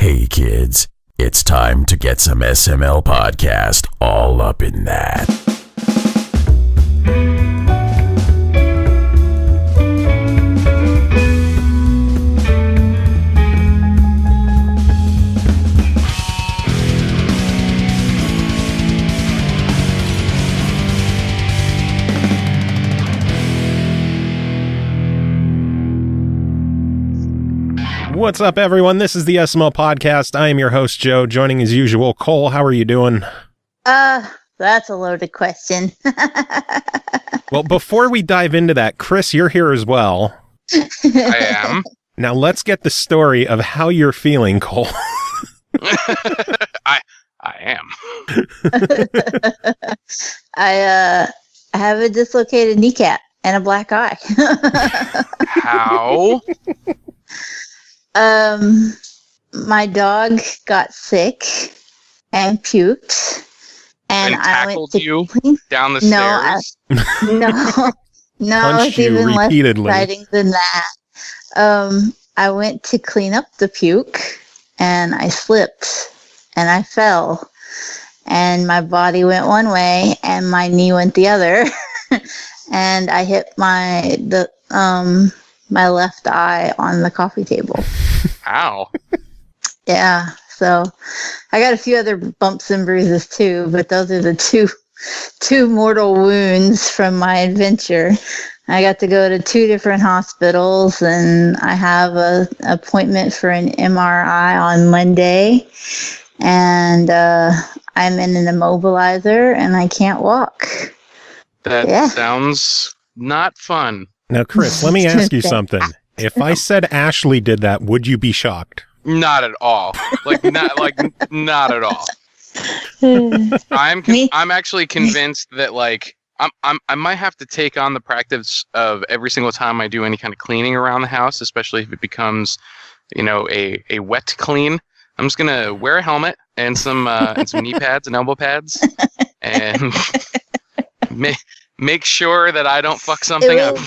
Hey kids, it's time to get some SML podcast all up in that. What's up, everyone? This is the SML podcast. I am your host, Joe. Joining as usual, Cole. How are you doing? That's a loaded question. Well, before we dive into that, Kris, you're here as well. I am. Now, let's get the story of how you're feeling, Cole. I am. I have a dislocated kneecap and a black eye. How? My dog got sick and puked, and I went to you down the stairs. No, it's even repeatedly. less exciting than that. I went to clean up the puke, and I slipped, and I fell, and my body went one way, and my knee went the other, and I hit my left eye on the coffee table. Ow. Yeah, so I got a few other bumps and bruises too, but those are the two mortal wounds from my adventure. I got to go to 2 different hospitals, and I have an appointment for an MRI on Monday, and I'm in an immobilizer, and I can't walk. That sounds not fun. Now, Kris, let me ask you something. If I said Ashley did that, would you be shocked? Not at all. Not at all. I'm actually convinced that I might have to take on the practice of every single time I do any kind of cleaning around the house, especially if it becomes, a wet clean. I'm just gonna wear a helmet and some knee pads and elbow pads, and make sure that I don't fuck something up.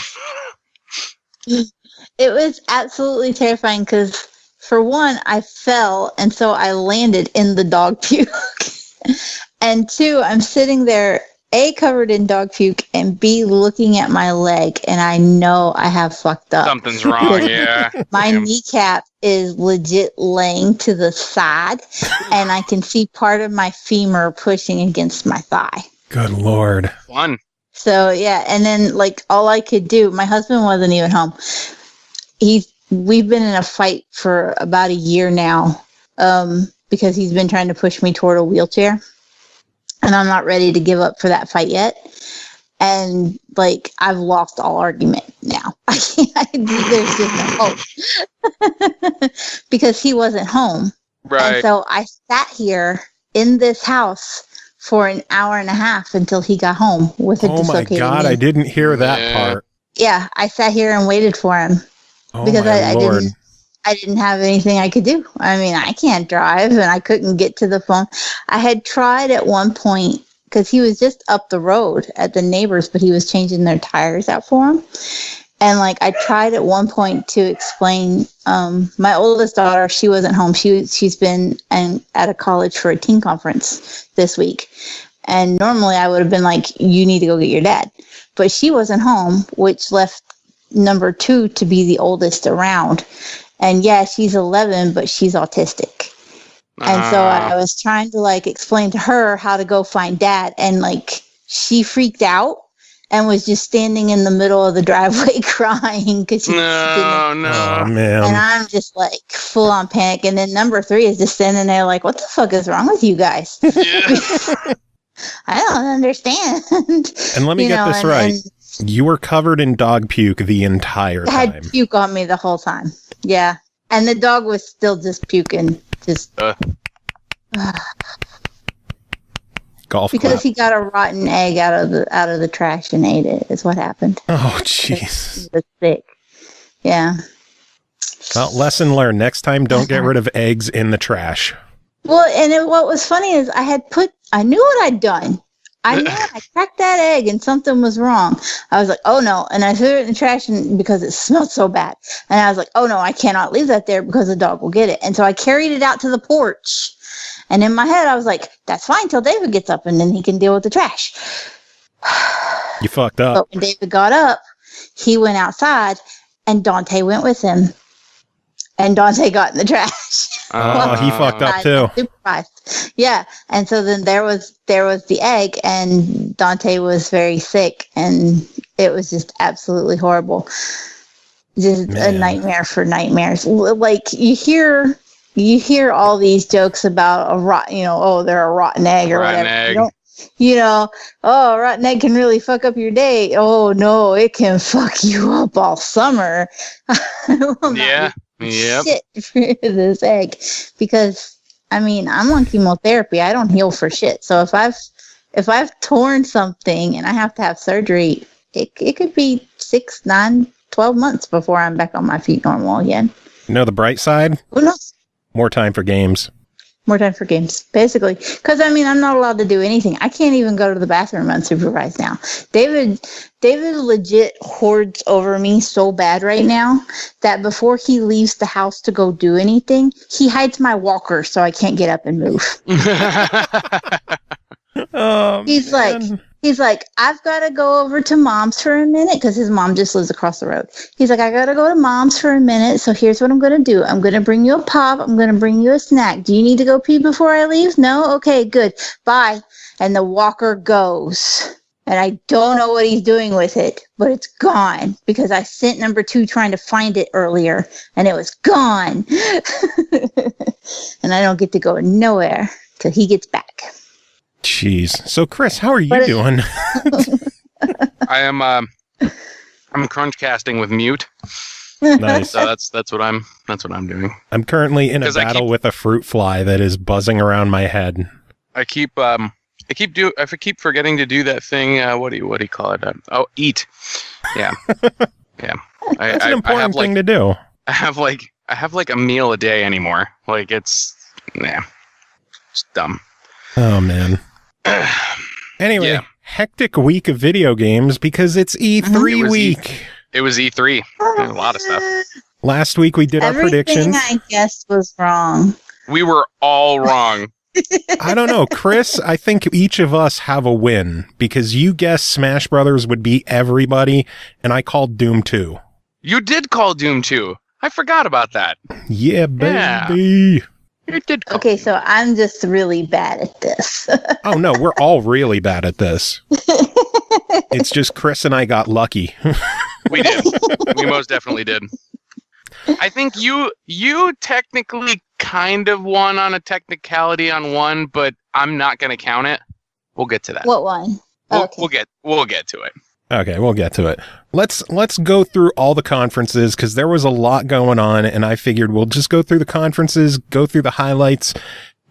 It was absolutely terrifying because, for one, I fell, and so I landed in the dog puke. And 2, I'm sitting there, A, covered in dog puke, and B, looking at my leg, and I know I have fucked up. Something's wrong, yeah. My kneecap is legit laying to the side, and I can see part of my femur pushing against my thigh. Good Lord. Fun. So, yeah, and then, all I could do, my husband wasn't even home. We've been in a fight for about a year now, because he's been trying to push me toward a wheelchair, and I'm not ready to give up for that fight yet. And, I've lost all argument now. There's just no hope. Because he wasn't home. Right. And so I sat here in this house for an hour and a half until he got home with a dislocated knee. Oh my God, I didn't hear that part. Yeah, I sat here and waited for him because I didn't have anything I could do. I mean, I can't drive, and I couldn't get to the phone. I had tried at one point because he was just up the road at the neighbors, but he was changing their tires out for him. And I tried at one point to explain, my oldest daughter, she wasn't home. She's been at a college for a teen conference this week. And normally I would have been like, you need to go get your dad. But she wasn't home, which left number 2 to be the oldest around. And yeah, she's 11, but she's autistic. And so I was trying to explain to her how to go find dad. And she freaked out and was just standing in the middle of the driveway crying because she didn't. Oh, man. And I'm just full on panic. And then number 3 is just standing there what the fuck is wrong with you guys? Yeah. I don't understand. And let me get this right. You were covered in dog puke the entire time. I had puke on me the whole time. Yeah. And the dog was still just puking. Golf because clap. he got a rotten egg out of the trash and ate it is what happened. Oh, jeez. He was sick. Yeah. Well, lesson learned. Next time, don't get rid of eggs in the trash. Well, and what was funny is I knew what I'd done. I knew it. I cracked that egg and something was wrong. I was like, oh no. And I threw it in the trash because it smelled so bad. And I was like, oh no, I cannot leave that there because the dog will get it. And so I carried it out to the porch. And in my head, I was like, that's fine till David gets up and then he can deal with the trash. You fucked up. But when David got up, he went outside and Dante went with him. And Dante got in the trash. Oh, he fucked up too. Supervised. Yeah. And so then there was the egg and Dante was very sick and it was just absolutely horrible. Just a nightmare for nightmares. Like you hear all these jokes about they're a rotten egg or rotten whatever. Egg. Rotten egg can really fuck up your day. Oh no, it can fuck you up all summer. Yeah. Yep. Shit for this egg because I'm on chemotherapy. I don't heal for shit. So if I've torn something and I have to have surgery, it could be 6, 9, 12 months before I'm back on my feet normal again. You know the bright side? Who knows? More time for games. More time for games, basically. Because, I'm not allowed to do anything. I can't even go to the bathroom unsupervised now. David legit hoards over me so bad right now that before he leaves the house to go do anything, he hides my walker so I can't get up and move. He's like, I've got to go over to mom's for a minute because his mom just lives across the road. He's like, I got to go to mom's for a minute. So here's what I'm going to do. I'm going to bring you a pop. I'm going to bring you a snack. Do you need to go pee before I leave? No? Okay, good. Bye. And the walker goes. And I don't know what he's doing with it, but it's gone because I sent number 2 trying to find it earlier and it was gone. And I don't get to go nowhere till he gets back. Jeez. So, Kris, how are you doing? I am. I'm crunch casting with mute. Nice. So that's what I'm doing. I'm currently in a battle with a fruit fly that is buzzing around my head. I keep forgetting to do that thing. What do you call it? Eat. Yeah. Yeah. That's an important thing to do. I have like a meal a day anymore. Like it's dumb. Oh man. Anyway, hectic week of video games because it's E3 week. It was E3. A lot of stuff. Last week we did our predictions. Everything I guessed was wrong. We were all wrong. I don't know, Kris, I think each of us have a win because you guessed Smash Brothers would beat everybody and I called Doom 2. You did call Doom 2. I forgot about that. Yeah, baby. You did call Okay, so I'm just really bad at this. Oh no, we're all really bad at this. It's just Kris and I got lucky. We did. We most definitely did. I think you technically kind of won on a technicality on one, but I'm not going to count it. We'll get to that. What one? We'll get to it. Okay, we'll get to it. Let's go through all the conferences because there was a lot going on, and I figured we'll just go through the conferences, go through the highlights,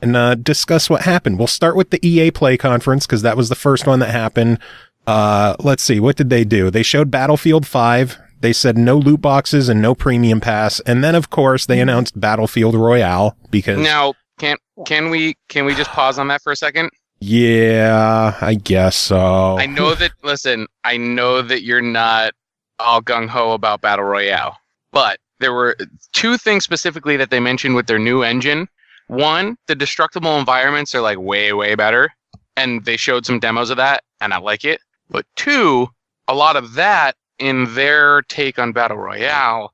and discuss what happened. We'll start with the EA Play conference because that was the first one that happened. Let's see, what did they do? They showed Battlefield 5. They said no loot boxes and no premium pass, and then of course they announced Battlefield Royale because now can we just pause on that for a second? Yeah, I guess so. I know that you're not all gung-ho about Battle Royale, but there were 2 things specifically that they mentioned with their new engine. One, the destructible environments are like way, way better, and they showed some demos of that, and I like it. But 2, a lot of that in their take on Battle Royale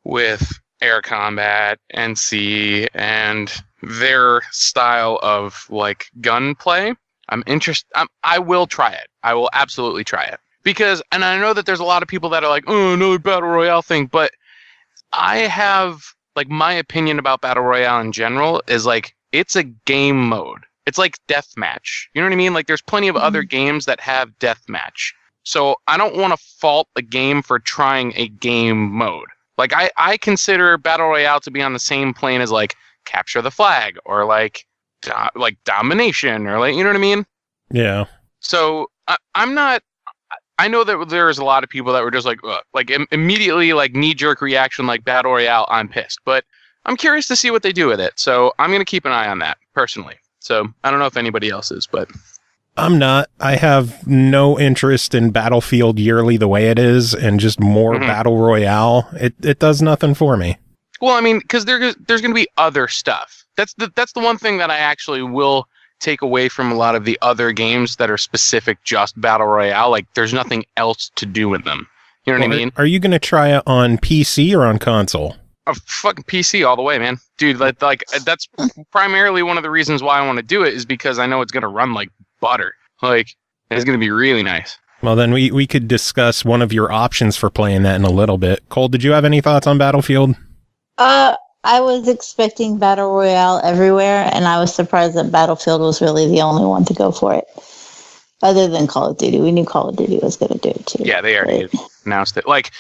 with air combat and sea and their style of like gunplay. I'm interested. I will try it. I will absolutely try it because, and I know that there's a lot of people that are like, oh, another Battle Royale thing, but I have like my opinion about Battle Royale in general is like, it's a game mode. It's like deathmatch. You know what I mean? Like there's plenty of other games that have deathmatch. So I don't want to fault a game for trying a game mode. Like I consider Battle Royale to be on the same plane as like Capture the Flag or like Domination or like, you know what I mean? Yeah. So I'm not. I know that there's a lot of people that were just like immediately like knee-jerk reaction like Battle Royale. I'm pissed, but I'm curious to see what they do with it. So I'm gonna keep an eye on that personally. So I don't know if anybody else is, but I'm not. I have no interest in Battlefield yearly the way it is, and just more Battle Royale. It does nothing for me. Well, I mean, because there's going to be other stuff. That's the one thing that I actually will take away from a lot of the other games that are specific just Battle Royale. Like, there's nothing else to do with them. You know what I mean? Are you going to try it on PC or on console? Oh, fucking PC all the way, man. Dude, like that's primarily one of the reasons why I want to do it, is because I know it's going to run like butter. Like, it's going to be really nice. Well, then we could discuss one of your options for playing that in a little bit. Cole, did you have any thoughts on Battlefield? I was expecting Battle Royale everywhere, and I was surprised that Battlefield was really the only one to go for it. Other than Call of Duty. We knew Call of Duty was going to do it too. Yeah, they already announced it. Like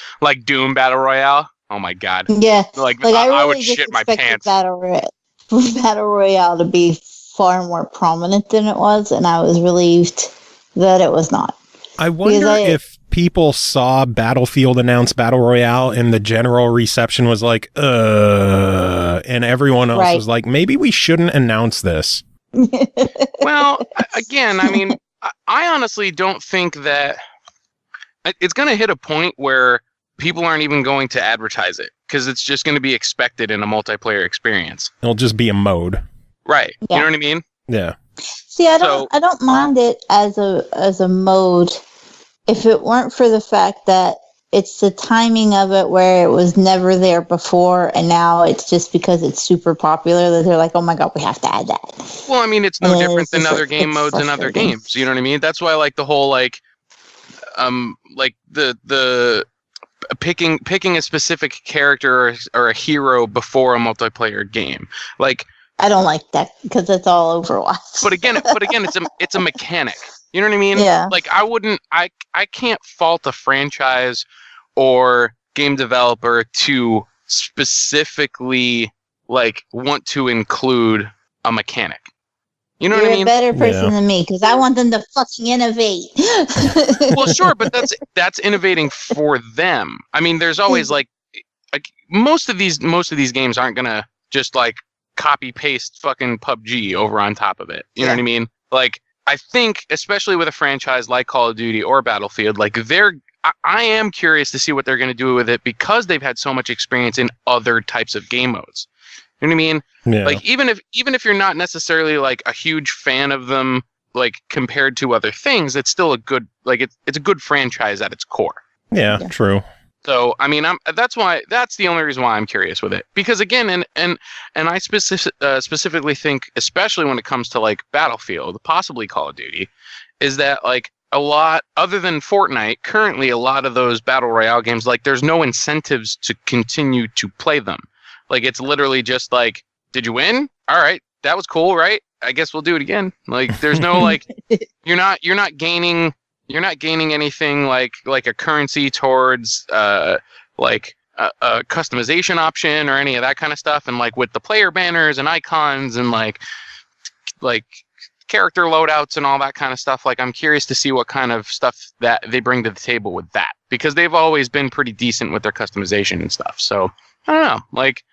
Doom Battle Royale. Oh my god. Yeah. Like I really would shit my pants. Battle Royale to be far more prominent than it was, and I was relieved that it was not. I wonder if people saw Battlefield announce Battle Royale and the general reception was like, and everyone else was like, maybe we shouldn't announce this. Well, again, I mean, I honestly don't think that it's going to hit a point where people aren't even going to advertise it, because it's just going to be expected in a multiplayer experience. It'll just be a mode. Right. Yeah. You know what I mean? Yeah. See, I don't mind it as a mode if it weren't for the fact that it's the timing of it where it was never there before, and now it's just because it's super popular that they're like, oh my god, we have to add that. Well, I mean, it's no different than other game modes and other games. You know what I mean? That's why, like, the whole like the picking a specific character or a hero before a multiplayer game. Like, I don't like that because it's all Overwatch. But again, it's a mechanic. You know what I mean? Yeah. Like, I can't fault a franchise or game developer to specifically like want to include a mechanic. You know what I mean? You're a better person than me because I want them to fucking innovate. Well, sure, but that's innovating for them. I mean, there's always like most of these games aren't gonna just like copy paste fucking PUBG over on top of it. You know what I mean? Like, I think, especially with a franchise like Call of Duty or Battlefield, like I am curious to see what they're going to do with it because they've had so much experience in other types of game modes. You know what I mean? Yeah. Like, even if you're not necessarily like a huge fan of them, like compared to other things, it's still a good, like, it's a good franchise at its core. Yeah. True. So, I mean, that's the only reason why I'm curious with it. Because again, and I specifically think, especially when it comes to like Battlefield, possibly Call of Duty, is that like a lot, other than Fortnite, currently a lot of those Battle Royale games, like, there's no incentives to continue to play them. Like, it's literally just like, did you win? All right, that was cool, right? I guess we'll do it again. Like, there's no like, you're not gaining anything like a currency towards like a customization option or any of that kind of stuff. And like with the player banners and icons and like character loadouts and all that kind of stuff, like, I'm curious to see what kind of stuff that they bring to the table with that, because they've always been pretty decent with their customization and stuff. So I don't know, like,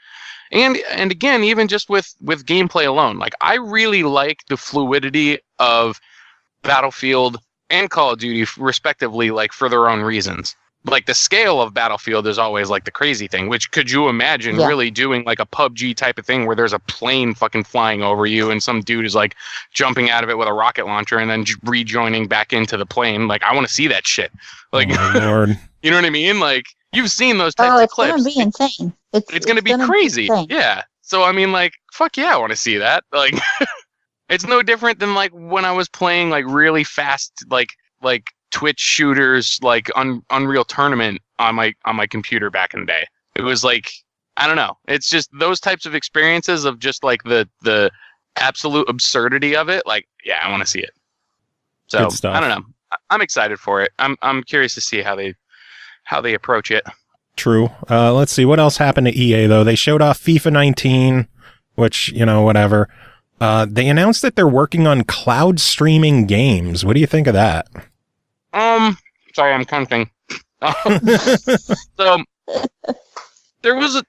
and again, even just with gameplay alone, like, I really like the fluidity of Battlefield and Call of Duty, respectively, like, for their own reasons. Like, the scale of Battlefield is always like the crazy thing, which, could you imagine really doing like a PUBG type of thing where there's a plane fucking flying over you and some dude is like jumping out of it with a rocket launcher and then rejoining back into the plane? Like, I want to see that shit. Like, oh my Lord. You know what I mean? Like, you've seen those types of clips. It's going to be insane. It's going to be crazy. Yeah. So, I mean, like, fuck yeah, I want to see that. Like, it's no different than like when I was playing like really fast, like Twitch shooters, like Unreal Tournament on my computer back in the day. It was like, I don't know. It's just those types of experiences of just like the absolute absurdity of it. Like, yeah, I want to see it. So I don't know. I'm excited for it. I'm curious to see how they approach it. True. Let's see what else happened to EA though. They showed off FIFA 19, which, you know, whatever. They announced that they're working on cloud streaming games. What do you think of that? Sorry, I'm counting. So there was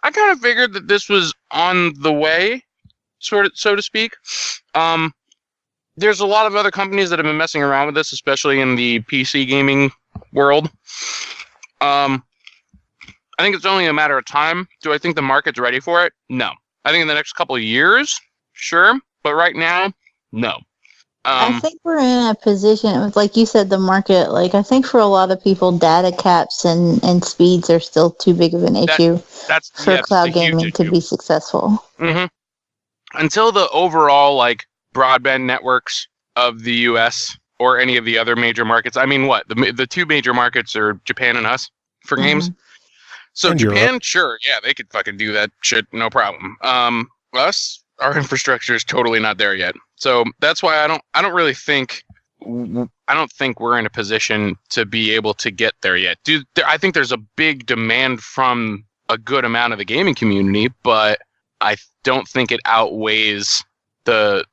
I kind of figured that this was on the way, so to speak. there's a lot of other companies that have been messing around with this, especially in the PC gaming world. I think it's only a matter of time. Do I think the market's ready for it? No. I think in the next couple of years, sure. But right now, no. I think we're in a position, like you said, the market, like I think for a lot of people, data caps and speeds are still too big of an issue for cloud gaming to be successful. Mm-hmm. Until the overall like broadband networks of the U.S. or any of the other major markets. I mean, what? The two major markets are Japan and us for games. So and Japan, Europe. Sure, yeah, they could fucking do that shit, no problem. Us, our infrastructure is totally not there yet. So that's why I don't really think we're in a position to be able to get there yet. I think there's a big demand from a good amount of the gaming community, but I don't think it outweighs the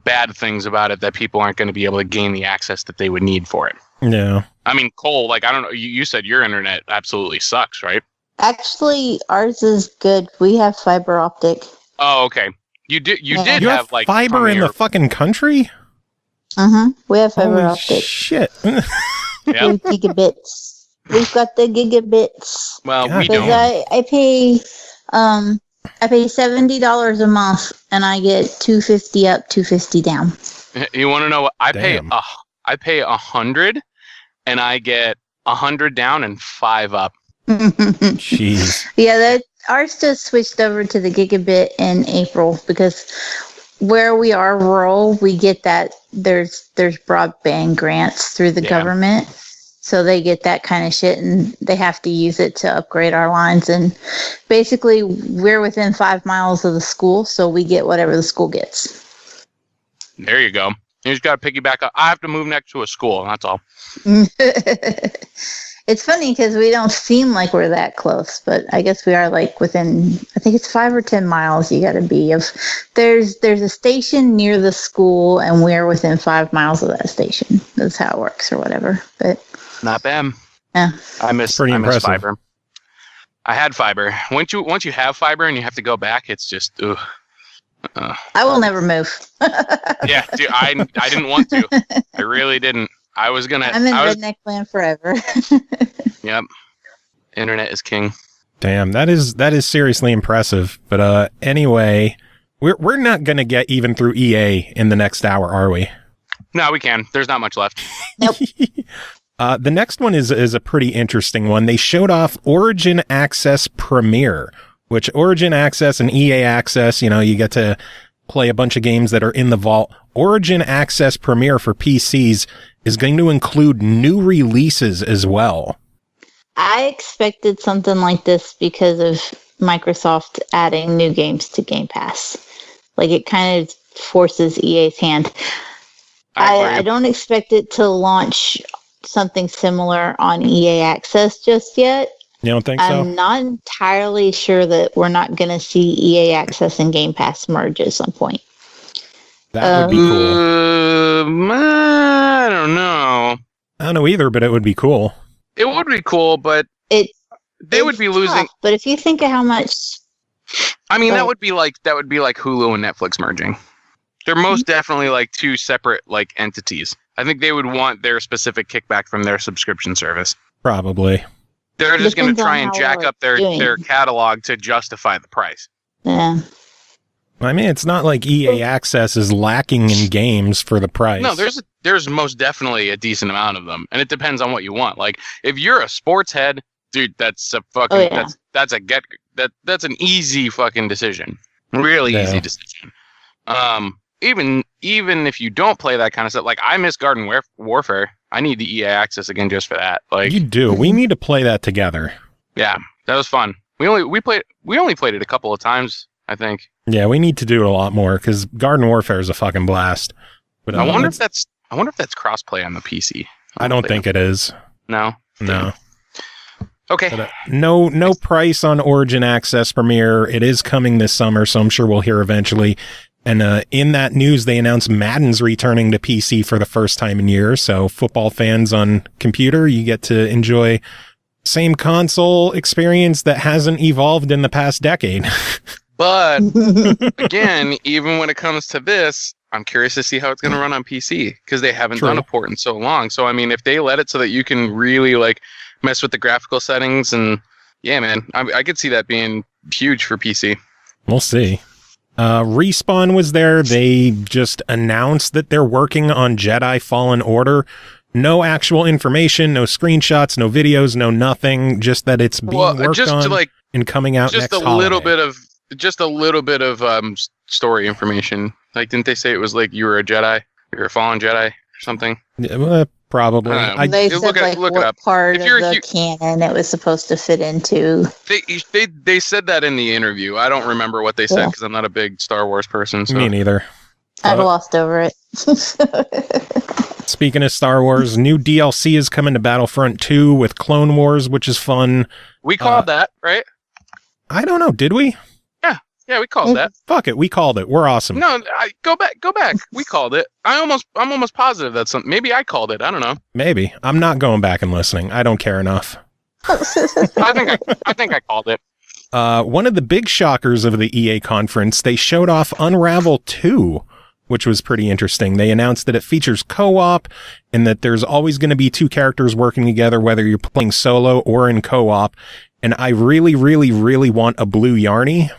bad things about it that people aren't going to be able to gain the access that they would need for it. Yeah. I mean, Cole, like, I don't know, you said your internet absolutely sucks, right? Actually, ours is good. We have fiber optic. Oh, okay. You did have like fiber in the fucking country? We have fiber Holy optic. Shit. Yeah. Gigabits. We've got the gigabits. Well, God, we don't. I pay $70 a month and I get $250 up, $250 down. You want to know what I Damn. pay? I pay $100 and I get $100 down and $5 up. Jeez. Yeah, ours just switched over to the gigabit in April because where we are rural, we get that there's broadband grants through the government. So they get that kind of shit and they have to use it to upgrade our lines. And basically we're within 5 miles of the school, so we get whatever the school gets. There you go. You just got to piggyback up. I have to move next to a school. That's all. It's funny because we don't seem like we're that close, but I guess we are like within, I think it's 5 or 10 miles you got to be of. There's a station near the school and we're within 5 miles of that station. That's how it works or whatever. But not bad. Yeah. I miss fiber. I had fiber. Once you have fiber and you have to go back, it's just ugh. I will never move. Yeah, dude, I didn't want to. I really didn't. I was gonna. I'm in redneck land forever. Yep. Internet is king. Damn, that is seriously impressive. But anyway, we're not gonna get even through EA in the next hour, are we? No, we can. There's not much left. Nope. The next one is a pretty interesting one. They showed off Origin Access Premier, which Origin Access and EA Access, you get to play a bunch of games that are in the vault. Origin Access Premier for PCs is going to include new releases as well. I expected something like this because of Microsoft adding new games to Game Pass. Like, it kind of forces EA's hand. I don't expect it to launch something similar on EA Access just yet. You don't think so? I'm not entirely sure that we're not going to see EA Access and Game Pass merge at some point. That would be cool. I don't know. I don't know either, but it would be cool. It would be cool, but they would be losing. Tough, but if you think of how much, I mean, that would be like Hulu and Netflix merging. They're most definitely like two separate like entities. I think they would want their specific kickback from their subscription service. Probably. They're just going to try and jack up their catalog to justify the price. Yeah. I mean, it's not like EA Access is lacking in games for the price. No, there's most definitely a decent amount of them, and it depends on what you want. Like, if you're a sports head, dude, that's a fucking that's an easy fucking decision. Really easy decision. Even if you don't play that kind of stuff, like I miss Garden Warfare. I need the EA Access again just for that. Like, you do. We need to play that together. Yeah, that was fun. We only played it a couple of times, I think. Yeah, we need to do it a lot more because Garden Warfare is a fucking blast. But I wonder if that's crossplay on the PC. I don't think it is. No. Okay. But, no price on Origin Access Premier. It is coming this summer, so I'm sure we'll hear eventually. And in that news, they announced Madden's returning to PC for the first time in years. So football fans on computer, you get to enjoy same console experience that hasn't evolved in the past decade. But again, even when it comes to this, I'm curious to see how it's going to run on PC because they haven't done a port in so long. So I mean, if they let it so that you can really like mess with the graphical settings, and yeah, man, I could see that being huge for PC. We'll see. Respawn was there. They just announced that they're working on Jedi Fallen Order. No actual information, no screenshots, no videos, no nothing. Just that it's being worked on and coming out next holiday. Just a little bit of story information. Like, didn't they say it was like you were a Jedi, you were a fallen Jedi or something? Yeah, probably. They said what part of the canon it was supposed to fit into. They said that in the interview. I don't remember what they said because I'm not a big Star Wars person. So. Me neither. I've lost over it. Speaking of Star Wars, new DLC is coming to Battlefront 2 with Clone Wars, which is fun. We called that, right? I don't know. Did we? Yeah, we called that. Fuck it, we called it. We're awesome. No, go back. We called it. I'm almost positive that's something. Maybe I called it. I don't know. Maybe. I'm not going back and listening. I don't care enough. I think I called it. One of the big shockers of the EA conference, they showed off Unravel 2, which was pretty interesting. They announced that it features co-op and that there's always going to be two characters working together, whether you're playing solo or in co-op. And I really, really, really want a blue Yarny.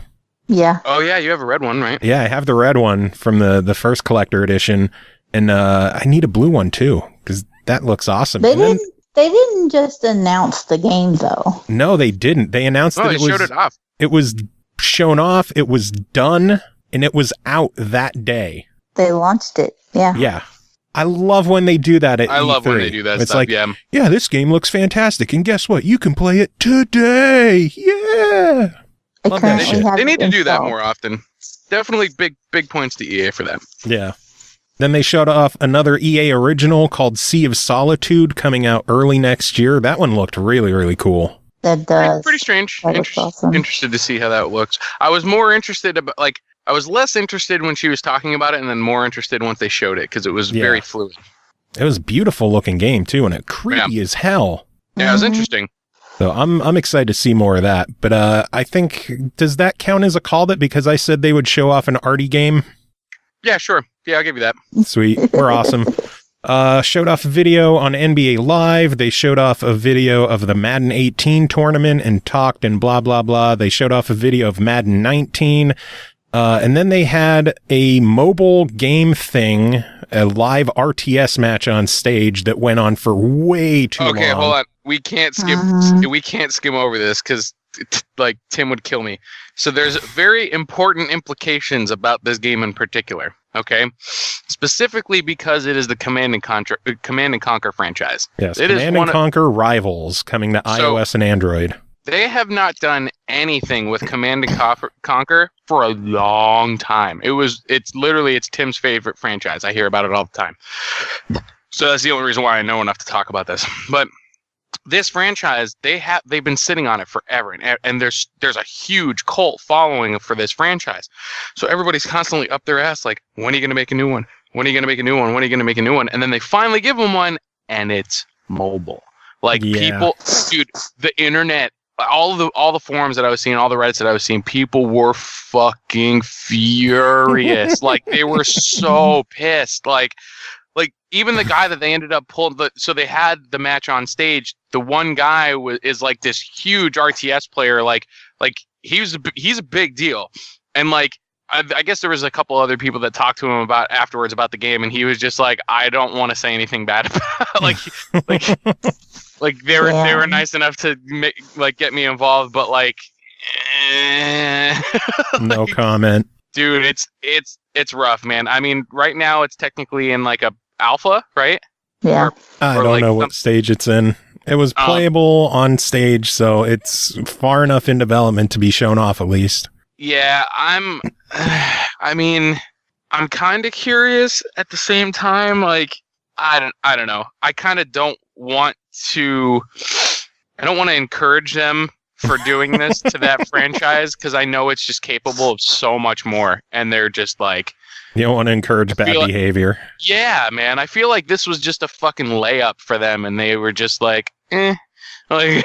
Yeah. Oh yeah, you have a red one, right? Yeah, I have the red one from the first collector edition, and I need a blue one too because that looks awesome. They didn't just announce the game though. No, they didn't. They announced that it showed it off. It was shown off. It was done, and it was out that day. They launched it. Yeah. Yeah. I love when they do that at E3. I love when they do that it's stuff, like, yeah, this game looks fantastic, and guess what? You can play it today. Yeah. Love that shit. They need to do that more often. Definitely big points to EA for that. Yeah. Then they showed off another EA original called Sea of Solitude coming out early next year. That one looked really, really cool. That does. Pretty strange. Awesome. Interested to see how that looks. I was more interested about, like, I was less interested when she was talking about it, and then more interested once they showed it because it was very fluid. It was a beautiful looking game too, and it creepy as hell. Yeah, it was interesting. So I'm excited to see more of that. But I think, does that count as a call that because I said they would show off an arty game? Yeah, sure. Yeah, I'll give you that. Sweet. We're awesome. Showed off a video on NBA Live. They showed off a video of the Madden 18 tournament and talked and blah, blah, blah. They showed off a video of Madden 19. And then they had a mobile game thing, a live RTS match on stage that went on for way too long. Okay, hold on. We can't skim over this because like Tim would kill me. So there's very important implications about this game in particular. Okay, specifically because it is the Command and Conquer franchise. Yes, Command and Conquer Rivals coming to iOS and Android. They have not done anything with Command and Conquer for a long time. It's Tim's favorite franchise. I hear about it all the time. So that's the only reason why I know enough to talk about this. But this franchise, they've been sitting on it forever, and there's a huge cult following for this franchise. So everybody's constantly up their ass like, when are you going to make a new one? When are you going to make a new one? When are you going to make a new one? And then they finally give them one, and it's mobile. Like people, dude, the internet, all the forums that I was seeing, all the Reddits that I was seeing, people were fucking furious. Like they were so pissed. Like even the guy that they ended up pulling, so they had the match on stage. The one guy is like this huge RTS player. Like he's a big deal, and like I guess there was a couple other people that talked to him about afterwards about the game, and he was just like, I don't want to say anything bad about it. like they were nice enough to get me involved, but no comment, dude. It's rough, man. I mean, right now it's technically in like a alpha, right? Yeah. I don't know what stage it's in. It was playable on stage, so it's far enough in development to be shown off at least. Yeah, I'm kind of curious at the same time. Like, I don't know. I kind of don't want to encourage them for doing this to that franchise because I know it's just capable of so much more, and they're just like, you don't want to encourage bad behavior. Yeah, man. I feel like this was just a fucking layup for them, and they were just like, eh. Like,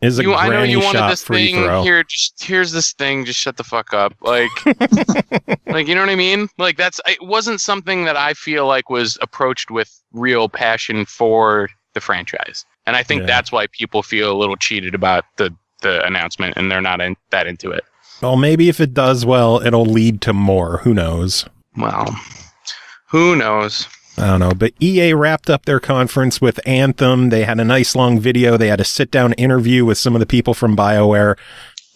Is a I know granny you wanted shot this free thing. throw. Here's this thing. Just shut the fuck up. Like, like, you know what I mean? Like, it wasn't something that I feel like was approached with real passion for the franchise. And I think that's why people feel a little cheated about the announcement, and they're not that into it. Well, maybe if it does well, it'll lead to more. Who knows? Well, who knows? I don't know, but EA wrapped up their conference with Anthem. They had a nice long video. They had a sit-down interview with some of the people from BioWare.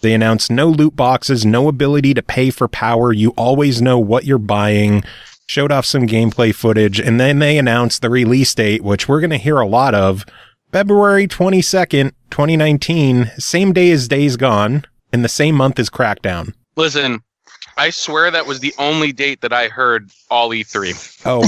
They announced no loot boxes, no ability to pay for power. You always know what you're buying. Showed off some gameplay footage, and then they announced the release date, which we're going to hear a lot of. February 22nd, 2019, same day as Days Gone, in the same month as Crackdown. Listen, I swear that was the only date that I heard all E3. Oh,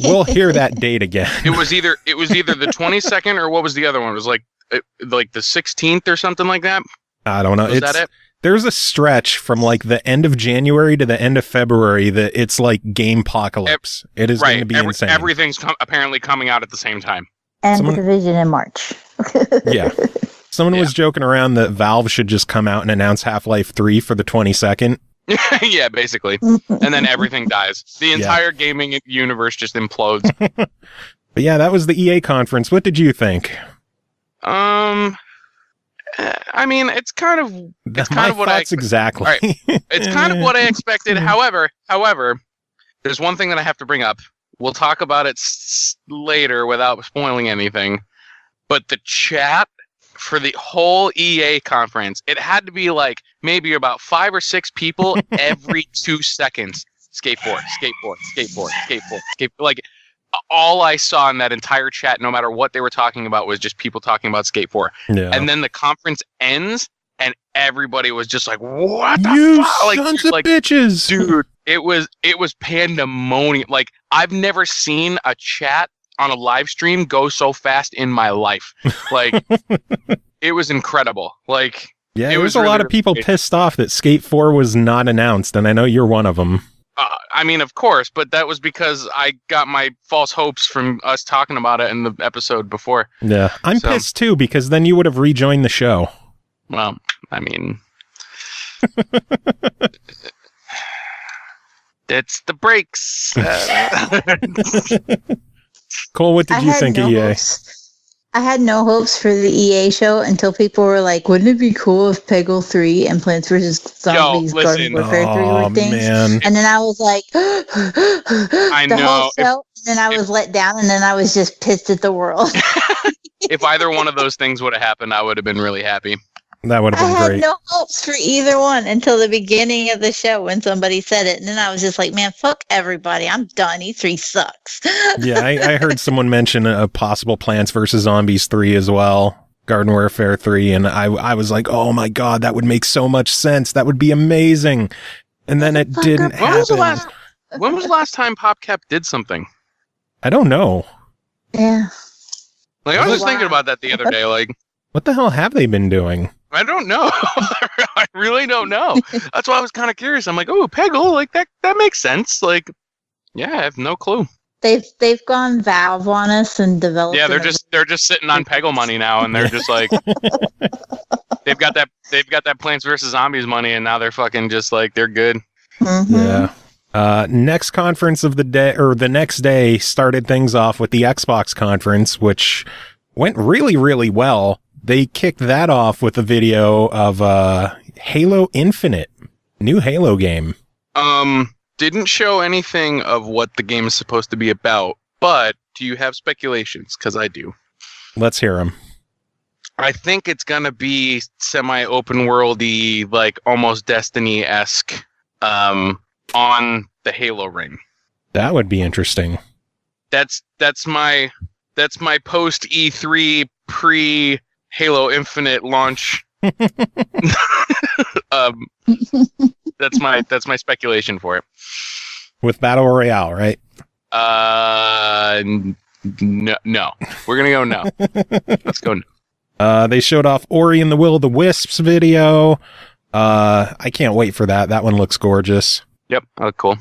we'll hear that date again. It was either the 22nd or what was the other one? It was like the 16th or something like that. I don't know. Was that it? There's a stretch from like the end of January to the end of February that it's like Gamepocalypse. It is going to be insane. Everything's apparently coming out at the same time. And the Division in March. Yeah. Someone was joking around that Valve should just come out and announce Half-Life 3 for the 22nd. Yeah, basically. And then everything dies. The entire gaming universe just implodes. But yeah, that was the EA conference. What did you think? I mean, it's kind of what I exactly. All right. It's kind of what I expected. However, there's one thing that I have to bring up. We'll talk about it later without spoiling anything. But the chat for the whole EA conference, it had to be like maybe about 5 or 6 people every 2 seconds. Skateboard. Like, all I saw in that entire chat, no matter what they were talking about, was just people talking about Skate 4. Yeah. And then the conference ends, and everybody was just like, "What the fuck?" Like, sons of bitches, dude! It was pandemonium. Like, I've never seen a chat on a live stream go so fast in my life. Like, it was incredible. Like, yeah, there was a lot of people pissed off that Skate 4 was not announced, and I know you're one of them. I mean, of course, but that was because I got my false hopes from us talking about it in the episode before. Yeah, I'm pissed too, because then you would have rejoined the show. Well, I mean, it's the breaks. Cole, what did you think of EA? I had no hopes for the EA show until people were like, wouldn't it be cool if Peggle 3 and Plants vs. Zombies Garden Warfare 3 were things? Man. And then I was like, I the know. Whole show, and then I was let down, and then I was just pissed at the world. If either one of those things would have happened, I would have been really happy. That would have been great. I had no hopes for either one until the beginning of the show when somebody said it. And then I was just like, man, fuck everybody. I'm done. E3 sucks. Yeah, I heard someone mention a possible Plants vs. Zombies 3 as well. Garden Warfare 3. And I was like, oh my God, that would make so much sense. That would be amazing. And then it didn't happen. When was the last time PopCap did something? I don't know. Yeah. Like, I was just thinking about that the other day. Like, what the hell have they been doing? I don't know. I really don't know. That's why I was kind of curious. I'm like, oh, Peggle, like that makes sense. Like, yeah, I have no clue. They've gone Valve on us and developed. Yeah, they're just sitting on Peggle money now, and they're just like, they've got that Plants vs. Zombies money, and now they're fucking just like, they're good. Mm-hmm. Yeah. Next conference of the day, or the next day, started things off with the Xbox conference, which went really, really well. They kicked that off with a video of Halo Infinite, new Halo game. Didn't show anything of what the game is supposed to be about, but do you have speculations? Because I do. Let's hear them. I think it's gonna be semi-open worldy, like almost Destiny-esque, on the Halo ring. That would be interesting. That's my post E3 pre Halo Infinite launch. That's my speculation for it. With Battle Royale, right? No. We're gonna go no. Let's go no. They showed off Ori and the Will of the Wisps video. I can't wait for that. That one looks gorgeous. Yep, cool.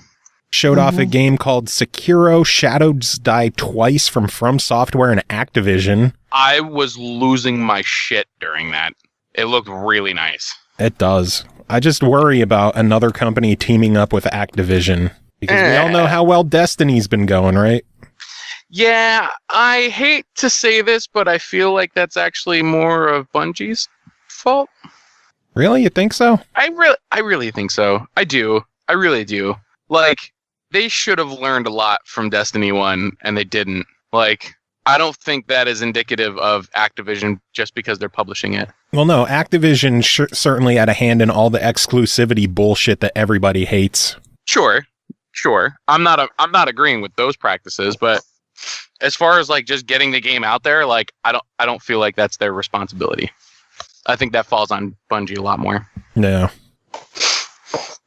Showed off a game called Sekiro Shadows Die Twice from Software and Activision. I was losing my shit during that. it looked really nice. It does. I just worry about another company teaming up with Activision because we all know how well Destiny's been going, right? Yeah, I hate to say this, but I feel like that's actually more of Bungie's fault. Really? You think so? I really think so. I do. I really do. Like, they should have learned a lot from Destiny 1, and they didn't. Like, I don't think that is indicative of Activision just because they're publishing it. Well, no, Activision certainly had a hand in all the exclusivity bullshit that everybody hates. Sure. I'm not agreeing with those practices, but as far as like just getting the game out there, like I don't feel like that's their responsibility. I think that falls on Bungie a lot more. No.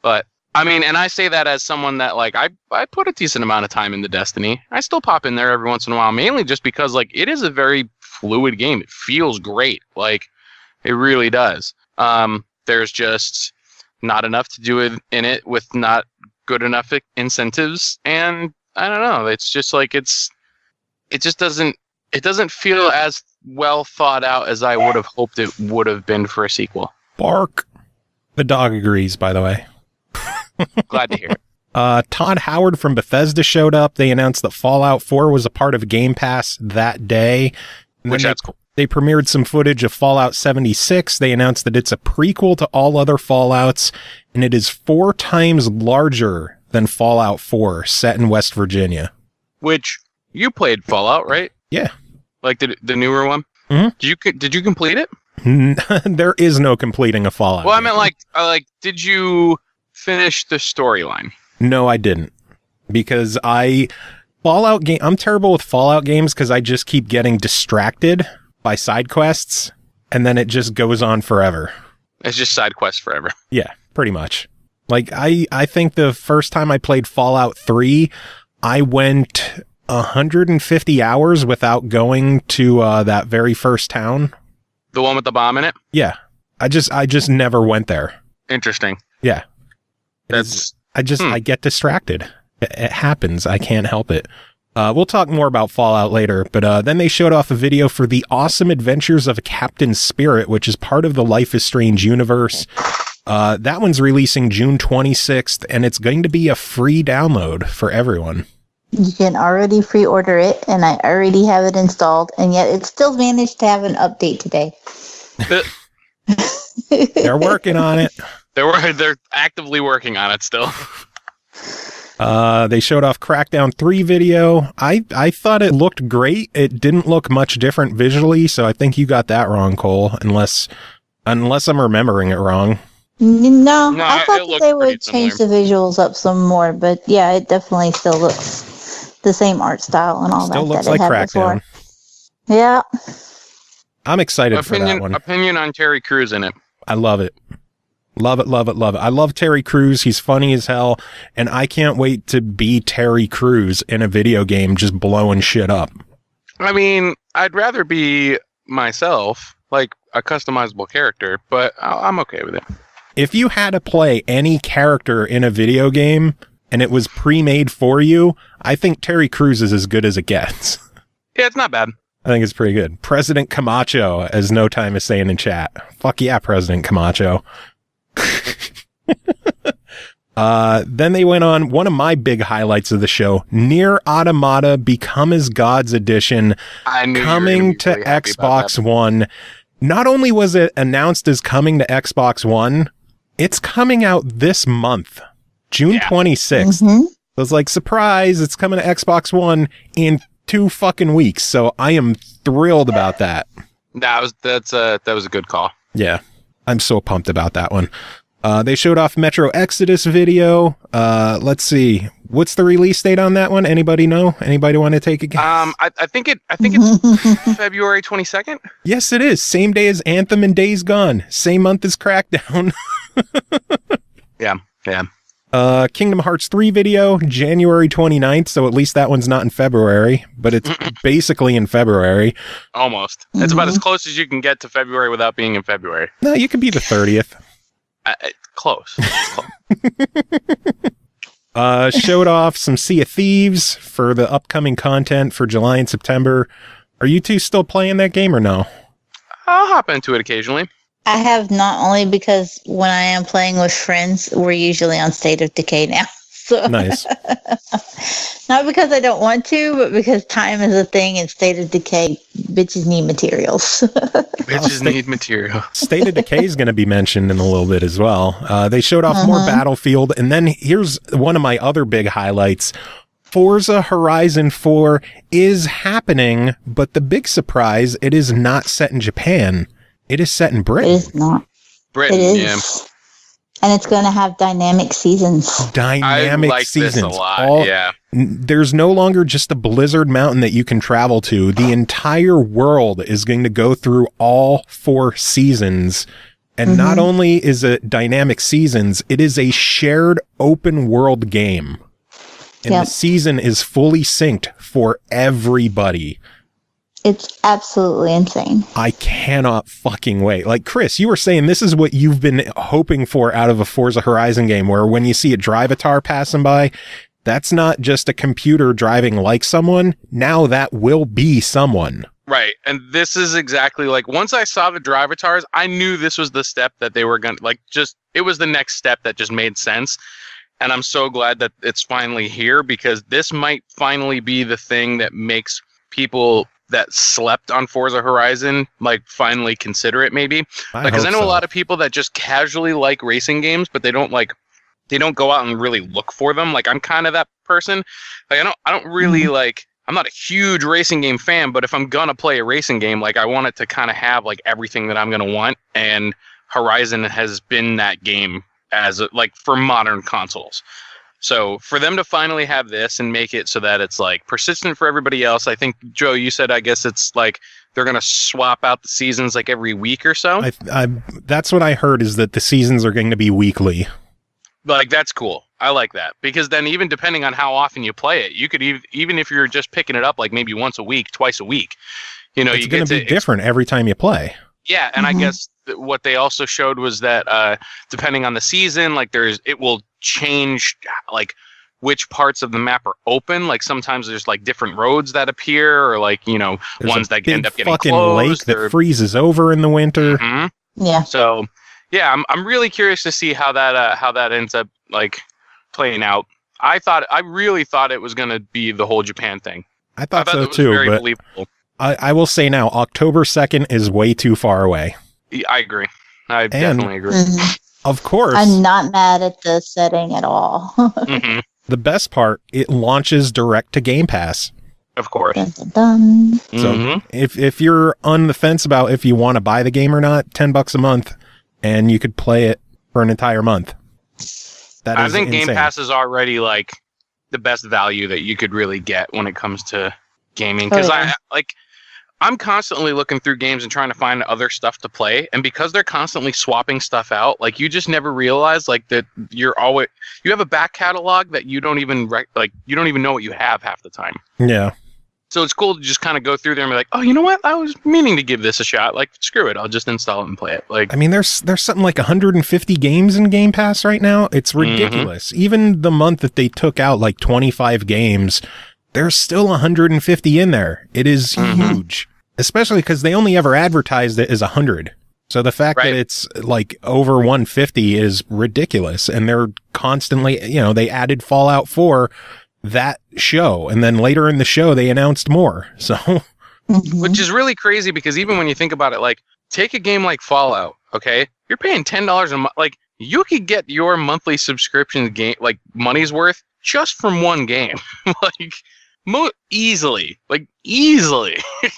But I mean, and I say that as someone that like I put a decent amount of time into Destiny. I still pop in there every once in a while, mainly just because like it is a very fluid game. It feels great. Like it really does. There's just not enough to do in it with not good enough incentives, and I don't know. It's just like it doesn't feel as well thought out as I would have hoped it would have been for a sequel. Bark. The dog agrees, by the way. Glad to hear it. Todd Howard from Bethesda showed up. They announced that Fallout 4 was a part of Game Pass that day. Which that's cool. They premiered some footage of Fallout 76. They announced that it's a prequel to all other Fallouts, and it is 4 times larger than Fallout 4, set in West Virginia. Which, you played Fallout, right? Yeah. Like the newer one? Mm-hmm. Did you complete it? There is no completing a Fallout Well, game. I meant did you finish the storyline? No, I didn't. Because I'm terrible with Fallout games because I just keep getting distracted by side quests, and then it just goes on forever. It's just side quests forever. Yeah, pretty much. Like, I think the first time I played Fallout 3, I went 150 hours without going to that very first town. The one with the bomb in it? Yeah. I just never went there. Interesting. Yeah. I get distracted. It happens. I can't help it. We'll talk more about Fallout later, but then they showed off a video for The Awesome Adventures of Captain Spirit, which is part of the Life is Strange universe. That one's releasing June 26th, and it's going to be a free download for everyone. You can already pre-order it, and I already have it installed, and yet it still managed to have an update today. They're working on it. They're actively working on it still. They showed off Crackdown 3 video. I thought it looked great. It didn't look much different visually, so I think you got that wrong, Cole, unless I'm remembering it wrong. No, I thought that they would change the visuals up some more, but yeah, it definitely still looks the same art style and all still that looks it like had Crackdown. before. Yeah. I'm excited for that one. Opinion on Terry Crews in it. I love it. Love it, love it, love it. I love Terry Crews. He's funny as hell, and I can't wait to be Terry Crews in a video game just blowing shit up. I mean, I'd rather be myself, like a customizable character, but I'm okay with it. If you had to play any character in a video game and it was pre-made for you, I think Terry Crews is as good as it gets. Yeah, it's not bad. I think it's pretty good. President Camacho, as No Time is saying in chat. Fuck yeah, President Camacho. Then they went on one of my big highlights of the show, Nier Automata Become as Gods Edition, coming to Xbox One. Not only was it announced as coming to Xbox One, it's coming out this month, June 26th. Mm-hmm. So it's like, surprise, it's coming to Xbox One in 2 fucking weeks. So I am thrilled about that. That was a good call. Yeah, I'm so pumped about that one. They showed off Metro Exodus video. Let's see. What's the release date on that one? Anybody know? Anybody want to take a guess? I think it's February 22nd. Yes, it is. Same day as Anthem and Days Gone. Same month as Crackdown. Yeah. Kingdom Hearts 3 video, January 29th, so at least that one's not in February, but it's basically in February. Almost. It's about as close as you can get to February without being in February. No, you can be the 30th. Close. Showed off some Sea of Thieves for the upcoming content for July and September. Are you two still playing that game or no? I'll hop into it occasionally. I have not, only because when I am playing with friends, we're usually on State of Decay now. So Nice. not because I don't want to, but because time is a thing and State of Decay, bitches need materials. Bitches need material. State of Decay is going to be mentioned in a little bit as well. They showed off more Battlefield, and then here's one of my other big highlights. Forza Horizon 4 is happening, but the big surprise, it is not set in Japan. It is set in Britain. It is not. Britain, It is. yeah. And it's going to have dynamic seasons. Dynamic I like seasons. this a lot, yeah. There's no longer just a blizzard mountain that you can travel to. The entire world is going to go through all 4 seasons. And not only is it dynamic seasons, it is a shared open world game. And the season is fully synced for everybody. It's absolutely insane. I cannot fucking wait. Like, Kris, you were saying this is what you've been hoping for out of a Forza Horizon game, where when you see a drive-atar passing by, that's not just a computer driving like someone. Now that will be someone. Right. And this is exactly like, once I saw the drive-atars, I knew this was the step that they were going to, like, just, it was the next step that just made sense. And I'm so glad that it's finally here, because this might finally be the thing that makes people that slept on Forza Horizon, like, finally consider it, maybe. Because I know a lot of people that just casually like racing games, but they don't go out and really look for them. Like, I'm kind of that person. Like, I don't really like, I'm not a huge racing game fan, but if I'm gonna play a racing game, like, I want it to kind of have like everything that I'm gonna want. And Horizon has been that game as like for modern consoles. So for them to finally have this and make it so that it's like persistent for everybody else, I think, Joe, you said, I guess it's like they're going to swap out the seasons like every week or so. That's what I heard, is that the seasons are going to be weekly. Like, that's cool. I like that, because then even depending on how often you play it, you could even if you're just picking it up like maybe once a week, twice a week, you know, it's going to be different every time you play. Yeah, and I guess what they also showed was that depending on the season, like it will change like which parts of the map are open. Like sometimes there's like different roads that appear, or like, you know, there's ones that end up getting fucking closed. Lake that freezes over in the winter. Yeah. So yeah, I'm really curious to see how that ends up like playing out. I really thought it was going to be the whole Japan thing. I thought so too, very but believable. I will say now, October 2nd is way too far away. I agree. I definitely agree. Of course. I'm not mad at the setting at all. The best part, it launches direct to Game Pass. Of course. Dun, dun, dun. So if you're on the fence about if you want to buy the game or not, $10 a month, and you could play it for an entire month. I think insane. Game Pass is already like the best value that you could really get when it comes to gaming. Because I'm constantly looking through games and trying to find other stuff to play, and because they're constantly swapping stuff out, like, you just never realize like that you have a back catalog that you don't even know what you have half the time. Yeah. So it's cool to just kind of go through there and be like, oh, you know what? I was meaning to give this a shot. Like, screw it, I'll just install it and play it. Like, I mean, there's something like 150 games in Game Pass right now. It's ridiculous. Even the month that they took out like 25 games, there's still 150 in there. It is huge. Especially because they only ever advertised it as 100. So the fact that it's like over 150 is ridiculous. And they're constantly, you know, they added Fallout 4 that show. And then later in the show, they announced more. So, which is really crazy, because even when you think about it, like, take a game like Fallout, okay? You're paying $10 a month. Like, you could get your monthly subscription game, like, money's worth just from one game. Like, easily.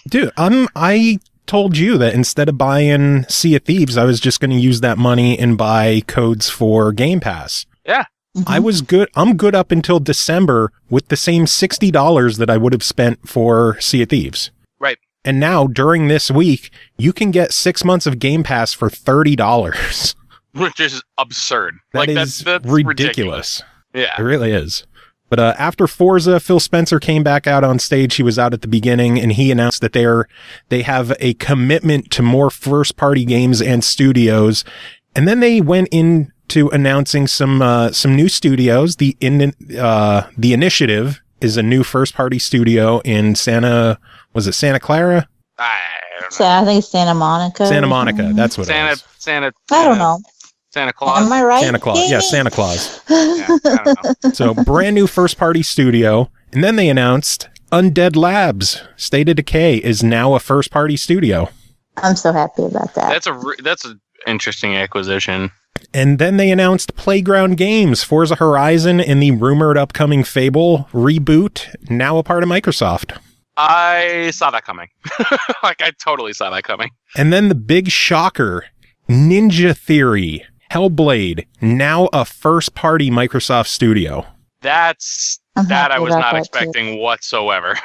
Dude, I told you that instead of buying Sea of Thieves, I was just going to use that money and buy codes for Game Pass. Yeah. I was good. I'm good up until December with the same $60 that I would have spent for Sea of Thieves. Right. And now during this week, you can get 6 months of Game Pass for $30. Which is absurd. That's ridiculous. Yeah. It really is. But after Forza, Phil Spencer came back out on stage. He was out at the beginning, and he announced that they have a commitment to more first-party games and studios. And then they went into announcing some new studios. The Initiative is a new first-party studio in Santa Clara? don't So know. I think it's Santa Monica. Santa Monica. That's what it is. I don't know. Santa Claus. Am I right? Santa Claus. Yeah, Jamie? Santa Claus. Yeah, I don't know. So brand new first party studio. And then they announced Undead Labs. State of Decay is now a first party studio. I'm so happy about that. That's an interesting acquisition. And then they announced Playground Games, Forza Horizon, and the rumored upcoming Fable reboot, now a part of Microsoft. I saw that coming. Like, I totally saw that coming. And then the big shocker, Ninja Theory, Hellblade, now a first-party Microsoft studio. That's I'm that I happy was about not that, expecting whatsoever.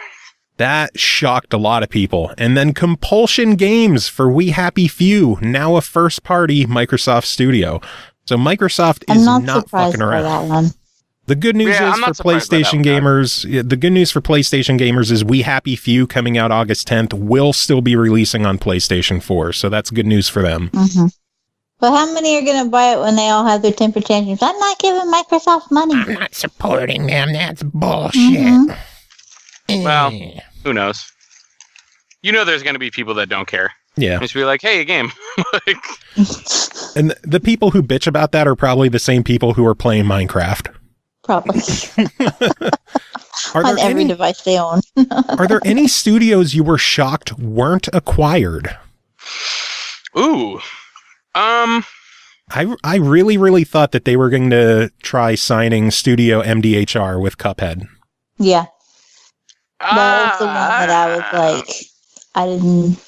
That shocked a lot of people. And then Compulsion Games for We Happy Few, now a first-party Microsoft studio. So Microsoft is I'm not not surprised fucking by around. that one. The good news Yeah, is I'm for not surprised by that PlayStation one, gamers, the good news for PlayStation gamers is We Happy Few coming out August 10th will still be releasing on PlayStation 4. So that's good news for them. Mm-hmm. But how many are going to buy it when they all have their temper tantrums? I'm not giving Microsoft money. I'm not supporting them. That's bullshit. Mhm. Well, who knows? You know there's going to be people that don't care. Yeah. Just be like, hey, a game. Like, And the people who bitch about that are probably the same people who are playing Minecraft. Probably. Are On there every any, device they own. are there any studios you were shocked weren't acquired? ooh. I really, really thought that they were going to try signing Studio MDHR with Cuphead. Yeah. That was the one that I was like, I didn't.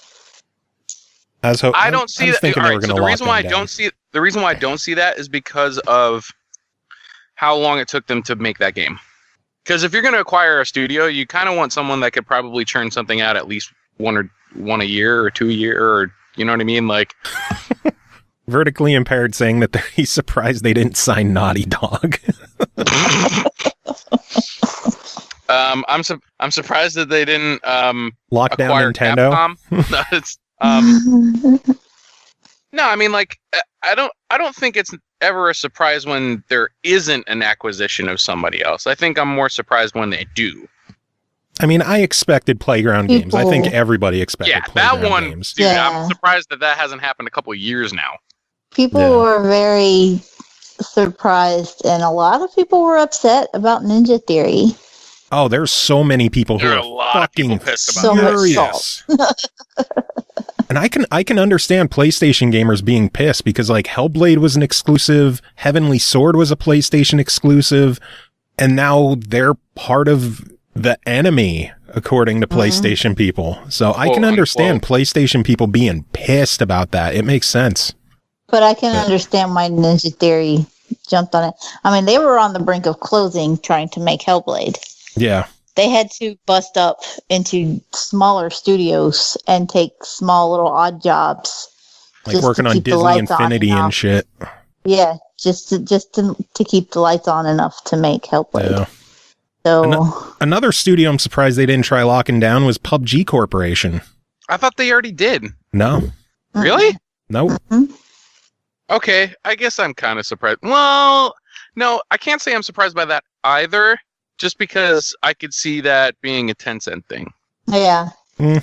I don't see that. Thinking All they were right, so going the to reason why I don't see the reason why I don't see that is because of how long it took them to make that game. Because if you're going to acquire a studio, you kind of want someone that could probably churn something out at least one a year or 2 a year, or you know what I mean, like. Vertically Impaired saying that he's surprised they didn't sign Naughty Dog. I'm surprised that they didn't Lock down acquire Nintendo. Capcom. No, it's, no, I mean, like, I don't think it's ever a surprise when there isn't an acquisition of somebody else. I think I'm more surprised when they do. I mean, I expected Playground Games. I think everybody expected Yeah, Playground that one, Games. dude, Yeah. I'm surprised that hasn't happened a couple of years now. People Yeah. were very surprised, and a lot of people were upset about Ninja Theory. Oh, there's so many people who There are are a lot of people fucking pissed about So much furious. And I can understand PlayStation gamers being pissed because like Hellblade was an exclusive, Heavenly Sword was a PlayStation exclusive, and now they're part of the enemy according to PlayStation people. So I can understand PlayStation people being pissed about that. It makes sense. But I can understand why Ninja Theory jumped on it. I mean, they were on the brink of closing trying to make Hellblade. Yeah. They had to bust up into smaller studios and take small little odd jobs. Like just working to on keep the Disney lights on Infinity and enough. shit. Yeah, just to keep the lights on enough to make Hellblade. Yeah. So Another studio I'm surprised they didn't try locking down was PUBG Corporation. I thought they already did. No. Really? Nope. Okay, I guess I'm kind of surprised. Well, no, I can't say I'm surprised by that either, just because I could see that being a Tencent thing. yeah, True.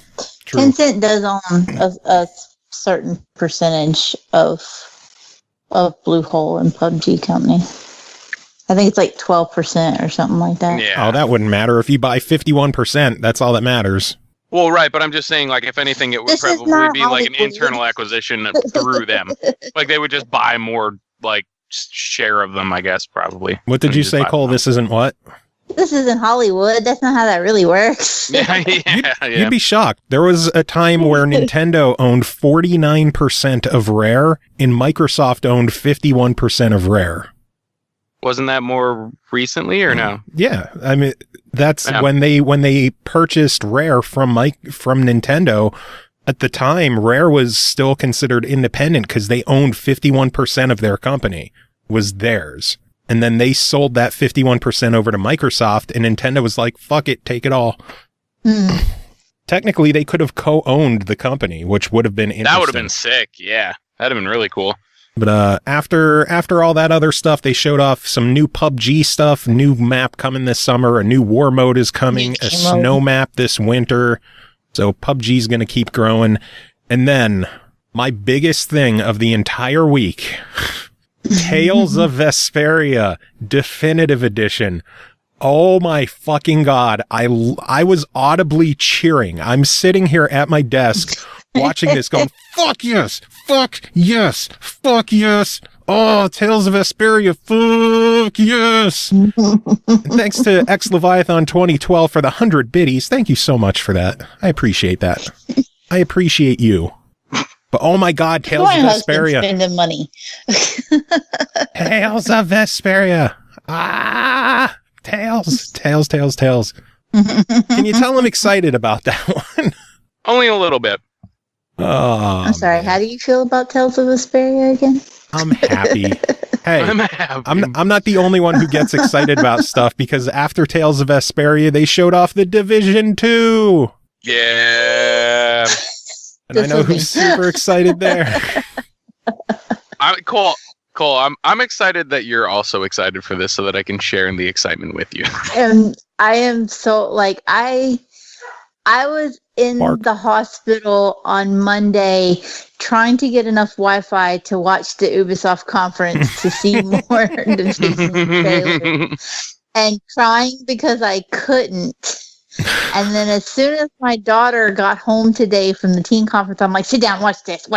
Tencent does own a certain percentage of Bluehole and PUBG company. I think it's like 12% or something like that. Yeah. Oh, that wouldn't matter. If you buy 51%, that's all that matters. Well, right, but I'm just saying, like, if anything, it would This is probably not be like an Hollywood. internal acquisition through them. Like, they would just buy more, like, share of them, I guess, probably. What did And you just say, buy Cole? them. This isn't what? This isn't Hollywood. That's not how that really works. Yeah, yeah. You'd be shocked. There was a time where Nintendo owned 49% of Rare and Microsoft owned 51% of Rare. Wasn't that more recently or no? Yeah, I mean that's Yeah. when they purchased Rare from Nintendo. At the time, Rare was still considered independent because they owned 51% of their company was theirs. And then they sold that 51% over to Microsoft, and Nintendo was like, fuck it, take it all. Technically, they could have co-owned the company, which would have been interesting. That would have been sick, yeah. That'd have been really cool. But after all that other stuff, they showed off some new PUBG stuff, new map coming this summer, a new war mode is coming, a snow map this winter. So PUBG's going to keep growing. And then my biggest thing of the entire week, Tales of Vesperia Definitive Edition. Oh my fucking God. I was audibly cheering. I'm sitting here at my desk watching this going, fuck yes, fuck yes, fuck yes. Oh, Tales of Vesperia, fuck yes. Thanks to X Leviathan 2012 for the 100 biddies. Thank you so much for that. I appreciate that. I appreciate you. But oh my God, Tales of Vesperia. Spending money. Tales of Vesperia. Ah, Tales. Can you tell I'm excited about that one? Only a little bit. Oh, I'm sorry. How do you feel about Tales of Vesperia again? I'm happy. Hey, I'm not the only one who gets excited about stuff, because after Tales of Vesperia, they showed off the Division 2. Yeah. And I know who's super excited there. Cole, I'm excited that you're also excited for this so that I can share in the excitement with you. And I am so, like, I was in the hospital on Monday trying to get enough Wi-Fi to watch the Ubisoft conference to see more Division trailers, and crying because I couldn't. And then as soon as my daughter got home today from the teen conference, I'm like, sit down, watch this.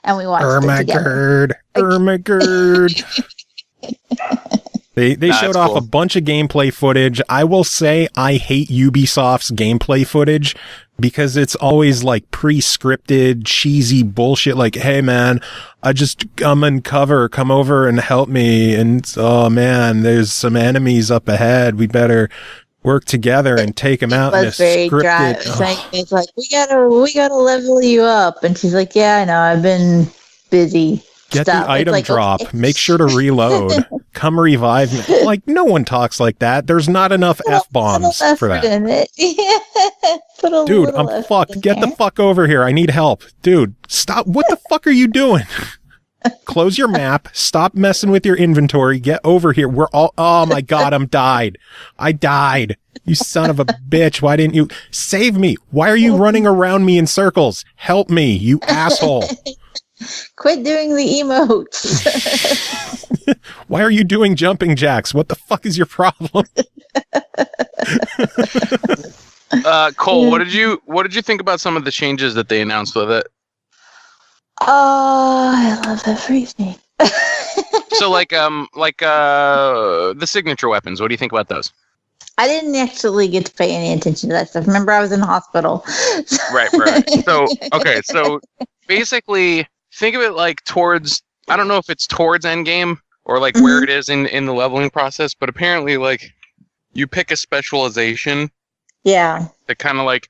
And we watched it together. Ermagerd. They showed off a bunch of gameplay footage. I will say I hate Ubisoft's gameplay footage because it's always like pre-scripted, cheesy bullshit. Like, hey man, I'm in cover. Come over and help me. And oh man, there's some enemies up ahead. We better work together and take them out. It was very dry. It's like, we gotta level you up. And she's like, yeah, I know. I've been busy. Get the item drop. Okay. Make sure to reload. Come revive me. Like, no one talks like that. There's not enough F-bombs for that. Dude, I'm fucked. Get the fuck over here. I need help. Dude, stop. What the fuck are you doing? Close your map. Stop messing with your inventory. Get over here. We're all... Oh my God, I died. You son of a bitch. Why didn't you... Save me. Why are you running around me in circles? Help me, you asshole. Quit doing the emotes. Why are you doing jumping jacks? What the fuck is your problem? Cole, what did you think about some of the changes that they announced with it? Oh, I love everything. So like the signature weapons, what do you think about those? I didn't actually get to pay any attention to that stuff. Remember, I was in the hospital. Right. So basically, think of it like towards, I don't know if it's towards endgame or like where it is in the leveling process, but apparently like you pick a specialization. Yeah. That kind of like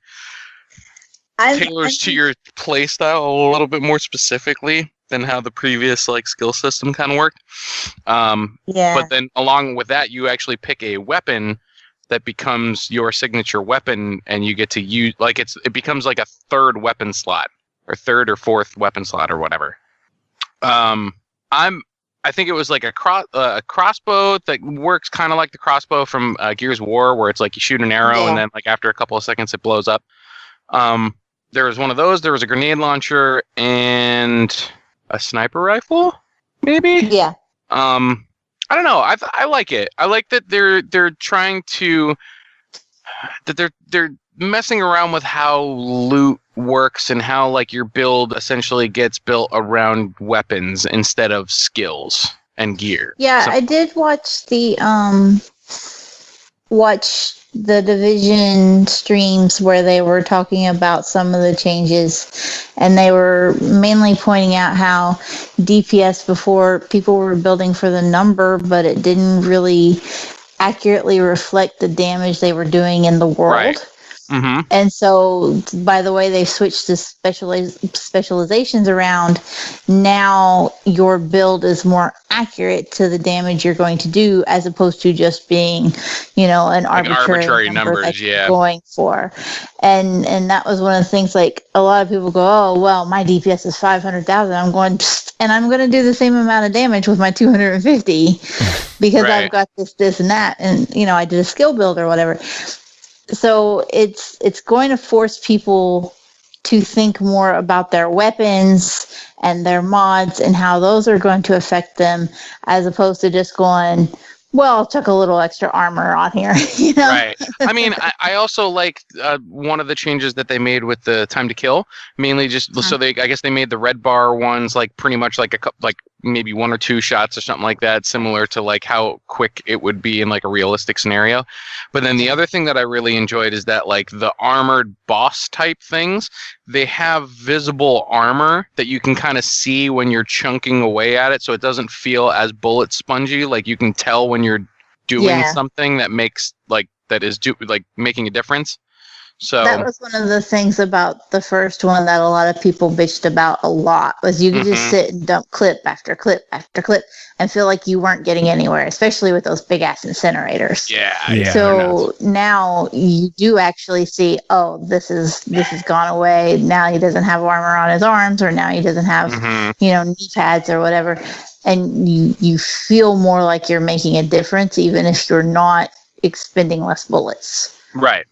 tailors to your play style a little bit more specifically than how the previous like skill system kind of worked. But then along with that, you actually pick a weapon that becomes your signature weapon, and you get to use like it becomes like a third weapon slot. Or third or fourth weapon slot or whatever. I think it was like a crossbow that works kind of like the crossbow from Gears of War, where it's like you shoot an arrow and then like after a couple of seconds it blows up. There was one of those. There was a grenade launcher and a sniper rifle, maybe. Yeah. I don't know. I like it. I like that they're trying to they're messing around with how loot works and how like your build essentially gets built around weapons instead of skills and gear. Yeah, so, I did watch the Division streams where they were talking about some of the changes, and they were mainly pointing out how DPS before people were building for the number, but it didn't really accurately reflect the damage they were doing in the world. Right. Mm-hmm. And so, by the way, they switched the specializations around. Now your build is more accurate to the damage you're going to do, as opposed to just being, an arbitrary number that you're going for. And that was one of the things. Like, a lot of people go, "Oh, well, my DPS is 500,000. I'm going, and I'm going to do the same amount of damage with my 250 because I've got this, and that, and I did a skill build or whatever." So it's going to force people to think more about their weapons and their mods and how those are going to affect them, as opposed to just going, well, chuck a little extra armor on here, you know? Right. I mean, I also like one of the changes that they made with the time to kill, mainly just so I guess they made the red bar ones like pretty much like maybe 1 or 2 shots or something like that, similar to like how quick it would be in like a realistic scenario. But then the other thing that I really enjoyed is that like the armored boss type things, they have visible armor that you can kind of see when you're chunking away at it, so it doesn't feel as bullet spongy. Like you can tell when you're doing something that makes making a difference. So that was one of the things about the first one that a lot of people bitched about a lot, was you could just sit and dump clip after clip after clip and feel like you weren't getting anywhere, especially with those big ass incinerators. Yeah. So now you do actually see, oh, this has gone away. Now he doesn't have armor on his arms, or now he doesn't have knee pads or whatever. And you feel more like you're making a difference, even if you're not expending less bullets. Right.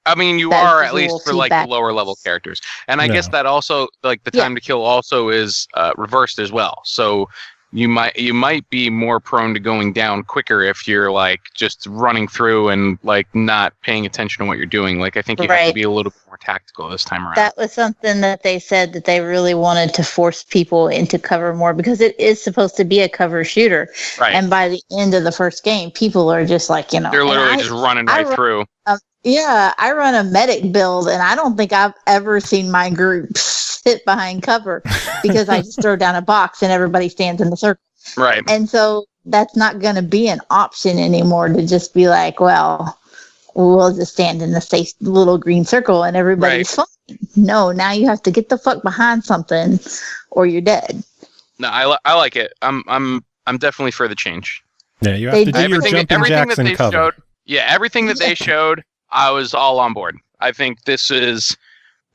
I mean, you are, at least for like the lower level characters. And I guess that also, like the time to kill also is reversed as well. So you might be more prone to going down quicker if you're like just running through and like not paying attention to what you're doing. Like I think you have to be a little bit more tactical this time around. That was something that they said that they really wanted to force people into cover more, because it is supposed to be a cover shooter. Right. And by the end of the first game, people are just like, they're literally just running right through. I run a medic build, and I don't think I've ever seen my group sit behind cover, because I just throw down a box and everybody stands in the circle. Right. And so that's not going to be an option anymore, to just be like, well, we'll just stand in the safe little green circle and everybody's fine. No, now you have to get the fuck behind something or you're dead. No, I like it. I'm definitely for the change. Yeah, you have to do your jumping jacks and cover. Everything that they showed, I was all on board. I think this is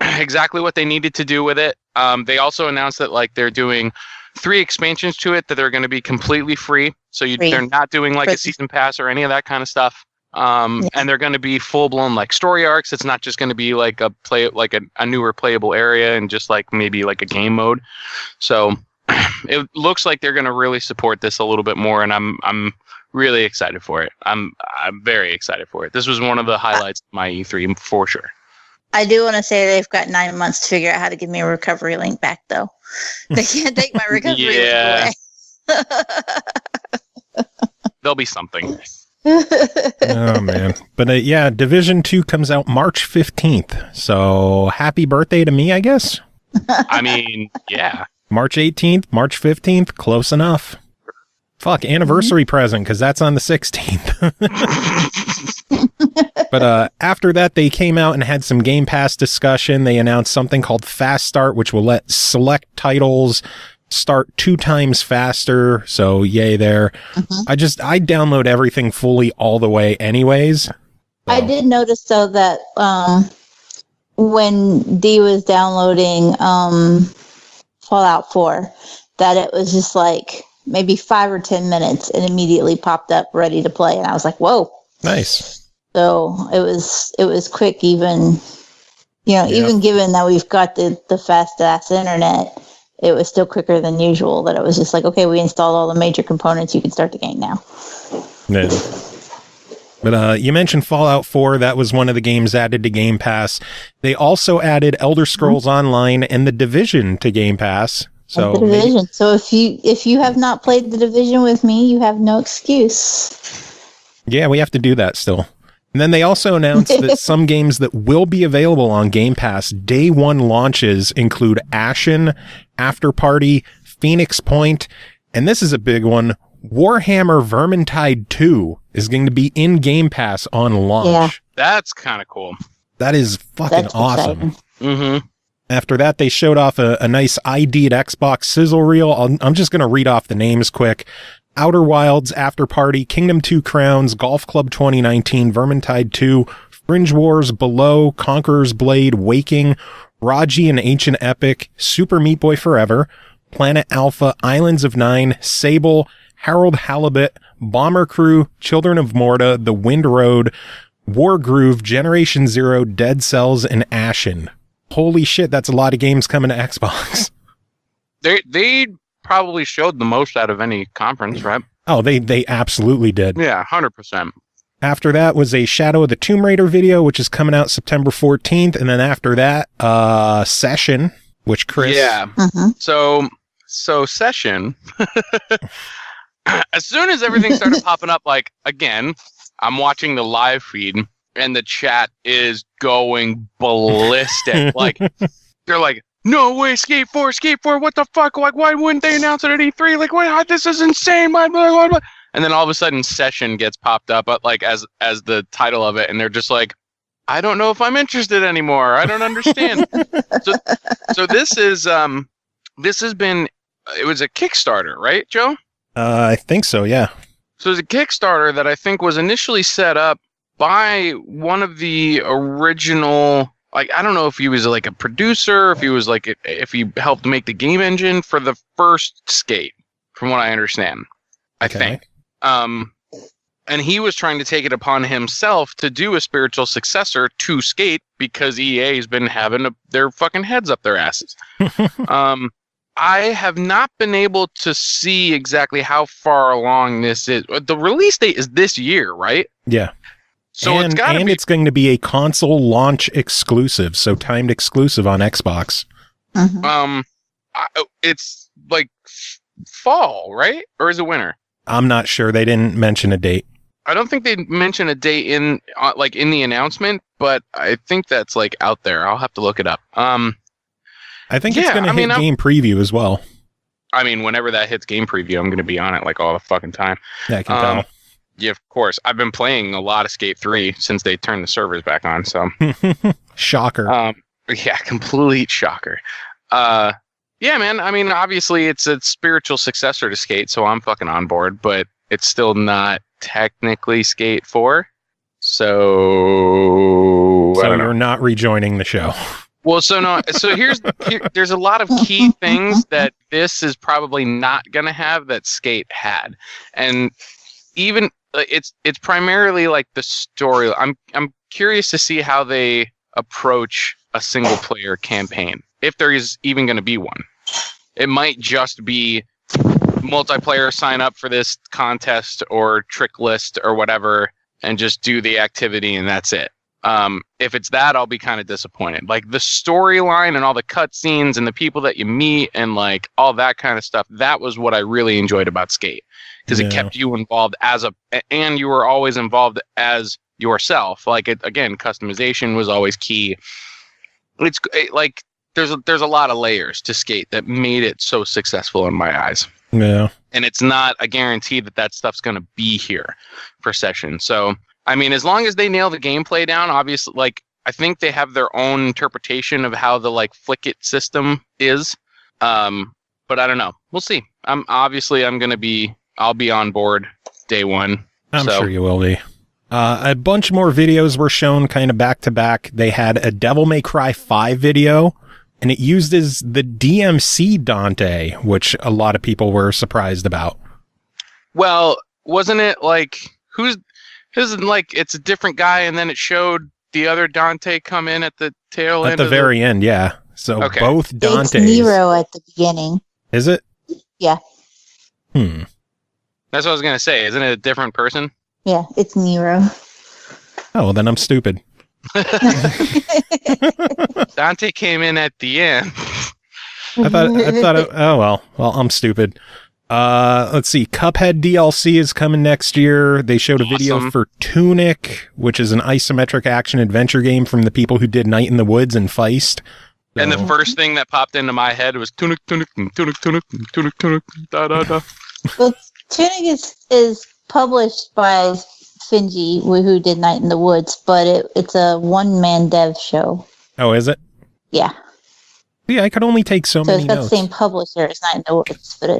exactly what they needed to do with it. They also announced that like they're doing 3 expansions to it that are going to be completely free. So they're not doing like a season pass or any of that kind of stuff. And they're going to be full blown like story arcs. It's not just going to be like a newer playable area and just like maybe like a game mode. So it looks like they're going to really support this a little bit more, and I'm really excited for it. I'm very excited for it. This was one of the highlights of my E3 for sure. I do want to say they've got 9 months to figure out how to give me a recovery link back, though. They can't take my recovery link away. There'll be something. Oh, man. But Division 2 comes out March 15th. So happy birthday to me, I guess. I mean, yeah. March 18th, March 15th, close enough. Fuck, anniversary present, because that's on the 16th. But after that, they came out and had some Game Pass discussion. They announced something called Fast Start, which will let select titles start 2 times faster. So yay there. I download everything fully all the way anyways. So. I did notice, though, that when Dee was downloading Fallout 4, that it was just like maybe 5 or 10 minutes and immediately popped up ready to play. And I was like, whoa. Nice. So it was quick, even given that we've got the fast ass internet, it was still quicker than usual. That it was just like, okay, we installed all the major components. You can start the game now. Yeah. But you mentioned Fallout 4. That was one of the games added to Game Pass. They also added Elder Scrolls Online and The Division to Game Pass. So The Division. So if you have not played The Division with me, you have no excuse. Yeah, we have to do that still. And then they also announced that some games that will be available on Game Pass day one launches include Ashen, After Party, Phoenix Point, and this is a big one, Warhammer Vermintide 2 is going to be in Game Pass on launch. Yeah. That's kind of cool. That is fucking awesome. Mm-hmm. After that, they showed off a nice ID'd Xbox sizzle reel. I'm just going to read off the names quick. Outer Wilds, After Party, Kingdom 2 Crowns, Golf Club 2019, Vermintide 2, Fringe Wars, Below, Conqueror's Blade, Waking, Raji and Ancient Epic, Super Meat Boy Forever, Planet Alpha, Islands of Nine, Sable, Harold Halibut, Bomber Crew, Children of Morta, The Wind Road, Wargroove, Generation Zero, Dead Cells, and Ashen. Holy shit, that's a lot of games coming to Xbox. They probably showed the most out of any conference, right? Oh, they absolutely did. Yeah, 100%. After that was a Shadow of the Tomb Raider video, which is coming out September 14th. And then after that, Session, which Chris... Yeah. So Session, as soon as everything started popping up, like, again, I'm watching the live feed, and the chat is going ballistic. Like, they're like, no way, Skate 4, what the fuck? Like, why wouldn't they announce it at E3? Like, what? This is insane. Blah, blah, blah. And then all of a sudden, Session gets popped up, like as the title of it, and they're just like, I don't know if I'm interested anymore. I don't understand. So this has been, it was a Kickstarter, right, Joe? I think so, yeah. So it's a Kickstarter that I think was initially set up by one of the original, like, I don't know if he was like a producer, if he helped make the game engine for the first Skate, from what I understand. I think. And he was trying to take it upon himself to do a spiritual successor to Skate because EA's been having their fucking heads up their asses. I have not been able to see exactly how far along this is. The release date is this year, right? Yeah. So it's going to be a console launch exclusive, so timed exclusive on Xbox. Mm-hmm. It's like fall, right? Or is it winter? I'm not sure. They didn't mention a date. I don't think they mentioned a date in the announcement, but I think that's like out there. I'll have to look it up. I think it's going to hit game preview as well. I mean, whenever that hits game preview, I'm going to be on it like all the fucking time. Yeah, I can tell. Yeah, of course. I've been playing a lot of Skate 3 since they turned the servers back on. So, shocker. Yeah, complete shocker. Yeah, man. I mean, obviously, it's a spiritual successor to Skate, so I'm fucking on board. But it's still not technically Skate 4. So you're not rejoining the show. Well, so there's a lot of key things that this is probably not going to have that Skate had. And even it's primarily like the story. I'm curious to see how they approach a single player campaign, if there is even going to be one. It might just be multiplayer sign up for this contest or trick list or whatever and just do the activity and that's it. If it's that, I'll be kind of disappointed. Like the storyline and all the cutscenes and the people that you meet and like all that kind of stuff, that was what I really enjoyed about Skate, because it kept you involved and you were always involved as yourself. Like again, customization was always key. There's a lot of layers to Skate that made it so successful in my eyes. Yeah. And it's not a guarantee that stuff's going to be here for Session. So, I mean, as long as they nail the gameplay down, obviously, like, I think they have their own interpretation of how the, like, flick it system is. But I don't know. We'll see. I'll be on board day one. I'm sure you will be. A bunch more videos were shown kind of back to back. They had a Devil May Cry 5 video, and it uses the DMC Dante, which a lot of people were surprised about. Well, wasn't it like, it's a different guy, and then it showed the other Dante come in at the tail end? At the very end, yeah. So both Dantes. It's Nero at the beginning. Is it? Yeah. That's what I was going to say. Isn't it a different person? Yeah, it's Nero. Oh, well, then I'm stupid. Dante came in at the end. I thought well, I'm stupid. Let's see. Cuphead DLC is coming next year. They showed a video for Tunic, which is an isometric action adventure game from the people who did Night in the Woods and Feist. So. And the first thing that popped into my head was Tunic, da da da. Well, Tunic is published by Finji, who did Night in the Woods, but it's a one-man dev show. Oh, is it? Yeah. Yeah, I could only take so many notes. It's got the same publisher as Night in the Woods, but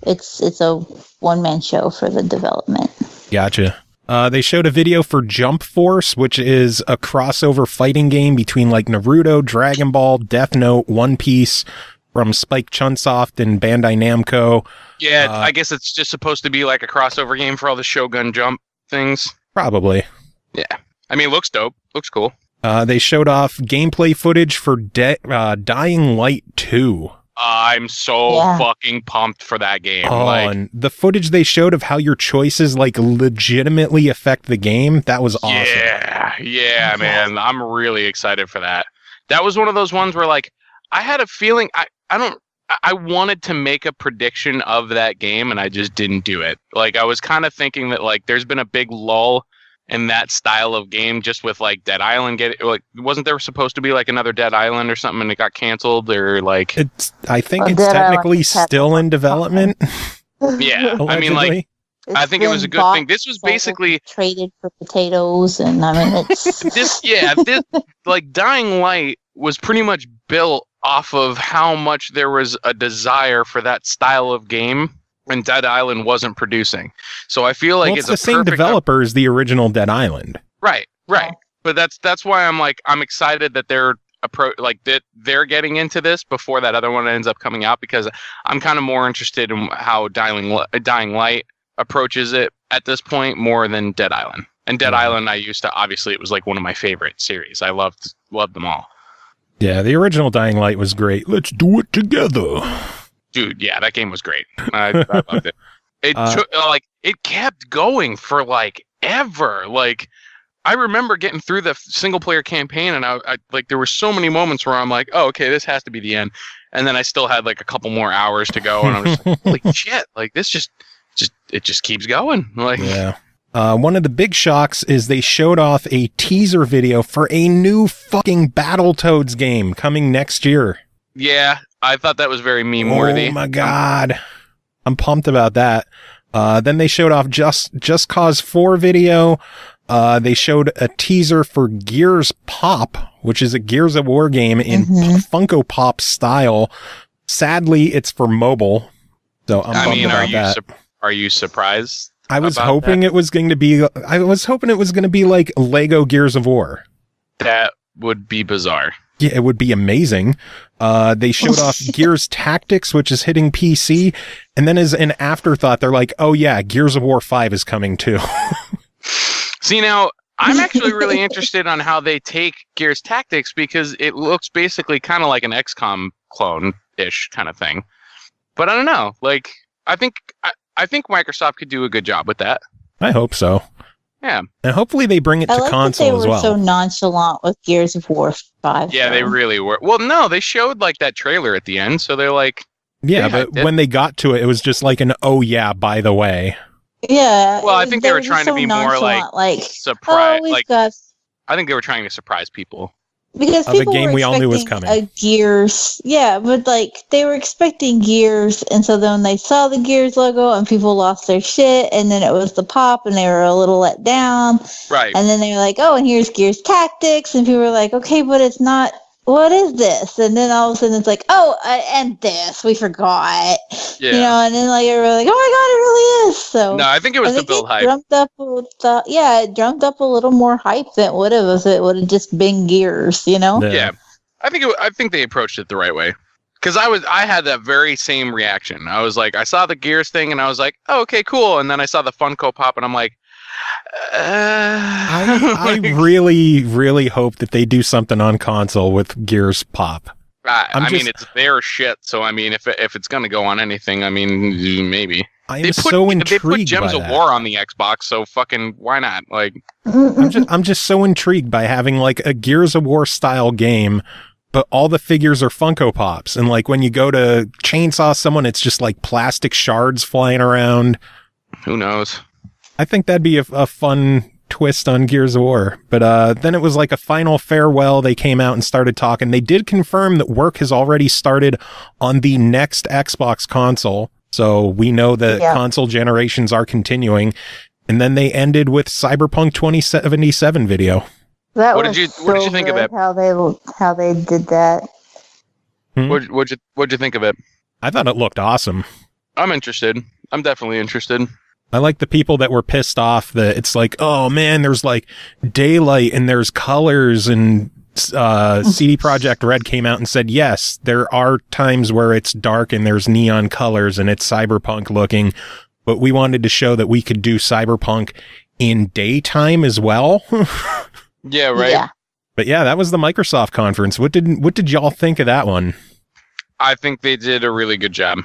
it's a one-man show for the development. Gotcha. They showed a video for Jump Force, which is a crossover fighting game between like Naruto, Dragon Ball, Death Note, One Piece, from Spike Chunsoft and Bandai Namco. Yeah, I guess it's just supposed to be like a crossover game for all the Shogun Jump things. Probably. Yeah. I mean, it looks dope. Looks cool. They showed off gameplay footage for Dying Light 2. I'm so fucking pumped for that game. Oh, and the footage they showed of how your choices like legitimately affect the game, that was awesome. Yeah, man. I'm really excited for that. That was one of those ones where like I had a feeling I wanted to make a prediction of that game and I just didn't do it. Like I was kind of thinking that like there's been a big lull in that style of game just with like Dead Island wasn't there supposed to be like another Dead Island or something and it got canceled or like I think it's technically still in development. Yeah. I mean like I think it was a good thing. This was basically traded for potatoes and I mean it's this like Dying Light was pretty much built off of how much there was a desire for that style of game and Dead Island wasn't producing. So I feel like it's the same developer as the original Dead Island. Right. But that's why I'm excited that they're getting into this before that other one ends up coming out because I'm kind of more interested in how Dying Light approaches it at this point more than Dead Island. And Dead Island obviously it was like one of my favorite series. I loved them all. Yeah, the original Dying Light was great. Let's do it together. Dude, yeah, that game was great. I loved it. It kept going for like ever. Like I remember getting through the single player campaign and I like there were so many moments where I'm like, oh, okay, this has to be the end. And then I still had like a couple more hours to go and I'm just like, holy shit, like this just keeps going. Like yeah. One of the big shocks is they showed off a teaser video for a new fucking Battletoads game coming next year. Yeah, I thought that was very meme-worthy. Oh my god. I'm pumped about that. Then they showed off Just Cause 4 video. They showed a teaser for Gears Pop, which is a Gears of War game in Funko Pop style. Sadly, it's for mobile. So I'm bummed about that. Are you surprised? I was hoping it was going to be like Lego Gears of War. That would be bizarre. Yeah, it would be amazing. They showed off Gears Tactics, which is hitting PC. And then as an afterthought, they're like, oh yeah, Gears of War 5 is coming too. See, now, I'm actually really interested on how they take Gears Tactics because it looks basically kind of like an XCOM clone-ish kind of thing. But I don't know. Like, I think Microsoft could do a good job with that. I hope so. Yeah. And hopefully they bring it to console as well. They were so nonchalant with Gears of War 5. Yeah, they really were. Well, no, they showed like that trailer at the end, so they're like... Yeah, but when they got to it, it was just like an, oh yeah, by the way. Yeah. Well, I think they were trying to be more like surprise. I think they were trying to surprise people. Because of a game we all knew was coming. A Gears, yeah, but like they were expecting Gears, and so then they saw the Gears logo, and people lost their shit, and then it was the Pop, and they were a little let down, right? And then they were like, "Oh, and here's Gears Tactics," and people were like, "Okay, but it's not. What is this?" And then all of a sudden it's like, "Oh, and this we forgot," yeah. You know, and then like everybody like, "Oh my god, it really is!" So no, I think it was the build hype. It drummed up a little more hype than it would have if it would have just been Gears, you know? Yeah, I think they approached it the right way. Because I had that very same reaction. I was like, I saw the Gears thing, and I was like, oh, okay, cool. And then I saw the Funko Pop, and I'm like, I really, really hope that they do something on console with Gears Pop. I mean, it's their shit. So I mean, if it's gonna go on anything, I mean, maybe. They put Gems of War on the Xbox, so fucking why not? Like, I'm just so intrigued by having like a Gears of War style game, but all the figures are Funko Pops, and like when you go to chainsaw someone, it's just like plastic shards flying around. Who knows? I think that'd be a fun twist on Gears of War. But then it was like a final farewell. They came out and started talking. They did confirm that work has already started on the next Xbox console. So we know that console generations are continuing. And then they ended with Cyberpunk 2077 video. What did you think of it? How they did that. What'd you think of it? I thought it looked awesome. I'm interested. I'm definitely interested. I like the people that were pissed off that it's like, oh man, there's like daylight and there's colors, and CD Projekt Red came out and said, yes, there are times where it's dark and there's neon colors and it's cyberpunk looking, but we wanted to show that we could do cyberpunk in daytime as well. Yeah, right. Yeah. But yeah, that was the Microsoft conference. What did y'all think of that one? I think they did a really good job.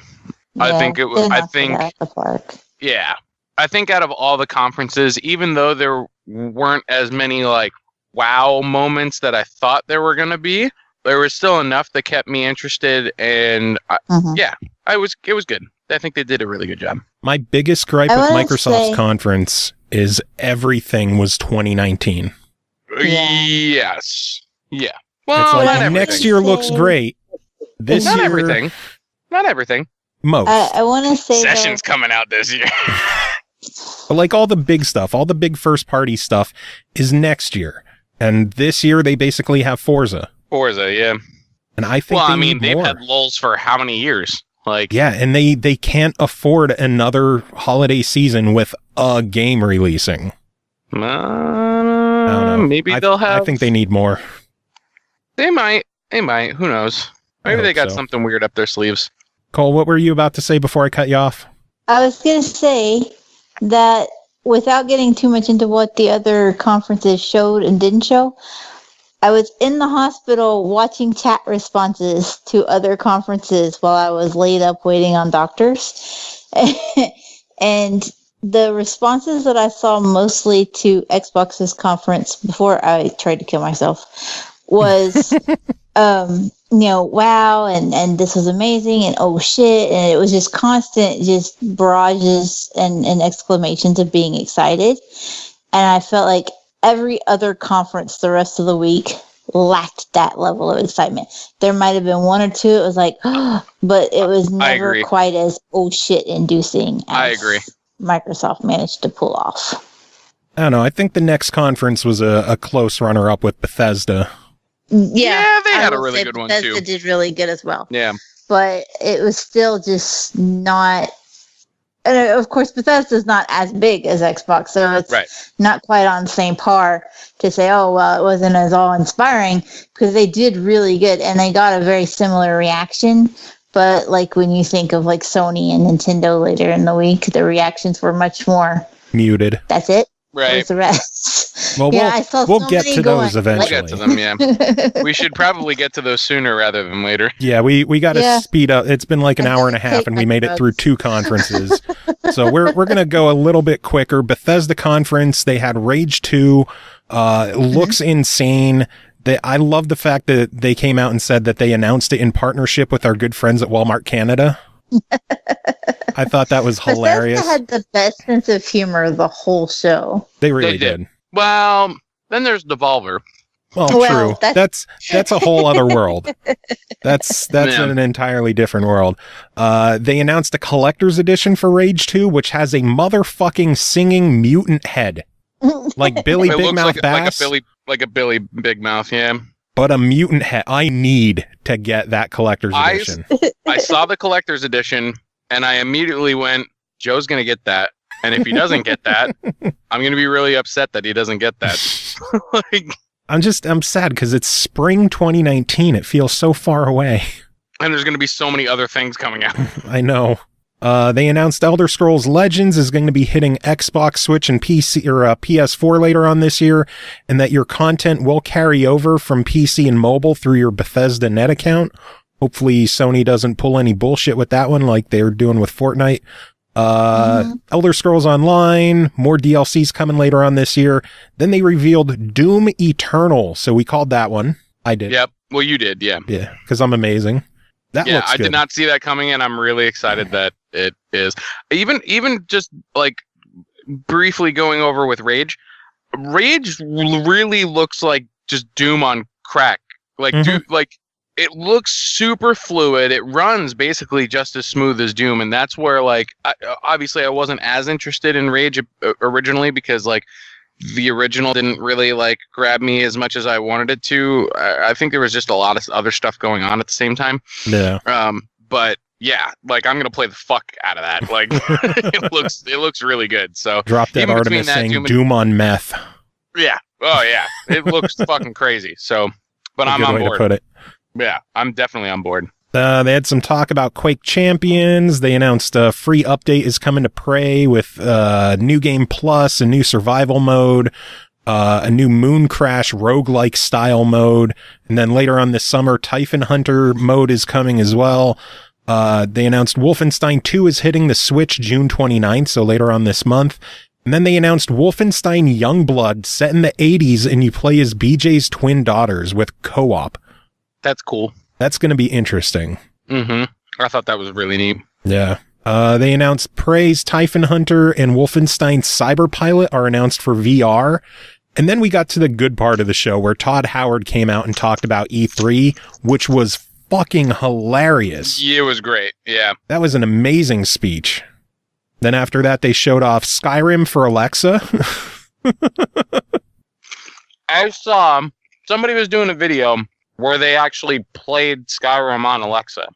I Yeah, think it was. they I knocked it think. out the park. Yeah, I think out of all the conferences, even though there weren't as many like wow moments that I thought there were going to be, there was still enough that kept me interested. And yeah, it was good. I think they did a really good job. My biggest gripe I with wanna Microsoft's say- conference is everything was 2019. Yeah. Yes. Yeah. It's Well, like not everything. next year looks Say- great. This Not year, everything. Not everything. most. I want to say Sessions coming out this year. But like all the big stuff, all the big first party stuff is next year. And this year they basically have Forza. Forza, yeah. And I think Well, they I mean, need they've more. had lulls for how many years? Like, Yeah, and they can't afford another holiday season with a game releasing. I don't know. maybe they'll have. I think they need more. They might. They might. Who knows? I Maybe they hope got so. something weird up their sleeves. Cole, what were you about to say before I cut you off? I was going to say that without getting too much into what the other conferences showed and didn't show, I was in the hospital watching chat responses to other conferences while I was laid up waiting on doctors. And the responses that I saw mostly to Xbox's conference before I tried to kill myself was, wow, and this was amazing, and oh shit, and it was just constant, just barrages and exclamations of being excited. And I felt like every other conference the rest of the week lacked that level of excitement. There might have been one or two, it was like, but it was never agree. quite as oh shit inducing as I agree. Microsoft managed to pull off. I don't know. I think the next conference was a close runner-up with Bethesda. Yeah, they I had a will really say good one, Bethesda too. did really good as well. Yeah. But it was still just not. And of course, Bethesda's not as big as Xbox, so it's Right. not quite on the same par to say, oh, well, it wasn't as awe-inspiring, because they did really good, and they got a very similar reaction. But like when you think of like Sony and Nintendo later in the week, the reactions were much more, Muted. that's it. Right. Where's the rest? Well, Yeah, I saw we'll so get many to those going, We'll eventually. get to them, yeah. We should probably get to those sooner rather than later. Yeah, we got to Yeah. speed up. It's been like an I hour and a gotta half, take and my we made it through drugs. 2 conferences. So we're going to go a little bit quicker. Bethesda conference, they had Rage 2. It looks insane. I love the fact that they came out and said that they announced it in partnership with our good friends at Walmart Canada. I thought that was hilarious. Bethesda had the best sense of humor the whole show. They really They did. did. Well, then there's Devolver. Well, Well, true. That's a whole other world. That's Yeah. an entirely different world. They announced a collector's edition for Rage 2, which has a motherfucking singing mutant head, like Billy It Big looks Mouth like Bass, a Billy Big Mouth, yeah. but a mutant head. I need to get that collector's edition. I saw the collector's edition and I immediately went, Joe's gonna get that. And if he doesn't get that, I'm gonna be really upset that he doesn't get that. Like, I'm sad because it's spring 2019. It feels so far away. and there's gonna be so many other things coming out. I know. They announced Elder Scrolls Legends is going to be hitting Xbox, Switch, and PC or PS4 later on this year, and that your content will carry over from PC and mobile through your Bethesda Net account. Hopefully, Sony doesn't pull any bullshit with that one like they're doing with Fortnite. Elder Scrolls Online, more DLCs coming later on this year. Then they revealed Doom Eternal, so we called that one. I did. Yep. Well, you did, yeah. Yeah, because I'm amazing. That Yeah, looks I good. did not see that coming, and I'm really excited that it is. Even just like briefly going over with Rage really looks like just Doom on crack. Like like it looks super fluid. It runs basically just as smooth as Doom, and that's where like obviously I wasn't as interested in Rage originally because like the original didn't really like grab me as much as I wanted it to. I think there was just a lot of other stuff going on at the same time. Yeah. But yeah, like I'm gonna play the fuck out of that. Like it looks really good. So Drop that even between Artemis that, saying Doom on meth. yeah, oh yeah, it looks fucking crazy. So, but A I'm good on way to board. put it. Yeah, I'm definitely on board. They had some talk about Quake Champions. They announced a free update is coming to Prey with New Game Plus, a new survival mode. a new Moon Crash roguelike style mode. And then later on this summer, Typhon Hunter mode is coming as well. They announced Wolfenstein 2 is hitting the Switch June 29th, so later on this month. And then they announced Wolfenstein Youngblood set in the 80s, and you play as BJ's twin daughters with co-op. That's cool. That's going to be interesting. Mm-hmm. I thought that was really neat. Yeah. They announced Prey's Typhon Hunter and Wolfenstein Cyberpilot are announced for VR. And then we got to the good part of the show where Todd Howard came out and talked about E3, which was fucking hilarious. Yeah, it was great. Yeah. That was an amazing speech. Then after that, they showed off Skyrim for Alexa. I saw somebody was doing a video where they actually played Skyrim on Alexa.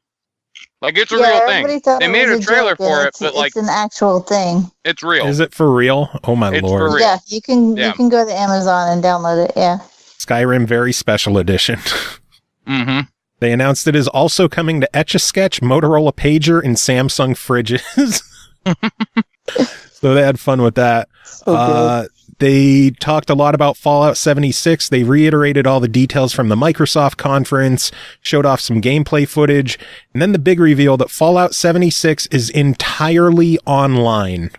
Like, it's a real thing. They made a trailer for it, but like, it's an actual thing. It's real. Is it for real? Oh my It's lord. for real. Yeah, you can go to Amazon and download it. Yeah. Skyrim Very Special Edition. Mm-hmm. They announced it is also coming to Etch-a-Sketch, Motorola Pager, and Samsung fridges. So they had fun with that. They talked a lot about Fallout 76. They reiterated all the details from the Microsoft conference, showed off some gameplay footage, and then the big reveal that Fallout 76 is entirely online.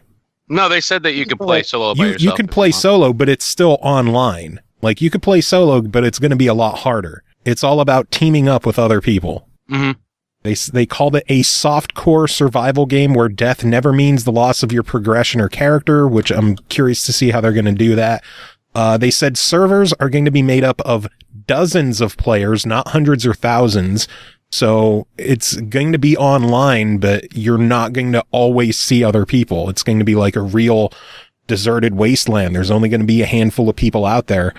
No, they said that you could play solo by yourself. You can play solo, but it's still online. Like, you could play solo, but it's going to be a lot harder. It's all about teaming up with other people. Mm-hmm. They called it a soft-core survival game where death never means the loss of your progression or character, which I'm curious to see how they're going to do that. They said servers are going to be made up of dozens of players, not hundreds or thousands. So it's going to be online, but you're not going to always see other people. It's going to be like a real deserted wasteland. There's only going to be a handful of people out there.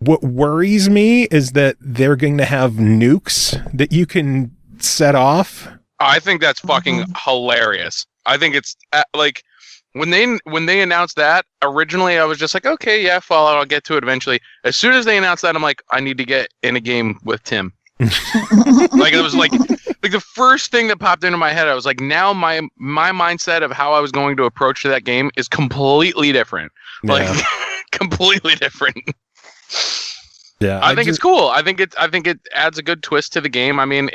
What worries me is that they're going to have nukes that you can set off. I think that's fucking hilarious. I think it's like when they announced that originally, I was just like, okay, yeah, Fallout, I'll get to it eventually. As soon as they announced that, I'm like, I need to get in a game with Tim. Like, it was like the first thing that popped into my head. I was like, now my mindset of how I was going to approach that game is completely different. Yeah. Like completely different. Yeah, I think it's cool. I think it adds a good twist to the game. I mean,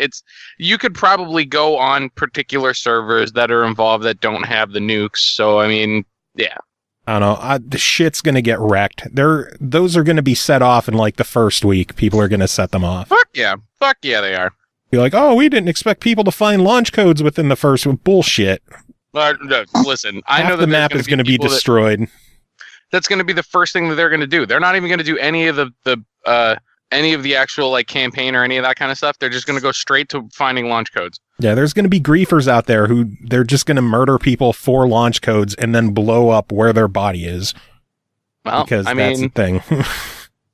you could probably go on particular servers that are involved that don't have the nukes. So I mean, yeah. I don't know. The shit's gonna get wrecked. Those are gonna be set off in like the first week. People are gonna set them off. Fuck yeah, they are. You're like, oh, we didn't expect people to find launch codes within the first week. Bullshit. No, listen, I Half know the that map is gonna be destroyed. That's going to be the first thing that they're going to do. They're not even going to do any of the actual like campaign or any of that kind of stuff. They're just going to go straight to finding launch codes. Yeah, there's going to be griefers out there who they're just going to murder people for launch codes and then blow up where their body is. Well, because I that's mean, the thing.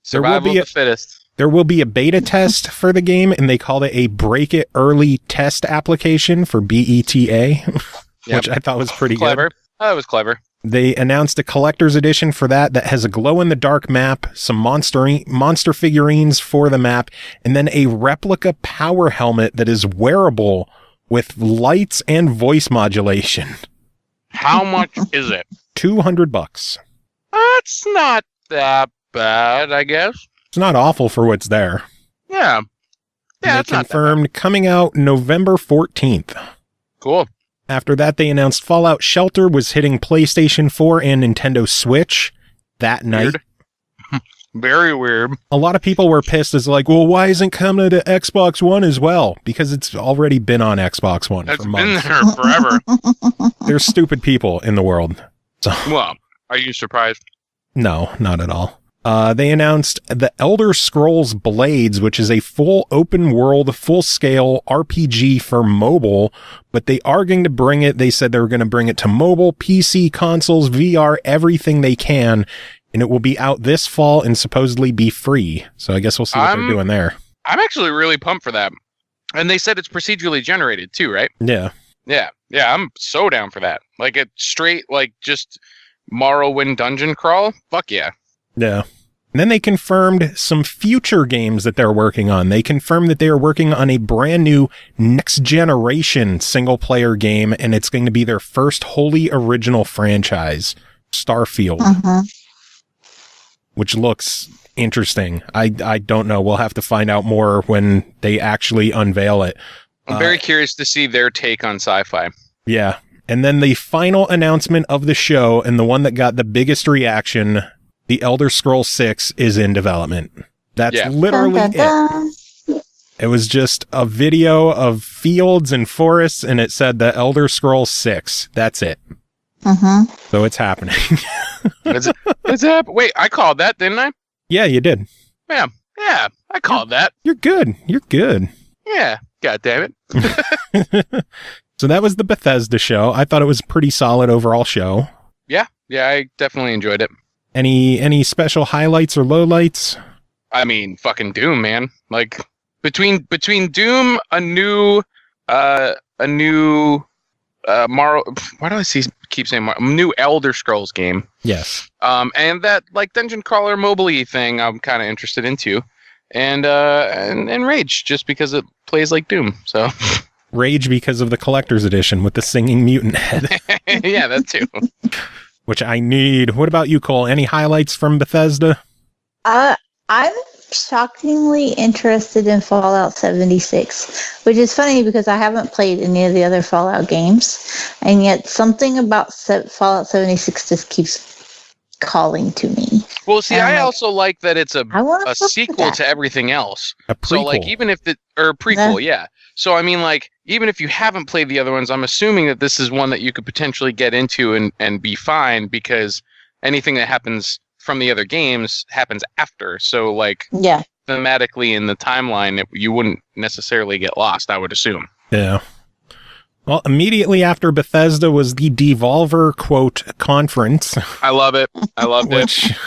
survival of the fittest. There will be a beta test for the game, and they called it a Break It Early Test application for BETA, which I thought was pretty clever. Good. Oh, that was clever. They announced a collector's edition for that has a glow-in-the-dark map, some monster figurines for the map, and then a replica power helmet that is wearable with lights and voice modulation. How much is it? $200. That's not that bad, I guess. It's not awful for what's there. Yeah. Yeah, it's confirmed coming out November 14th. Cool. After that, they announced Fallout Shelter was hitting PlayStation 4 and Nintendo Switch that night. Very weird. A lot of people were pissed as like, well, why isn't coming to Xbox One as well? Because it's already been on Xbox One for months. It's been there forever. There's stupid people in the world. So. Well, are you surprised? No, not at all. They announced The Elder Scrolls Blades, which is a full open world, full scale RPG for mobile, but they are going to bring it. They said they were going to bring it to mobile, PC, consoles, VR, everything they can. And it will be out this fall and supposedly be free. So I guess we'll see what they're doing there. I'm actually really pumped for that. And they said it's procedurally generated too, right? Yeah. Yeah. Yeah. I'm so down for that. Like a straight, like just Morrowind dungeon crawl. Fuck yeah. Yeah. And then they confirmed some future games that they're working on. They confirmed that they are working on a brand new next generation single player game, and it's going to be their first wholly original franchise, Starfield. which looks interesting. I don't know. We'll have to find out more when they actually unveil it. I'm very curious to see their take on sci-fi. Yeah. And then the final announcement of the show, and the one that got the biggest reaction, The Elder Scrolls 6 is in development. That's literally it. It was just a video of fields and forests, and it said The Elder Scrolls 6. That's it. So it's happening. It's happening. Wait, I called that, didn't I? Yeah, you did. Yeah, I called that. You're good. Yeah, God damn it. So that was the Bethesda show. I thought it was a pretty solid overall show. Yeah, I definitely enjoyed it. Any special highlights or lowlights? I mean, fucking Doom, man. Like between Doom, a new Maro. Why do I keep saying new Elder Scrolls game? Yes. And that like dungeon crawler mobile-y thing, I'm kind of interested into, and Rage just because it plays like Doom. So. Rage because of the collector's edition with the singing mutant head. Yeah, that too. Which I need. What about you, Cole? Any highlights from Bethesda? I'm shockingly interested in Fallout 76, which is funny because I haven't played any of the other Fallout games, and yet something about Fallout 76 just keeps calling to me. Well, see, I also like that it's a sequel to to everything else. A prequel. So, like, even if or a prequel, yeah. So, I mean, like, even if you haven't played the other ones, I'm assuming that this is one that you could potentially get into and be fine, because anything that happens from the other games happens after. So, like, thematically in the timeline, you wouldn't necessarily get lost, I would assume. Yeah. Well, immediately after Bethesda was the Devolver, quote, conference. I love it. I loved it.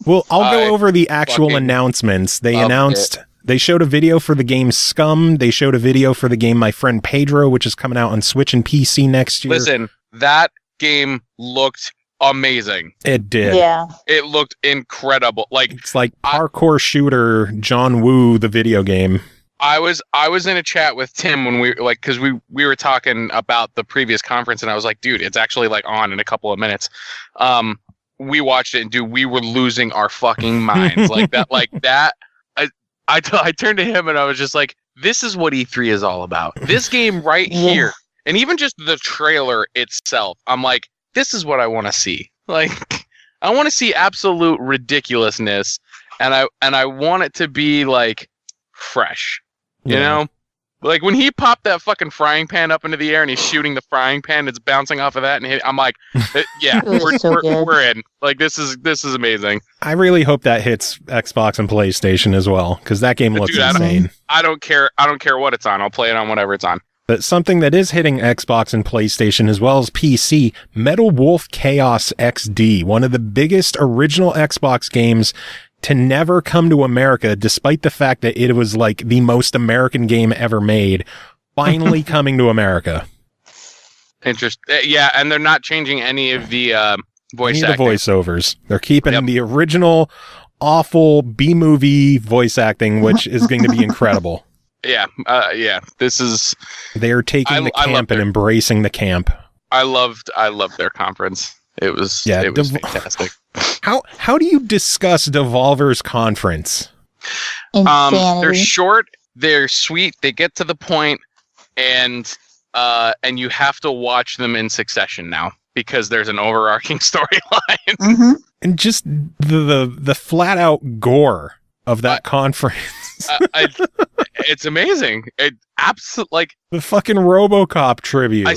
Well, I'll go over the actual announcements. They announced... They showed a video for the game Scum. They showed a video for the game My Friend Pedro, which is coming out on Switch and PC next year. Listen, that game looked amazing. It did. Yeah. It looked incredible. Like it's like parkour shooter John Woo, the video game. I was in a chat with Tim when because we were talking about the previous conference, and I was like, dude, it's actually like on in a couple of minutes. We watched it, and dude, we were losing our fucking minds. I turned to him and I was just like, this is what E3 is all about. This game right here. And even just the trailer itself, I'm like, this is what I want to see. Like, I want to see absolute ridiculousness, and I want it to be like fresh. You know? Like when he popped that fucking frying pan up into the air and he's shooting the frying pan, it's bouncing off of that, and I'm like, yeah, we're in. Like this is amazing. I really hope that hits Xbox and PlayStation as well, because that game looks insane. I don't care what it's on. I'll play it on whatever it's on. But something that is hitting Xbox and PlayStation as well as PC, Metal Wolf Chaos XD, one of the biggest original Xbox games to never come to America, despite the fact that it was like the most American game ever made, finally coming to America. Interesting. Yeah, and they're not changing any of the voice acting. The voiceovers. They're keeping the original awful B-movie voice acting, which is going to be incredible. Yeah. This is... They're taking the camp and embracing the camp. I loved their conference. It was fantastic. How do you discuss Devolver's conference? Insanity. They're short, they're sweet, they get to the point, and you have to watch them in succession now because there's an overarching storyline. Mm-hmm. And just the flat out gore of that conference. It's amazing. It absolutely like the fucking RoboCop tribute.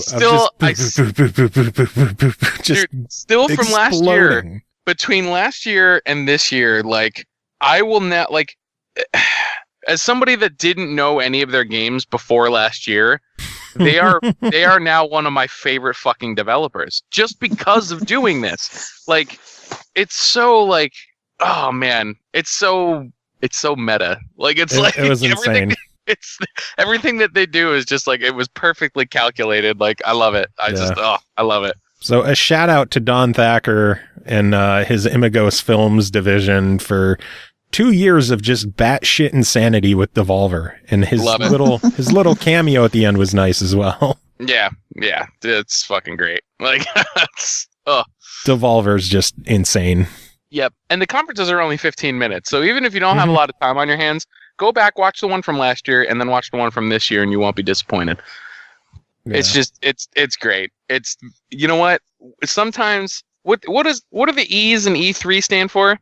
Still from last year. Between last year and this year, like I will not like as somebody that didn't know any of their games before last year, they are now one of my favorite fucking developers just because of doing this. Like it's so like oh man, it's so meta. Like it was insane. It's everything that they do is just like it was perfectly calculated. Like I love it. I love it. So a shout out to Don Thacker and his Imagos Films division for 2 years of just batshit insanity with Devolver, and his little cameo at the end was nice as well. Yeah, it's fucking great. Like Devolver's just insane. Yep. And the conferences are only 15 minutes. So even if you don't have a lot of time on your hands, go back, watch the one from last year, and then watch the one from this year, and you won't be disappointed. Yeah. It's just, it's great. It's, you know what? Sometimes, what do the E's and E3 stand for?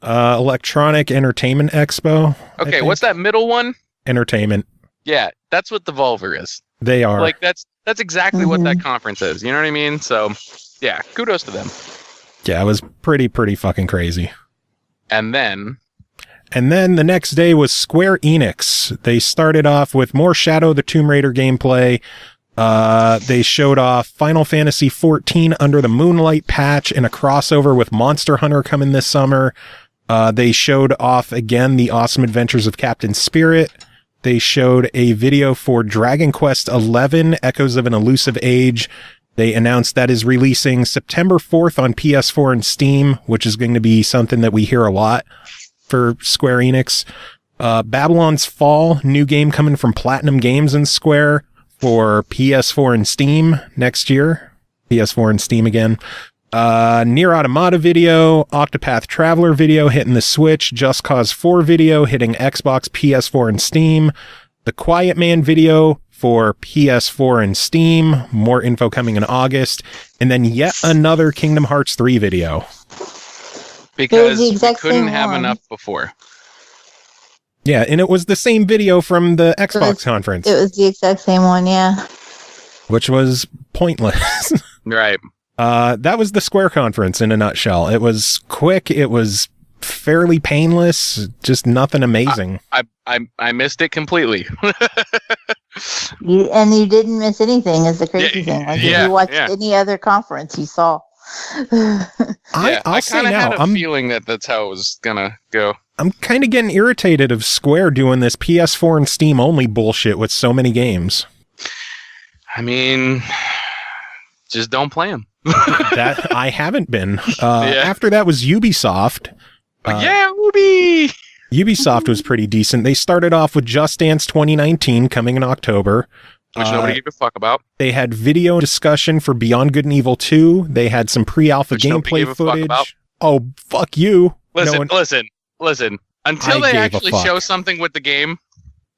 Electronic Entertainment Expo. Okay, what's that middle one? Entertainment. Yeah, that's what the Devolver is. They are. Like, that's exactly what that conference is. You know what I mean? So, yeah, kudos to them. Yeah, it was pretty fucking crazy. And then the next day was Square Enix. They started off with more Shadow of the Tomb Raider gameplay. They showed off Final Fantasy XIV Under the Moonlight patch and a crossover with Monster Hunter coming this summer. They showed off again the Awesome Adventures of Captain Spirit. They showed a video for Dragon Quest XI, Echoes of an Elusive Age. They announced that is releasing September 4th on PS4 and Steam, which is going to be something that we hear a lot for Square Enix. Babylon's Fall, new game coming from Platinum Games and Square for PS4 and Steam next year. PS4 and Steam again. Nier Automata video, Octopath Traveler video hitting the Switch, Just Cause 4 video hitting Xbox, PS4, and Steam. The Quiet Man video for PS4 and Steam. More info coming in August. And then yet another Kingdom Hearts 3 video. Because we couldn't have enough before. Yeah, and it was the same video from the Xbox conference. It was the exact same one, yeah. Which was pointless. Right. That was the Square conference in a nutshell. It was quick. It was fairly painless. Just nothing amazing. I missed it completely. You didn't miss anything is the crazy thing. Like if you watched any other conference you saw. I'll say now, had a feeling that that's how it was gonna go. I'm kind of getting irritated of Square doing this PS4 and Steam only bullshit with so many games. I mean, just don't play them. That I haven't been. After that was Ubisoft. Ubi! Ubisoft was pretty decent. They started off with Just Dance 2019 coming in October. Which nobody gave a fuck about. They had video discussion for Beyond Good and Evil 2. They had some pre-alpha gameplay footage. Oh, fuck you. Listen. Until they actually show something with the game,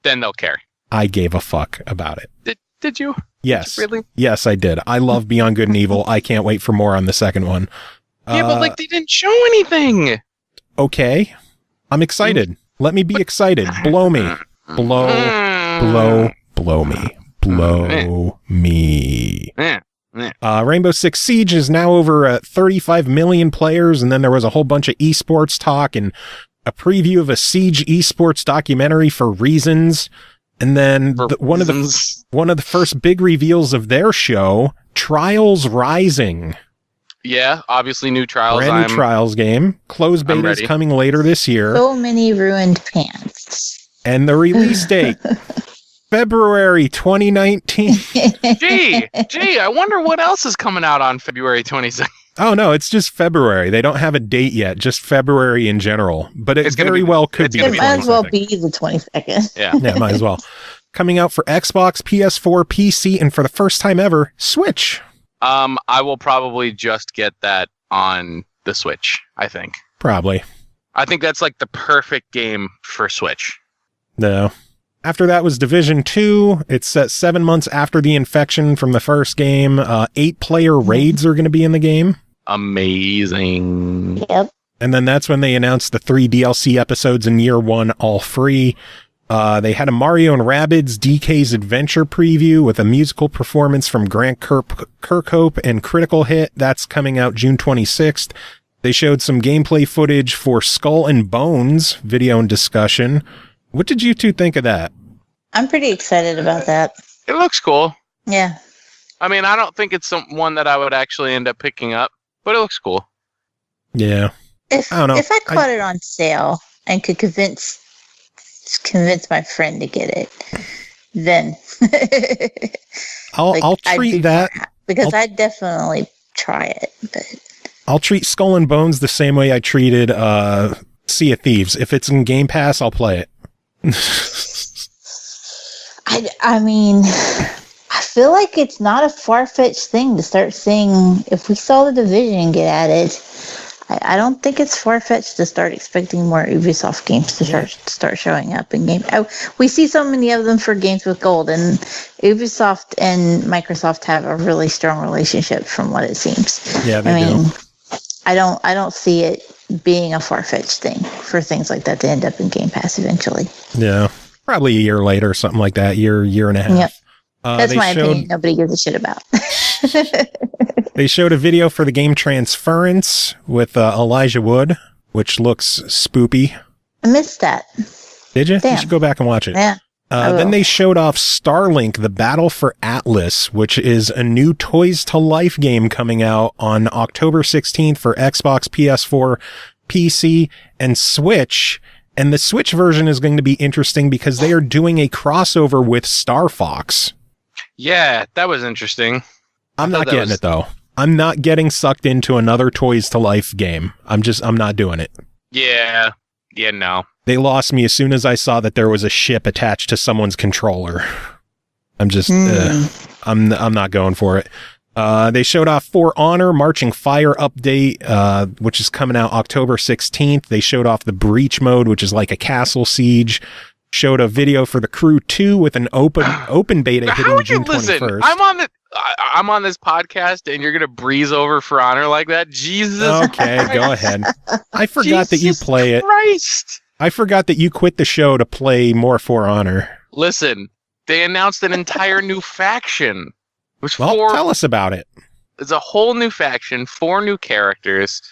then they'll care. I gave a fuck about it. Did you? Yes. Really? Yes, I did. I love Beyond Good and Evil. I can't wait for more on the second one. Yeah, but they didn't show anything. Okay. I'm excited. Let me be excited. Blow me. Blow me. Rainbow Six Siege is now over 35 million players, and then there was a whole bunch of esports talk and a preview of a Siege esports documentary for Reasons. And then one of the first big reveals of their show, Trials Rising. Yeah, obviously new Trials. Brand new Trials game. Closed beta is coming later this year. So many ruined pants. And the release date, February 2019. Gee, I wonder what else is coming out on February 22nd. Oh, no, it's just February. They don't have a date yet, just February in general. But it very well could be the 22nd. It might as well be the 22nd. Yeah, might as well. Coming out for Xbox, PS4, PC, and for the first time ever, Switch. I will probably just get that on the Switch, I think. Probably. I think that's like the perfect game for Switch. No. After that was Division 2. It's set 7 months after the infection from the first game. 8-player raids are going to be in the game. Amazing. Yep. And then that's when they announced the 3 DLC episodes in year 1, all free. They had a Mario and Rabbids DK's Adventure preview with a musical performance from Grant Kirkhope and Critical Hit. That's coming out June 26th. They showed some gameplay footage for Skull and Bones video and discussion. What did you two think of that? I'm pretty excited about that. It looks cool. Yeah. I mean, I don't think it's one that I would actually end up picking up, but it looks cool. Yeah. I don't know. If I caught it on sale and could convince my friend to get it, then I'll treat that because I'd definitely try it. But I'll treat Skull and Bones the same way I treated Sea of Thieves. If it's in Game Pass, I'll play it. I mean, I feel like it's not a far-fetched thing to start seeing. If we saw The Division get added, I don't think it's far-fetched to start expecting more Ubisoft games to start showing up in game. We see so many of them for games with gold, and Ubisoft and Microsoft have a really strong relationship from what it seems. Yeah, they do. I don't see it being a far-fetched thing for things like that to end up in Game Pass eventually. Yeah, probably a year later, something like that, year and a half. Yep. That's my opinion. Nobody gives a shit about. They showed a video for the game Transference with Elijah Wood, which looks spoopy. I missed that. Did you? Damn. You should go back and watch it. Yeah. Then they showed off Starlink, the Battle for Atlas, which is a new Toys to Life game coming out on October 16th for Xbox, PS4, PC, and Switch. And the Switch version is going to be interesting because they are doing a crossover with Star Fox. Yeah, that was interesting. I'm not getting it, though. I'm not getting sucked into another Toys to Life game. I'm not doing it. Yeah, no. They lost me as soon as I saw that there was a ship attached to someone's controller. I'm just, I'm not going for it. They showed off For Honor Marching Fire update, which is coming out October 16th. They showed off the Breach mode, which is like a castle siege. Showed a video for the Crew 2 with an open beta hitting June 21st. I'm on this podcast and you're going to breeze over For Honor like that? Jesus. Okay, go ahead. I forgot that you play Christ. I forgot that you quit the show to play more For Honor. Listen, they announced an entire new faction. Tell us about it. It's a whole new faction, 4 new characters.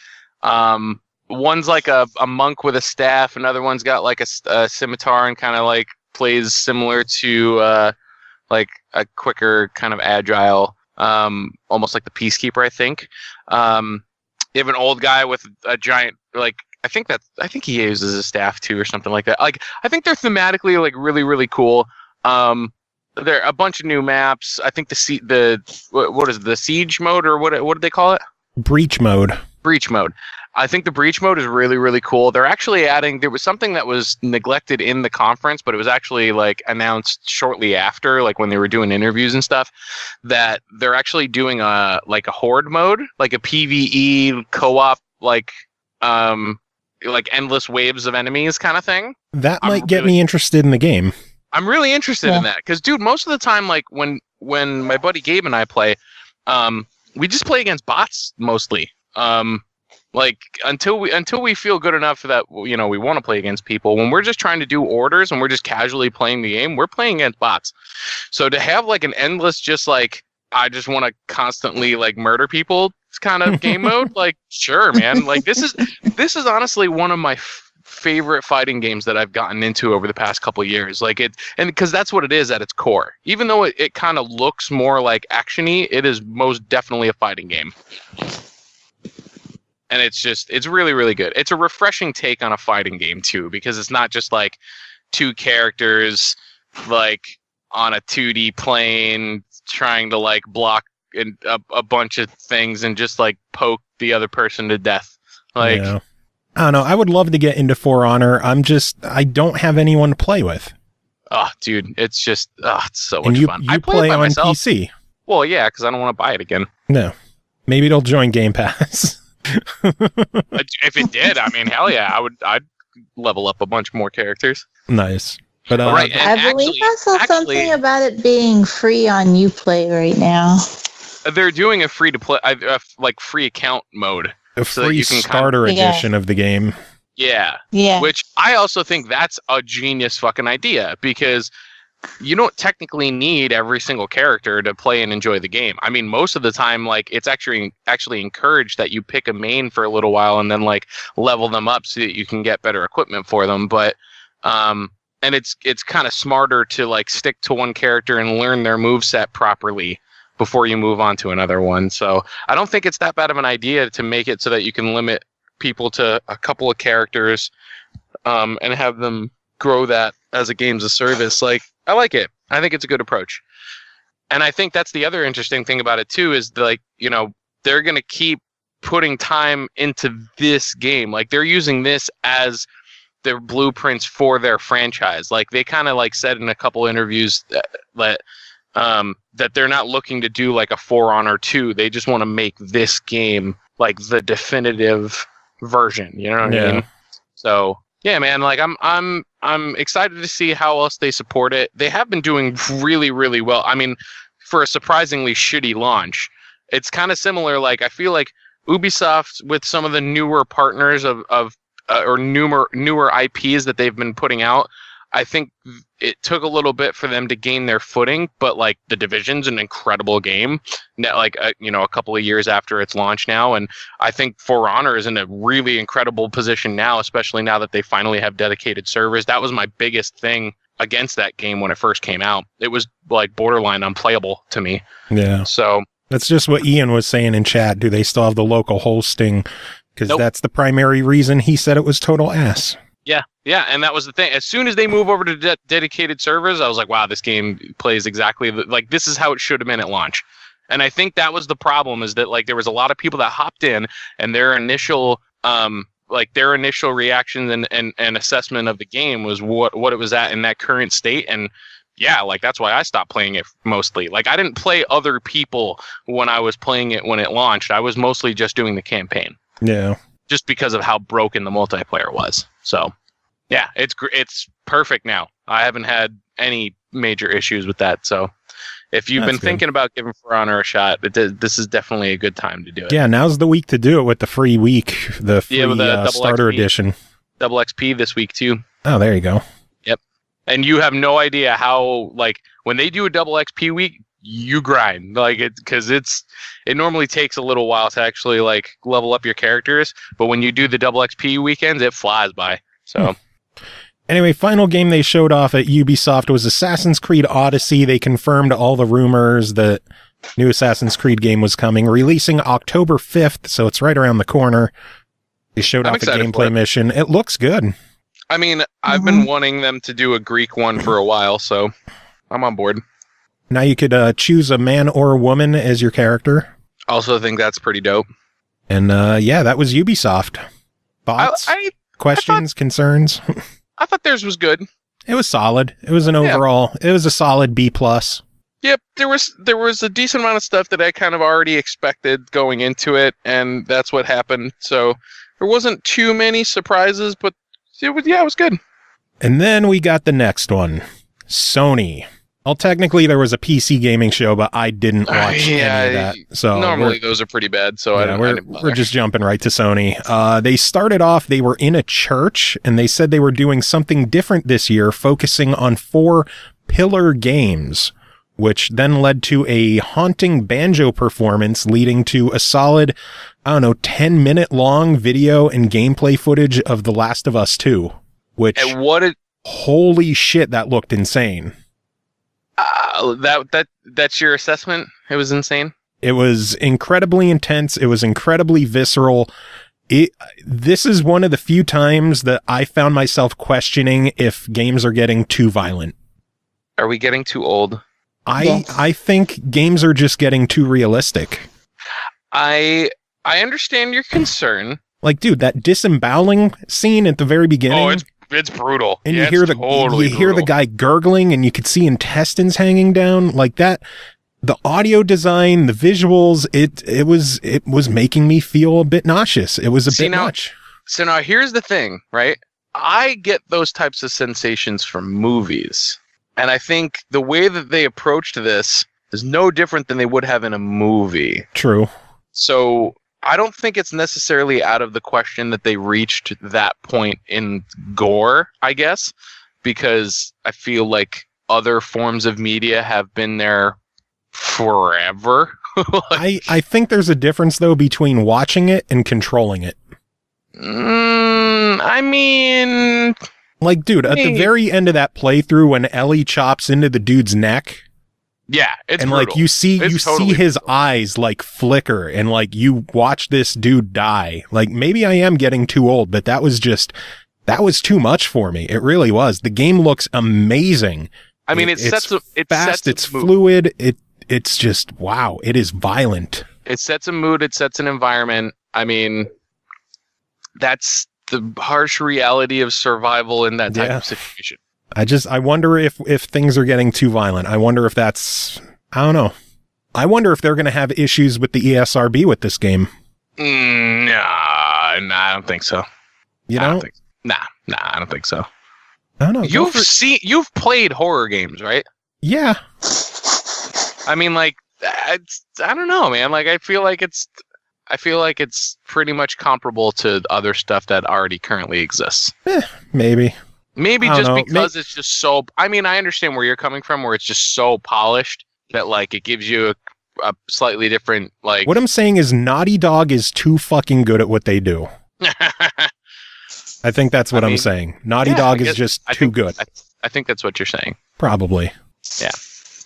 One's like a monk with a staff. Another one's got like a scimitar and kind of like plays similar to like a quicker kind of agile, almost like the Peacekeeper, I think. You have an old guy with a giant, like, I think he uses a staff too or something like that. Like, I think they're thematically like really, really cool. There are a bunch of new maps. I think what is it, the siege mode, or what did they call it? Breach mode. I think the Breach mode is really, really cool. They're actually there was something that was neglected in the conference, but it was actually like announced shortly after, like when they were doing interviews and stuff, that they're actually doing a horde mode, like a PvE co-op, like endless waves of enemies kind of thing. That might get me interested in the game. I'm really interested in that because, dude, most of the time, like when my buddy Gabe and I play, we just play against bots mostly. Like until we feel good enough that, you know, we want to play against people. When we're just trying to do orders and we're just casually playing the game, we're playing against bots. So to have like an endless, just like, I just want to constantly like murder people kind of game mode, like, sure, man. Like this is honestly one of my favorite fighting games that I've gotten into over the past couple of years. Like and because that's what it is at its core. Even though it kind of looks more like action-y, it is most definitely a fighting game. And it's really, really good. It's a refreshing take on a fighting game too, because it's not just like 2 characters like on a 2D plane trying to like block a bunch of things and just like poke the other person to death. Like, yeah. I don't know. I would love to get into For Honor. I don't have anyone to play with. Oh, dude, it's just, it's so and much fun. I play on myself. PC. Well, yeah, because I don't want to buy it again. No. Maybe it'll join Game Pass. If it did, I mean, hell yeah, I'd level up a bunch more characters. Nice. But right, I believe I saw something about it being free on Uplay right now. They're doing a free to play, like free account mode. A free starter edition of the game. Yeah. Yeah. Which I also think that's a genius fucking idea, because you don't technically need every single character to play and enjoy the game. I mean, most of the time, like, it's actually encouraged that you pick a main for a little while and then like level them up so that you can get better equipment for them. But and it's kind of smarter to like stick to one character and learn their moveset properly before you move on to another one. So I don't think it's that bad of an idea to make it so that you can limit people to a couple of characters and have them grow that as a games of service. Like, I like it. I think it's a good approach. And I think that's the other interesting thing about it too, is like, you know, they're going to keep putting time into this game. Like, they're using this as their blueprints for their franchise. Like, they kind of like said in a couple interviews that they're not looking to do like a For Honor 2. They just want to make this game like the definitive version. You know what I mean? So yeah, man, like I'm excited to see how else they support it. They have been doing really, really well. I mean, for a surprisingly shitty launch, it's kind of similar. Like I feel like Ubisoft with some of the newer partners or newer IPs that they've been putting out, I think it took a little bit for them to gain their footing, but like The Division's an incredible game. Like a couple of years after its launch now, and I think For Honor is in a really incredible position now, especially now that they finally have dedicated servers. That was my biggest thing against that game when it first came out. It was like borderline unplayable to me. Yeah. So that's just what Ian was saying in chat. Do they still have the local hosting? Because that's the primary reason he said it was total ass. Yeah, and that was the thing. As soon as they move over to dedicated servers, I was like, wow, this game plays exactly like this is how it should have been at launch. And I think that was the problem, is that like there was a lot of people that hopped in, and their initial reaction and assessment of the game was what it was at in that current state. And yeah, like that's why I stopped playing it mostly. Like I didn't play other people when I was playing it when it launched. I was mostly just doing the campaign. Yeah. Just because of how broken the multiplayer was. So yeah, it's perfect now. I haven't had any major issues with that. So if you've been thinking about giving For Honor a shot, this is definitely a good time to do it. Yeah, now's the week to do it with the free week, the free starter XP, edition. Double XP this week too. Oh, there you go. Yep. And you have no idea how, like, when they do a double XP week, you grind, like because it normally takes a little while to actually like level up your characters, but when you do the double XP weekends, it flies by. So anyway, final game they showed off at Ubisoft was Assassin's Creed Odyssey. They confirmed all the rumors that new Assassin's Creed game was coming, releasing October 5th, so it's right around the corner. They showed off the gameplay mission. It looks good. I mean, I've been wanting them to do a Greek one for a while, so I'm on board. Now you could choose a man or a woman as your character. Also think that's pretty dope. And yeah, that was Ubisoft. Thoughts? Questions? Concerns? I thought theirs was good. It was solid. It was an overall, it was a solid B+. Yep, there was a decent amount of stuff that I kind of already expected going into it, and that's what happened. So there wasn't too many surprises, but it was good. And then we got the next one. Sony. Well, technically there was a PC gaming show, but I didn't watch any of that. So normally those are pretty bad, so I didn't bother. We're just jumping right to Sony. They started off, they were in a church, and they said they were doing something different this year, focusing on 4 pillar games, which then led to a haunting banjo performance, leading to a solid, 10-minute long video and gameplay footage of The Last of Us 2, which, holy shit, that looked insane. That's your assessment? It was insane? It was incredibly intense. It was incredibly visceral. This is one of the few times that I found myself questioning if games are getting too violent. Are we getting too old? I think games are just getting too realistic. I understand your concern. Like, dude, that disemboweling scene at the very beginning. Oh, it's brutal. And you hear the guy gurgling, and you could see intestines hanging down like that. The audio design, the visuals, it was making me feel a bit nauseous. It was a bit much. So now here's the thing, right? I get those types of sensations from movies. And I think the way that they approached this is no different than they would have in a movie. True. So I don't think it's necessarily out of the question that they reached that point in gore, I guess, because I feel like other forms of media have been there forever. I think there's a difference, though, between watching it and controlling it. I mean... Like, dude, at the very end of that playthrough when Ellie chops into the dude's neck... Yeah, it's and brutal. Like you see his eyes like flicker, and like you watch this dude die. Like maybe I am getting too old, but that was too much for me. It really was. The game looks amazing. I mean, it's fast, it's fluid. It's just wow. It is violent. It sets a mood. It sets an environment. I mean, that's the harsh reality of survival in that type of situation. I wonder if things are getting too violent. I wonder if I don't know. I wonder if they're going to have issues with the ESRB with this game. Nah, Nah, I don't think so. You I know? don't think, nah, I don't think so. I don't know. You've played horror games, right? Yeah. I mean, like, I don't know, man. Like, I feel like it's pretty much comparable to other stuff that already currently exists. Maybe. Maybe just because it's just so. I mean, I understand where you're coming from, where it's just so polished that like it gives you a slightly different like. What I'm saying is, Naughty Dog is too fucking good at what they do. I think that's what I'm saying. Naughty Dog is just too good. I think that's what you're saying. Probably. Yeah.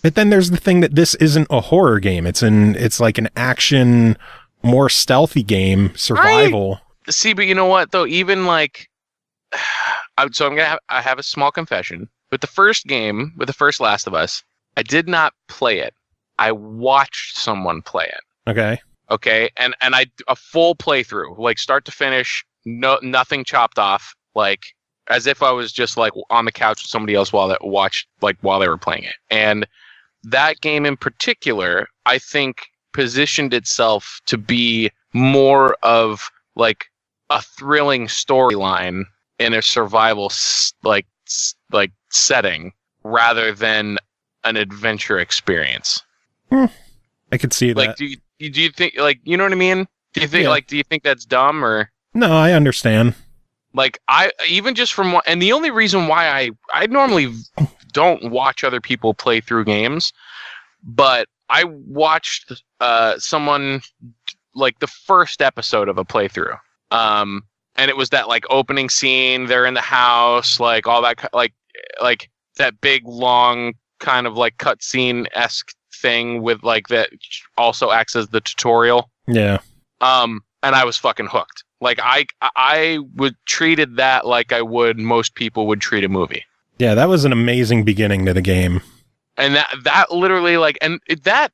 But then there's the thing that this isn't a horror game. It's like an action, more stealthy game, survival. See, but you know what though? Even like, I have a small confession. With the first game, with the first Last of Us, I did not play it. I watched someone play it. Okay, and a full playthrough, like start to finish, nothing chopped off, like as if I was just like on the couch with somebody else while they were playing it. And that game in particular, I think positioned itself to be more of like a thrilling storyline in a survival like setting rather than an adventure experience. I could see that. Like, do you think, like, you know what I mean? Do you think do you think that's dumb or? No, I understand. Like, I even just from and the only reason why I normally don't watch other people play through games, but I watched someone like the first episode of a playthrough, and it was that like opening scene. They're in the house, like all that, like that big long kind of like cutscene-esque thing with like that also acts as the tutorial. Yeah. And I was fucking hooked. Like I would treated that like I would most people would treat a movie. Yeah, that was an amazing beginning to the game. And that literally like that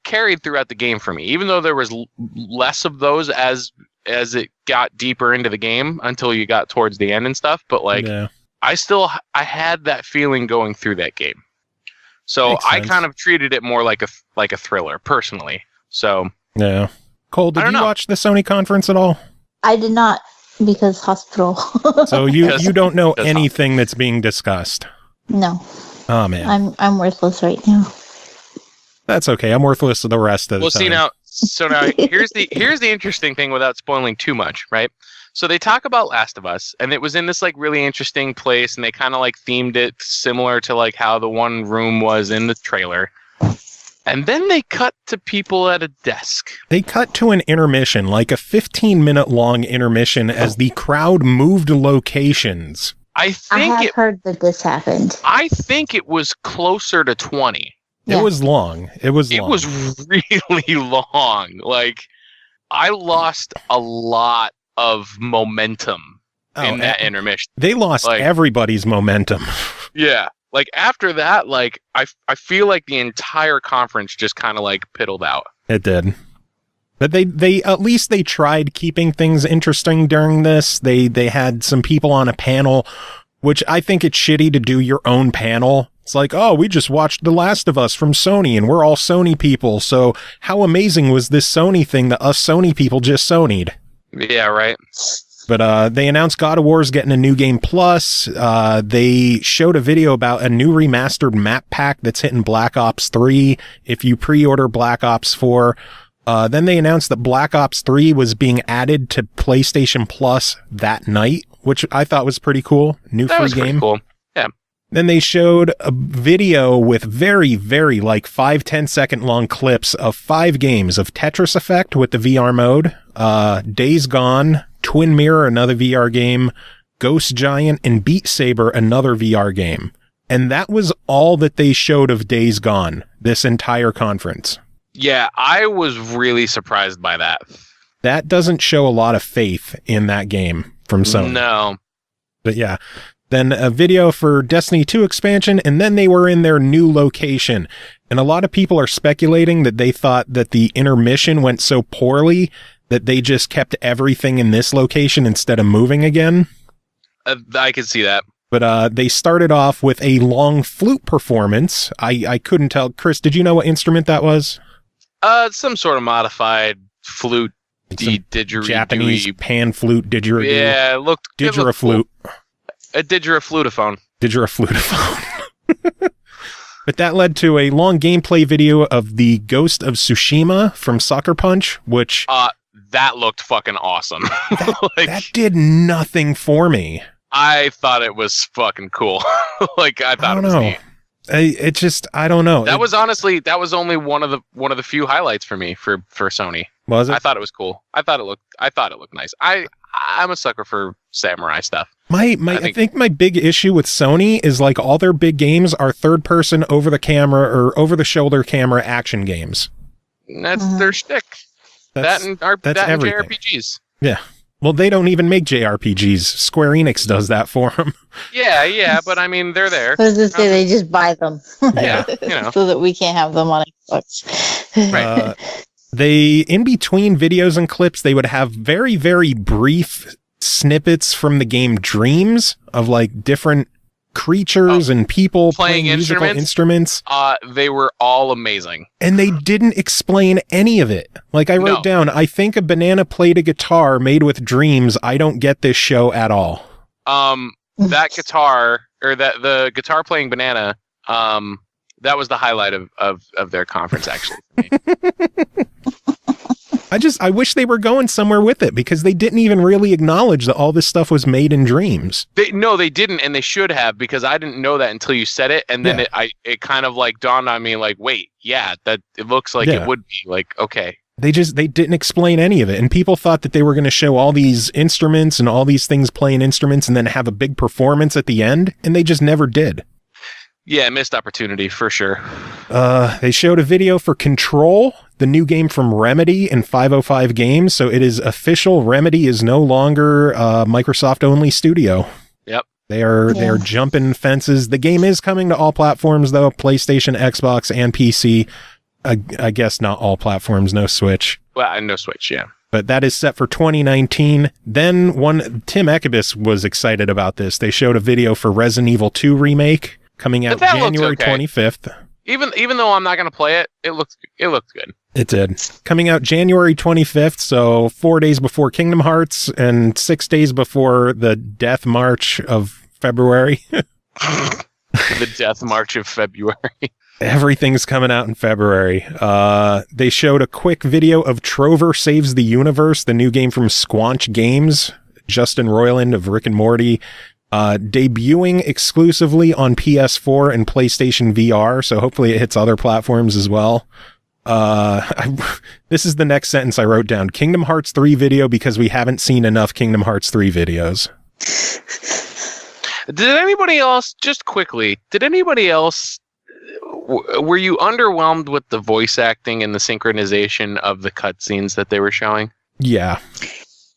carried throughout the game for me, even though there was less of those as it got deeper into the game until you got towards the end and stuff. But like I had that feeling going through that game. So I kind of treated it more like a thriller personally. So yeah. Cole, did you watch the Sony conference at all? I did not, because hospital. So you don't know anything that's being discussed? No. Oh man. I'm worthless right now. That's okay. I'm worthless to the rest of the time. Well, see now here's the interesting thing without spoiling too much, right? So they talk about Last of Us, and it was in this like really interesting place, and they kind of like themed it similar to like how the one room was in the trailer. And then they cut to people at a desk. They cut to an intermission, like a 15-minute long intermission, as the crowd moved locations. I have heard that this happened. I think it was closer to 20. Yeah. It was long. It was really long. Like, I lost a lot of momentum in that intermission. They lost everybody's momentum. Yeah. Like, after that, like, I feel like the entire conference just kind of, like, piddled out. It did. But they at least they tried keeping things interesting during this. They had some people on a panel, which I think it's shitty to do your own panel. It's like, oh, we just watched The Last of Us from Sony, and we're all Sony people, so how amazing was this Sony thing that us Sony people just Sony'd? Yeah, right. But they announced God of War's getting a new game plus. They showed a video about a new remastered map pack that's hitting Black Ops 3 if you pre-order Black Ops 4. Then they announced that Black Ops 3 was being added to PlayStation Plus that night, which I thought was pretty cool. New free game. Pretty cool. Yeah. Then they showed a video with very, very like 5-10 second long clips of 5 games of Tetris Effect with the VR mode, Days Gone, Twin Mirror, another VR game, Ghost Giant, and Beat Saber, another VR game. And that was all that they showed of Days Gone this entire conference. Yeah, I was really surprised by that. That doesn't show a lot of faith in that game from Sony. No. But yeah. Then a video for Destiny 2 expansion, and then they were in their new location. And a lot of people are speculating that they thought that the intermission went so poorly that they just kept everything in this location instead of moving again. I can see that. But they started off with a long flute performance. I couldn't tell. Chris, did you know what instrument that was? Some sort of modified flute Japanese pan flute didgeridoo. Yeah, it looked didgeraflute. Cool. A didgeraflutophone. Didgeraflutophone. But that led to a long gameplay video of the Ghost of Tsushima from Sucker Punch, which that looked fucking awesome. That did nothing for me. I thought it was fucking cool. I thought it was neat. I don't know. That was only one of the few highlights for me for Sony. Was it? I thought it was cool. I thought it looked nice. I'm a sucker for samurai stuff. I think my big issue with Sony is all their big games are third person over the camera or over the shoulder camera action games. That's their shtick. That's JRPGs. Yeah. Well, they don't even make JRPGs. Square Enix does that for them. Yeah, but I mean, they're there. I was just say they just buy them. Yeah, so that we can't have them on Xbox. Right. They, in between videos and clips, they would have very, very brief snippets from the game Dreams of different creatures and people playing musical instruments. They were all amazing. And they didn't explain any of it. I wrote down, I think a banana played a guitar made with dreams. I don't get this show at all. Mm. That guitar, or the guitar playing banana, that was the highlight of their conference, actually. For me. I wish they were going somewhere with it, because they didn't even really acknowledge that all this stuff was made in dreams. They didn't, and they should have, because I didn't know that until you said it, and then it kind of dawned on me, wait, that it looks like it would be okay. They didn't explain any of it, and people thought that they were going to show all these instruments and all these things playing instruments and then have a big performance at the end, and they just never did. Yeah, missed opportunity for sure. They showed a video for Control, the new game from Remedy and 505 Games. So it is official. Remedy is no longer Microsoft only studio. Yep. They are jumping fences. The game is coming to all platforms though, PlayStation, Xbox, and PC. I guess not all platforms, no Switch. Well, no Switch, yeah. But that is set for 2019. Then Tim Ekibis was excited about this. They showed a video for Resident Evil 2 remake coming out January 25th. Even though I'm not going to play it, it looked good. It did. Coming out January 25th, so 4 days before Kingdom Hearts and 6 days before the Death March of February. The Death March of February. Everything's coming out in February. They showed a quick video of Trover Saves the Universe, the new game from Squanch Games, Justin Roiland of Rick and Morty. Debuting exclusively on PS4 and PlayStation VR, so hopefully it hits other platforms as well. This is the next sentence I wrote down. Kingdom Hearts 3 video because we haven't seen enough Kingdom Hearts 3 videos. Did anybody else, were you underwhelmed with the voice acting and the synchronization of the cutscenes that they were showing? Yeah.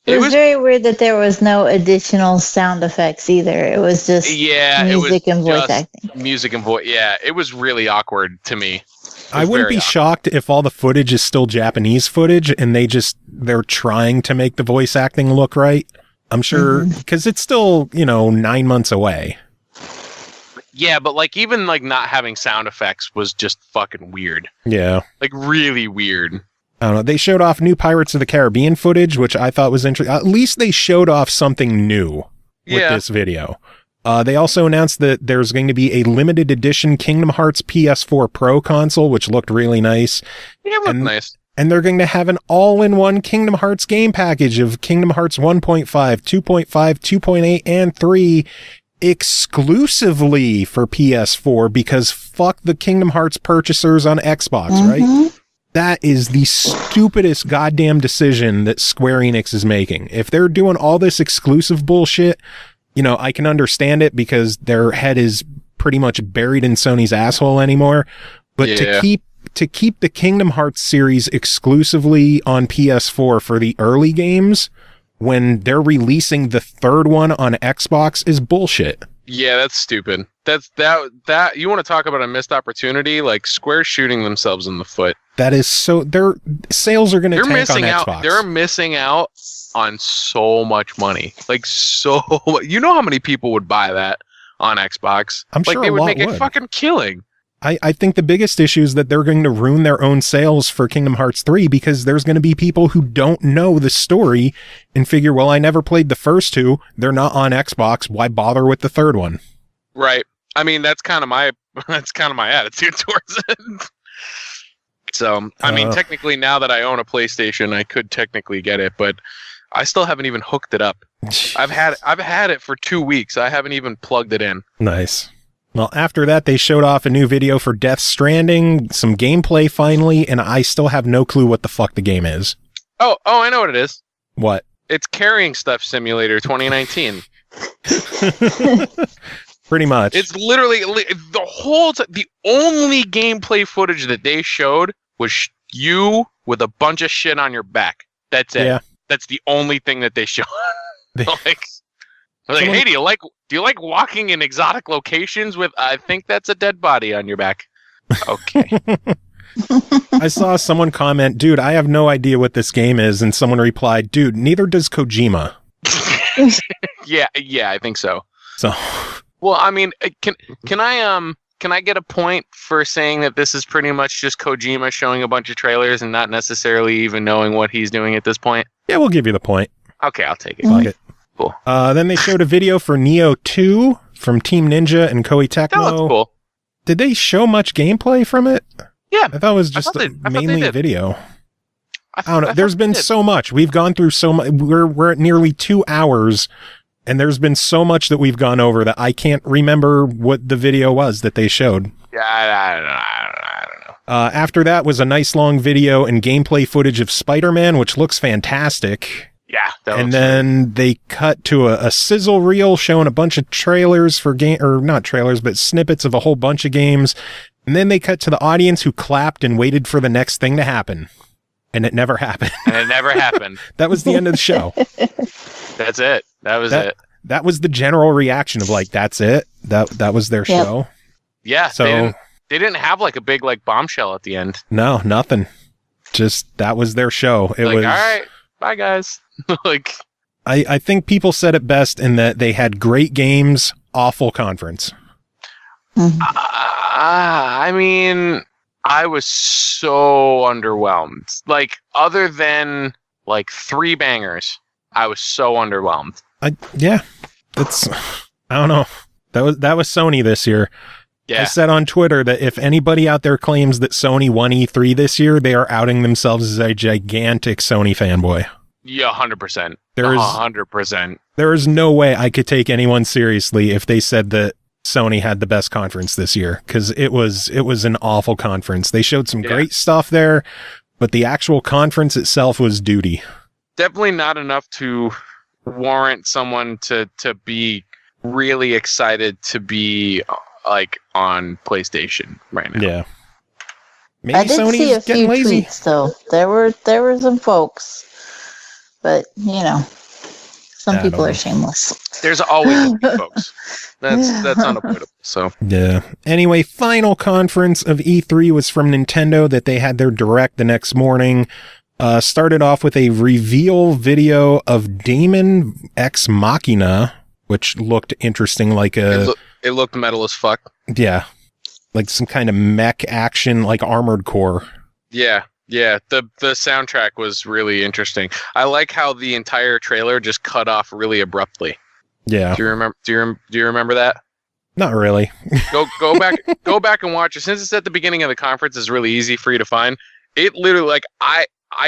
It was very weird that there was no additional sound effects either. It was just music and voice acting. Music and voice, yeah. It was really awkward to me. I wouldn't be shocked if all the footage is still Japanese footage and they're trying to make the voice acting look right. I'm sure, because it's still, 9 months away. Yeah, but even not having sound effects was just fucking weird. Yeah. Really weird. I don't know. They showed off new Pirates of the Caribbean footage, which I thought was interesting. At least they showed off something new with this video. They also announced that there's going to be a limited edition Kingdom Hearts PS4 Pro console, which looked really nice. Yeah, it looked nice. And they're going to have an all-in-one Kingdom Hearts game package of Kingdom Hearts 1.5, 2.5, 2.8, and 3 exclusively for PS4, because fuck the Kingdom Hearts purchasers on Xbox, right? That is the stupidest goddamn decision that Square Enix is making. If they're doing all this exclusive bullshit, I can understand it because their head is pretty much buried in Sony's asshole anymore. But to keep the Kingdom Hearts series exclusively on PS4 for the early games when they're releasing the third one on Xbox is bullshit. Yeah, that's stupid. That you want to talk about a missed opportunity? Square shooting themselves in the foot. That is so. Their sales are going to tank on Xbox. They're missing out on so much money. You know how many people would buy that on Xbox? I'm sure they would a lot make a fucking killing. I think the biggest issue is that they're going to ruin their own sales for Kingdom Hearts 3 because there's going to be people who don't know the story and figure, well, I never played the first two. They're not on Xbox. Why bother with the third one? Right. I mean, that's kind of my attitude towards it. So, I mean, technically, now that I own a PlayStation, I could technically get it, but I still haven't even hooked it up. I've had it for 2 weeks. I haven't even plugged it in. Nice. Well, after that, they showed off a new video for Death Stranding, some gameplay finally, and I still have no clue what the fuck the game is. Oh, I know what it is. What? It's Carrying Stuff Simulator 2019. Pretty much. It's literally the only gameplay footage that they showed was you with a bunch of shit on your back. That's it. Yeah. That's the only thing that they showed. Hey, do you like walking in exotic locations with? I think that's a dead body on your back. Okay. I saw someone comment, dude, I have no idea what this game is, and someone replied, dude, neither does Kojima. Yeah, I think so. So, well, I mean, can I get a point for saying that this is pretty much just Kojima showing a bunch of trailers and not necessarily even knowing what he's doing at this point? Yeah, we'll give you the point. Okay, I'll take it. Fuck it. Cool. Then they showed a video for Neo 2 from Team Ninja and Koei Tecmo. That looks cool. Did they show much gameplay from it? Yeah. I thought it was just mainly video. I don't know. There's been so much. We've gone through so much. We're at nearly 2 hours, and there's been so much that we've gone over that I can't remember what the video was that they showed. Yeah, I don't know. After that was a nice long video and gameplay footage of Spider-Man, which looks fantastic. Yeah. And then they cut to a sizzle reel showing a bunch of trailers for not trailers, but snippets of a whole bunch of games. And then they cut to the audience who clapped and waited for the next thing to happen. And it never happened. That was the end of the show. That's it. That was it. That was the general reaction of like, that's it. That was their show. Yeah. So they didn't have like a big like bombshell at the end. No, nothing. Just that was their show. It was all right. Bye guys. I think people said it best in that they had great games, awful conference. I mean, I was so underwhelmed. Like, other than like 3 bangers, I was so underwhelmed. I don't know. That was Sony this year. Yeah. I said on Twitter that if anybody out there claims that Sony won E3 this year, they are outing themselves as a gigantic Sony fanboy. Yeah, 100%. 100%. There is no way I could take anyone seriously if they said that Sony had the best conference this year, because it was an awful conference. They showed some great stuff there, but the actual conference itself was duty. Definitely not enough to warrant someone to be really excited to be like on PlayStation right now. Yeah. Maybe I did Sony's see a few lazy. tweets though. There were some folks, but you know, some people are shameless. There's always a few folks. That's unavoidable. So yeah. Anyway, final conference of E3 was from Nintendo that they had their direct the next morning. Started off with a reveal video of Daemon Ex Machina, which looked interesting, like it looked metal as fuck. Yeah. Like some kind of mech action, like Armored Core. Yeah. Yeah. The soundtrack was really interesting. I like how the entire trailer just cut off really abruptly. Yeah. Do you remember that? Not really. Go back and watch it. Since it's at the beginning of the conference, it's really easy for you to find. It literally, like, I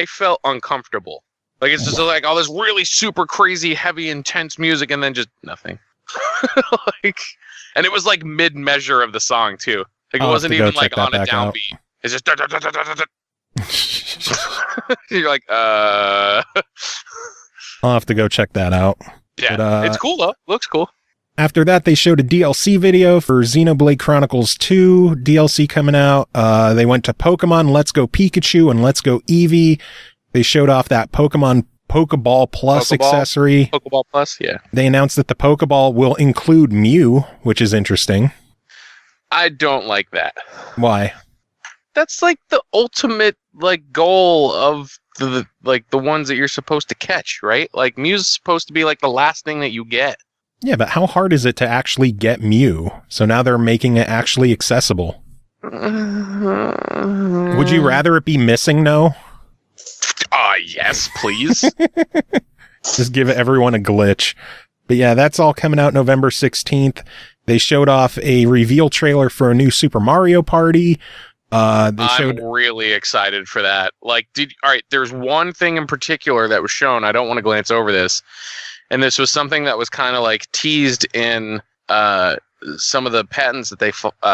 felt uncomfortable. Like, it's just like all this really super crazy, heavy, intense music, and then just nothing. And it was like mid measure of the song too. Like, it wasn't even like on a downbeat. It's just you're like, I'll have to go check that out. Yeah, but, it's cool though. Looks cool. After that, they showed a DLC video for Xenoblade Chronicles 2 DLC coming out. They went to Pokemon Let's Go Pikachu and Let's Go Eevee. They showed off that Pokemon Pokeball Plus accessory. Pokeball Plus, yeah. They announced that the Pokeball will include Mew, which is interesting. I don't like that. Why? That's like the ultimate like goal of the ones that you're supposed to catch, right? Like, Mew's supposed to be like the last thing that you get. Yeah, but how hard is it to actually get Mew? So now they're making it actually accessible. Would you rather it be missing, no? Yes, please. Just give everyone a glitch. But yeah, that's all coming out November 16th. They showed off a reveal trailer for a new Super Mario Party. I'm really excited for that. Like, all right, there's one thing in particular that was shown. I don't want to glance over this. And this was something that was kind of like teased in some of the patents that they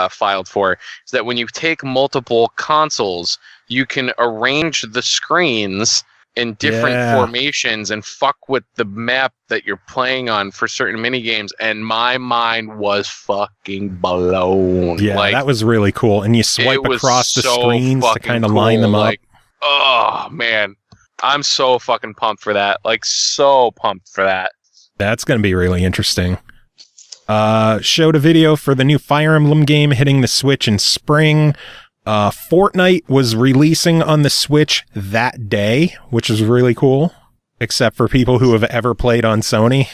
filed for. Is that when you take multiple consoles, you can arrange the screens in different formations and fuck with the map that you're playing on for certain mini games, and my mind was fucking blown. Yeah, like, that was really cool. And you swipe across the screens to kind of line them up. Like, oh man, I'm so fucking pumped for that. Like, so pumped for that. That's going to be really interesting. Showed a video for the new Fire Emblem game hitting the Switch in spring. Fortnite was releasing on the Switch that day, which is really cool, except for people who have ever played on Sony.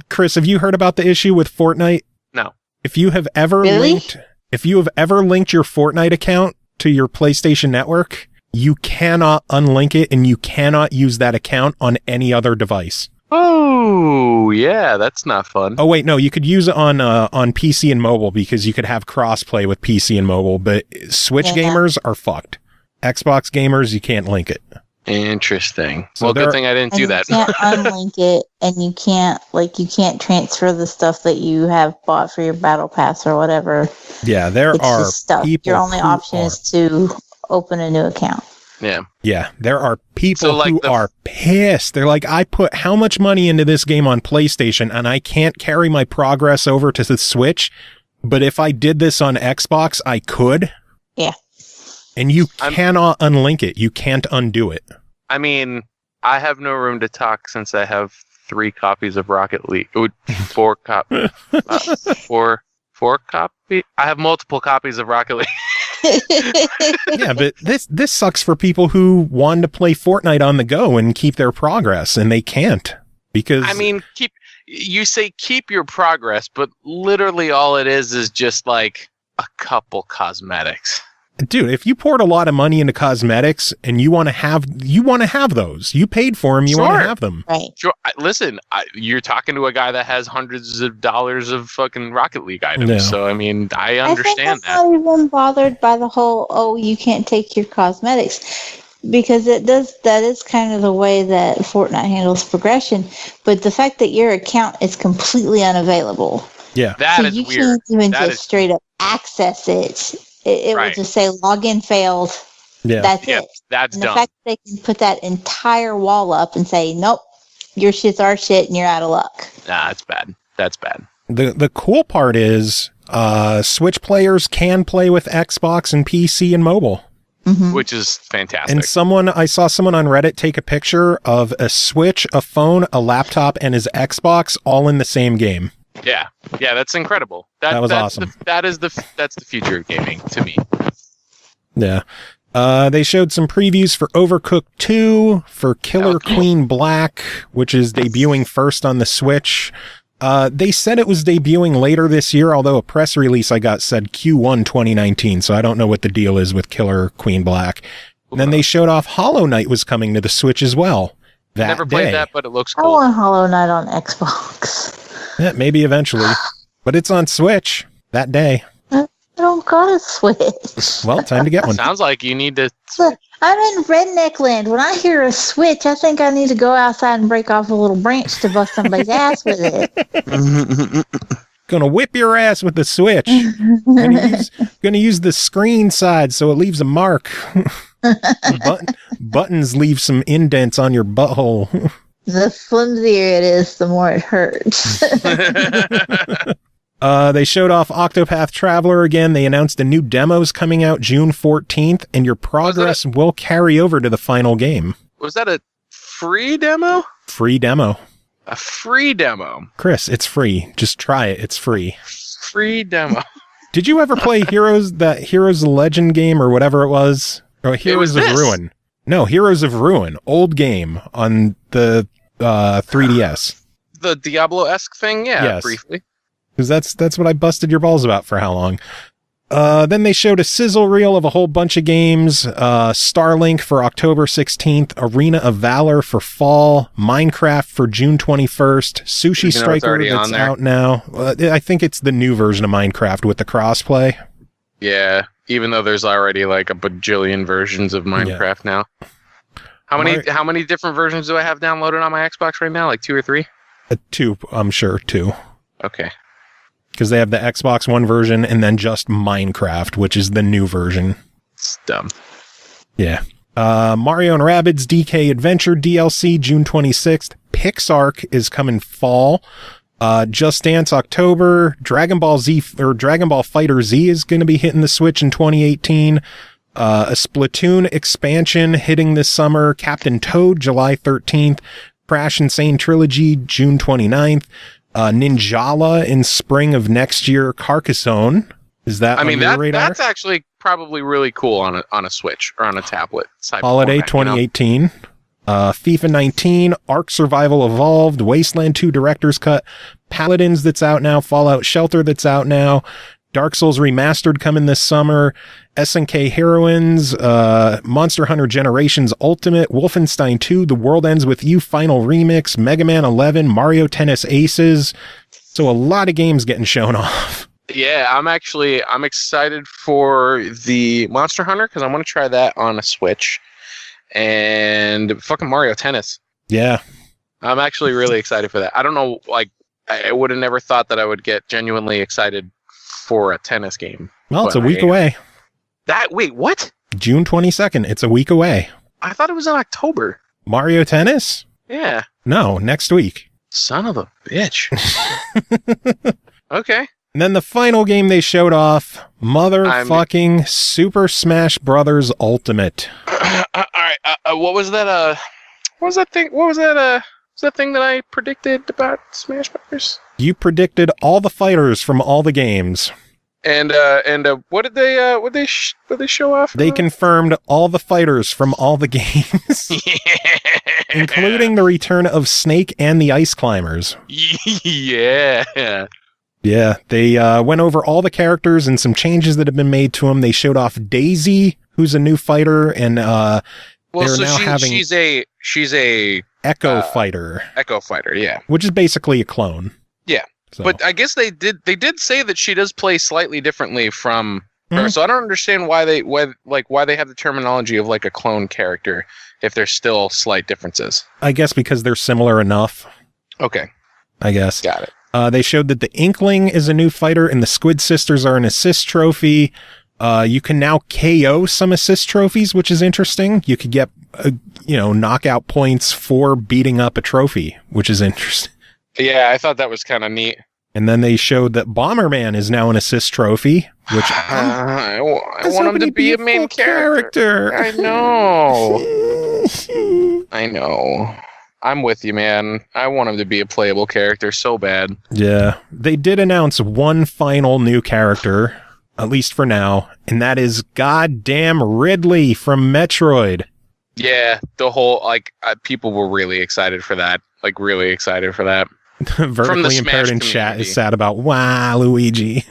Chris, have you heard about the issue with Fortnite? No. If you have ever linked your Fortnite account to your PlayStation Network, you cannot unlink it and you cannot use that account on any other device. Oh, yeah, that's not fun. Oh, wait, no, you could use it on PC and mobile because you could have cross-play with PC and mobile, but Switch gamers are fucked. Xbox gamers, you can't link it. Interesting. So good thing I didn't do that. You can't unlink it, and you can't transfer the stuff that you have bought for your Battle Pass or whatever. Yeah, there are people. Your only option is to open a new account. Yeah, there are people who are pissed. They're like, I put how much money into this game on PlayStation and I can't carry my progress over to the Switch, but if I did this on Xbox, I could. Yeah. And you cannot unlink it. You can't undo it. I mean, I have no room to talk since I have 3 copies of Rocket League. 4 copies. 4 copies? I have multiple copies of Rocket League. Yeah, but this sucks for people who want to play Fortnite on the go and keep their progress, and they can't because I mean, keep your progress, but literally all it is just like a couple cosmetics. Dude, if you poured a lot of money into cosmetics and you want to have those, you paid for them, you want to have them. Right. Sure. Listen, you're talking to a guy that has hundreds of dollars of fucking Rocket League items. No. So, I mean, I understand that. I'm not even bothered by the whole, you can't take your cosmetics, because that is kind of the way that Fortnite handles progression. But the fact that your account is completely unavailable. Yeah. That is you weird. You can't even straight up access it. It will just say login failed. Yeah. That's it. That's dumb. The fact that they can put that entire wall up and say, nope, your shit's our shit and you're out of luck. Nah, that's bad. That's bad. The cool part is Switch players can play with Xbox and PC and mobile. Mm-hmm. Which is fantastic. And I saw someone on Reddit take a picture of a Switch, a phone, a laptop, and his Xbox all in the same game. Yeah, that's incredible. That was awesome. That's the future of gaming to me. Yeah. They showed some previews for Overcooked 2, for Killer Queen Black, which is debuting first on the Switch. They said it was debuting later this year, although a press release I got said Q1 2019, so I don't know what the deal is with Killer Queen Black. And then they showed off Hollow Knight was coming to the Switch as well. Never played that, but it looks cool. I want Hollow Knight on Xbox. Yeah, maybe eventually. But it's on Switch that day. I don't got a Switch. Well, time to get one. Sounds like you need to... Look, I'm in Redneck Land. When I hear a Switch, I think I need to go outside and break off a little branch to bust somebody's ass with it. Gonna whip your ass with the Switch. Gonna use the screen side so it leaves a mark. Buttons leave some indents on your butthole. The flimsier it is, the more it hurts. They showed off Octopath Traveler again. They announced a new demos coming out June 14th, and your progress will carry over to the final game. Was that a free demo? Free demo. A free demo. Chris, it's free. Just try it. It's free. Free demo. Did you ever play Heroes of Legend game or whatever it was? Or Heroes of Ruin? No, Heroes of Ruin. Old game on the 3DS. The Diablo-esque thing? Yeah, yes. Briefly. Because that's what I busted your balls about for how long. Then they showed a sizzle reel of a whole bunch of games. Starlink for October 16th, Arena of Valor for fall, Minecraft for June 21st, Sushi Striker that's out now. I think it's the new version of Minecraft with the crossplay. Yeah, even though there's already like a bajillion versions of Minecraft now. How many different versions do I have downloaded on my Xbox right now? Like 2 or 3? 2, I'm sure, 2. Okay. Because they have the Xbox One version and then just Minecraft, which is the new version. It's dumb. Yeah. Mario and Rabbids DK Adventure DLC, June 26th. Pixark is coming fall. Just Dance October. Dragon Ball Fighter Z is going to be hitting the Switch in 2018. A Splatoon expansion hitting this summer. Captain Toad, July 13th. Crash Insane Trilogy, June 29th. Ninjala in spring of next year. Carcassonne. Is that on your radar? That's actually probably really cool on a Switch or on a tablet. Holiday format, 2018. You know? FIFA 19, Ark Survival Evolved, Wasteland 2 Director's Cut, Paladins that's out now, Fallout Shelter that's out now, Dark Souls Remastered coming this summer, SNK Heroines, Monster Hunter Generations Ultimate, Wolfenstein 2, The World Ends With You Final Remix, Mega Man 11, Mario Tennis Aces. So a lot of games getting shown off. Yeah, I'm excited for the Monster Hunter because I want to try that on a Switch. And fucking Mario Tennis. Yeah. I'm actually really excited for that. I don't know, like, I would have never thought that I would get genuinely excited for a tennis game. Well, it's a week away. Wait, what? June 22nd. It's a week away. I thought it was in October. Mario Tennis? Yeah. No, next week. Son of a bitch. Okay. And then the final game they showed off, motherfucking Super Smash Brothers Ultimate. All right. What was that? What was that thing? What was that? Was that thing that I predicted about Smash Brothers? You predicted all the fighters from all the games. And what did they show off? They confirmed all the fighters from all the games, including the return of Snake and the Ice Climbers. Yeah. Yeah, they went over all the characters and some changes that have been made to them. They showed off Daisy, who's a new fighter, and she's a Echo fighter. Echo fighter, yeah. Which is basically a clone. Yeah. So. But I guess they did say that she does play slightly differently from her. So I don't understand why they have the terminology of like a clone character if there's still slight differences. I guess because they're similar enough. Okay. I guess. Got it. They showed that the Inkling is a new fighter and the Squid Sisters are an assist trophy. You can now KO some assist trophies, which is interesting. You could get, knockout points for beating up a trophy, which is interesting. Yeah, I thought that was kind of neat. And then they showed that Bomberman is now an assist trophy, which I want him to be a main character. I know. I know. I'm with you, man. I want him to be a playable character so bad. Yeah. They did announce one final new character, at least for now, and that is goddamn Ridley from Metroid. Yeah, the whole, people were really excited for that. Really excited for that. Vertically impaired in chat is sad about, wow, Luigi.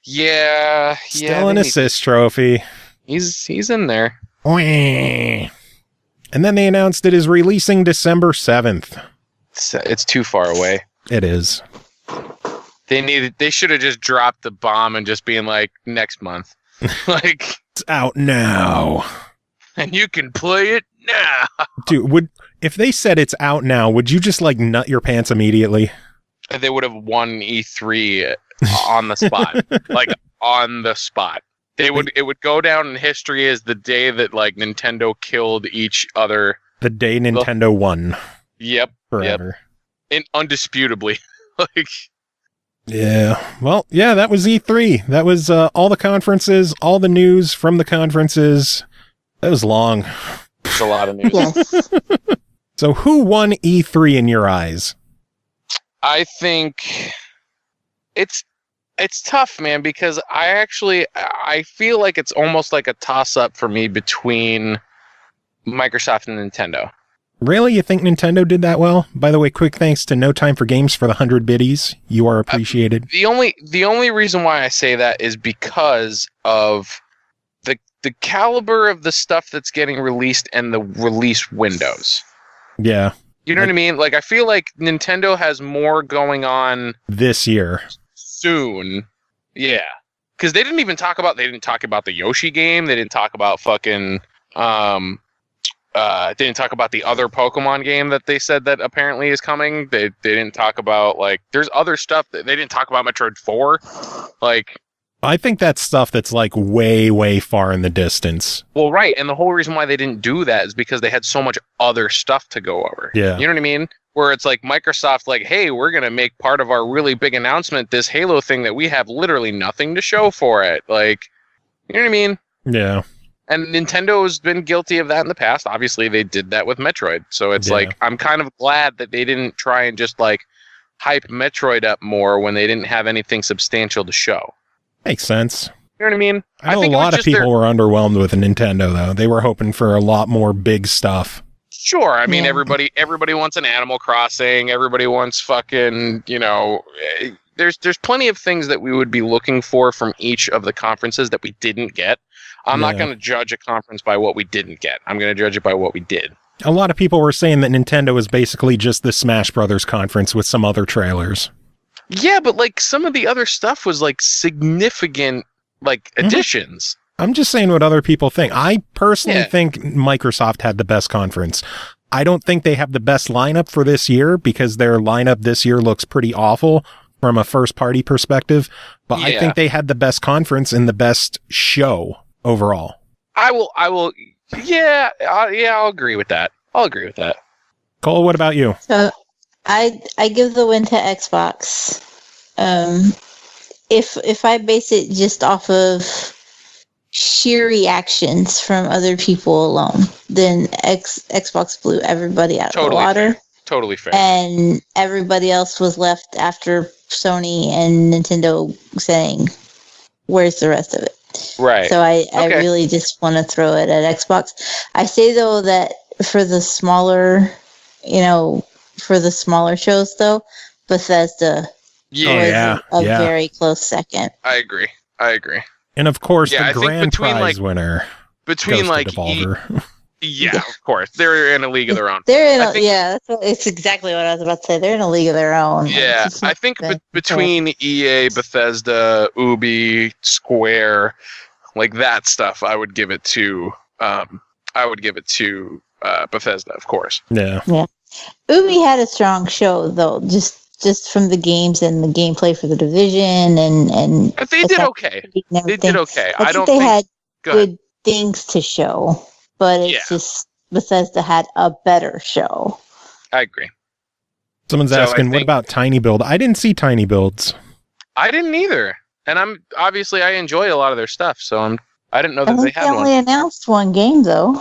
Yeah. Still an assist trophy. He's in there. And then they announced it is releasing December 7th. It's too far away. It is. They should have just dropped the bomb and just being like, next month. It's out now. And you can play it now. Dude, if they said it's out now, would you just nut your pants immediately? They would have won E3 on the spot. On the spot. It would go down in history as the day that Nintendo killed each other. The day Nintendo won. Yep. Forever. Yep. Undisputably. Yeah. Well, yeah, that was E3. That was all the conferences, all the news from the conferences. That was long. It's a lot of news. Yes. So who won E3 in your eyes? I think it's tough, man, because I feel like it's almost like a toss-up for me between Microsoft and Nintendo. Really? You think Nintendo did that well? By the way, quick thanks to No Time for Games for the 100 biddies. You are appreciated. The only reason why I say that is because of the caliber of the stuff that's getting released and the release windows. Yeah. You know what I mean? Like, I feel like Nintendo has more going on this year. Soon. Yeah. Because they didn't talk about the Yoshi game. They didn't talk about fucking didn't talk about the other Pokemon game that they said that apparently is coming. They didn't talk about, like, there's other stuff that they didn't talk about. Metroid 4. Like, I think that's stuff that's like way, way far in the distance. Well, right. And the whole reason why they didn't do that is because they had so much other stuff to go over. Yeah. You know what I mean? Where it's like Microsoft, like, hey, we're going to make part of our really big announcement this Halo thing that we have literally nothing to show for it. Like, you know what I mean? Yeah. And Nintendo has been guilty of that in the past. Obviously, they did that with Metroid. So it's like, I'm kind of glad that they didn't try and just, like, hype Metroid up more when they didn't have anything substantial to show. Makes sense. You know what I mean? I know a lot of people were underwhelmed with Nintendo, though. They were hoping for a lot more big stuff. Sure. I mean, everybody wants an Animal Crossing. Everybody wants fucking, you know, there's plenty of things that we would be looking for from each of the conferences that we didn't get. I'm not going to judge a conference by what we didn't get. I'm going to judge it by what we did. A lot of people were saying that Nintendo was basically just the Smash Brothers conference with some other trailers. Yeah, but like some of the other stuff was like significant like additions. I'm just saying what other people think. I personally think Microsoft had the best conference. I don't think they have the best lineup for this year because their lineup this year looks pretty awful from a first party perspective, but I think they had the best conference and the best show overall. I'll agree with that. I'll agree with that. Cole, what about you? So I give the win to Xbox. If I base it just off of sheer reactions from other people alone, then Xbox blew everybody out of the water. Totally fair. And everybody else was left after Sony and Nintendo saying, "Where's the rest of it?" Right. So I really just want to throw it at Xbox. I say though that for the smaller shows though, Bethesda was a very close second. I agree. And of course, the grand prize winner between like Devolver. Of course, they're in a league of their own. It's exactly what I was about to say. They're in a league of their own. Yeah, I think between EA, Bethesda, Ubi, Square, like that stuff, I would give it to. Bethesda, of course. Yeah. Ubi had a strong show though, just from the games and the gameplay for the Division and they did okay. They did okay. I don't think they had good things to show, but it's just Bethesda had a better show. I agree. Someone's asking, what about Tiny Build? I didn't see Tiny Builds. I didn't either. And I enjoy a lot of their stuff, so I didn't know that they had one. They only announced one game though.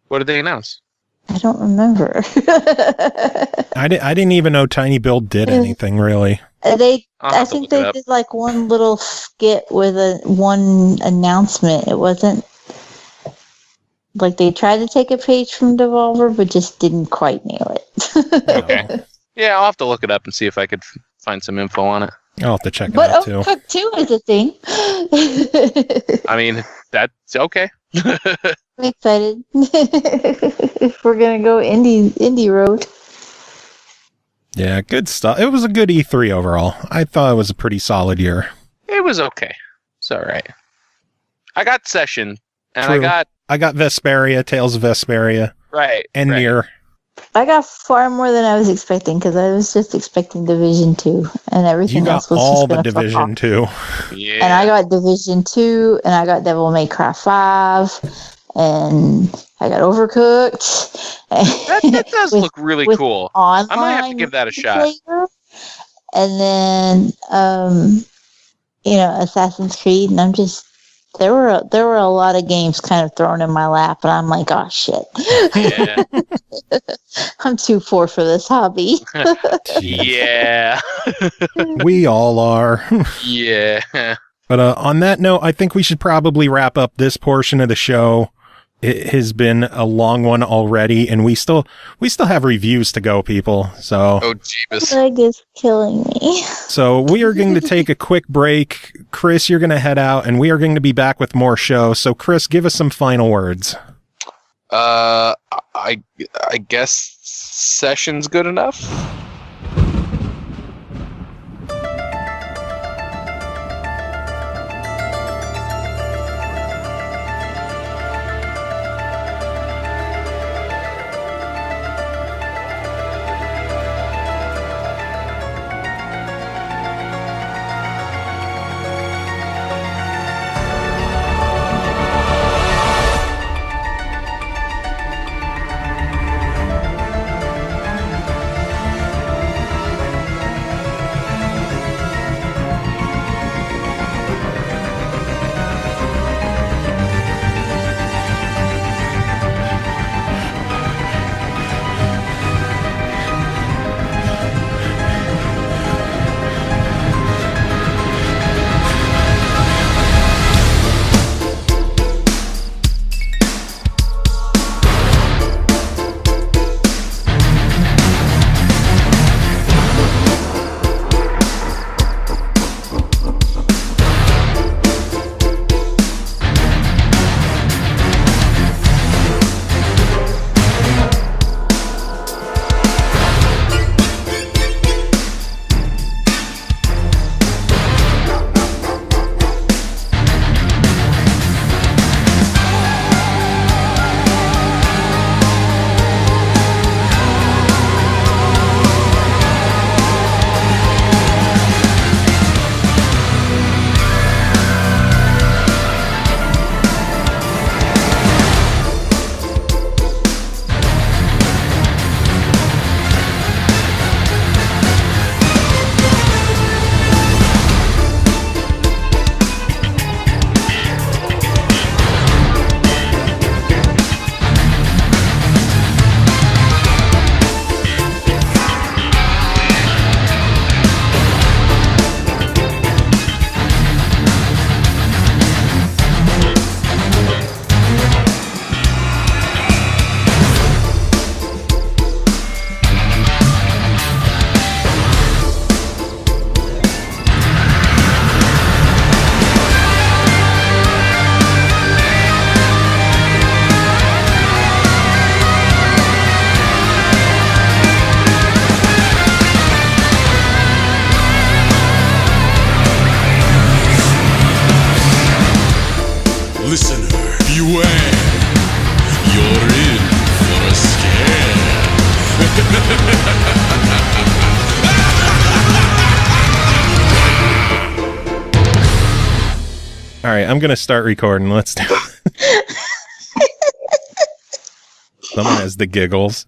What did they announce? I don't remember. I didn't even know Tiny Build did anything really. I think they did like one little skit with one announcement. It wasn't like they tried to take a page from Devolver, but just didn't quite nail it. Okay. Yeah, I'll have to look it up and see if I could find some info on it. I'll have to check it out too. But Overcooked 2 is a thing. I mean, that's okay. I'm excited. If we're gonna go indie road. Yeah, good stuff. It was a good E3 overall. I thought it was a pretty solid year. It was okay. It's all right. I got Session, and True. I got Vesperia, Tales of Vesperia. Right. And Nier. I got far more than I was expecting because I was just expecting Division 2 and everything else was all just the Division 2. Yeah. And I got Division 2 and I got Devil May Cry 5 and I got Overcooked. That does look really cool. I might have to give that a shot. And then, Assassin's Creed, and I'm just, there were a lot of games kind of thrown in my lap, and I'm like, oh shit. Yeah. I'm too poor for this hobby. Yeah. We all are. Yeah. But on that note, I think we should probably wrap up this portion of the show. It has been a long one already, and we still have reviews to go, people. So, oh, jeebus. My leg is killing me. So we are going to take a quick break. Kris, you're going to head out, and we are going to be back with more show. So, Kris, give us some final words. I guess session's good enough. All right, I'm going to start recording. Let's do it. Someone has the giggles.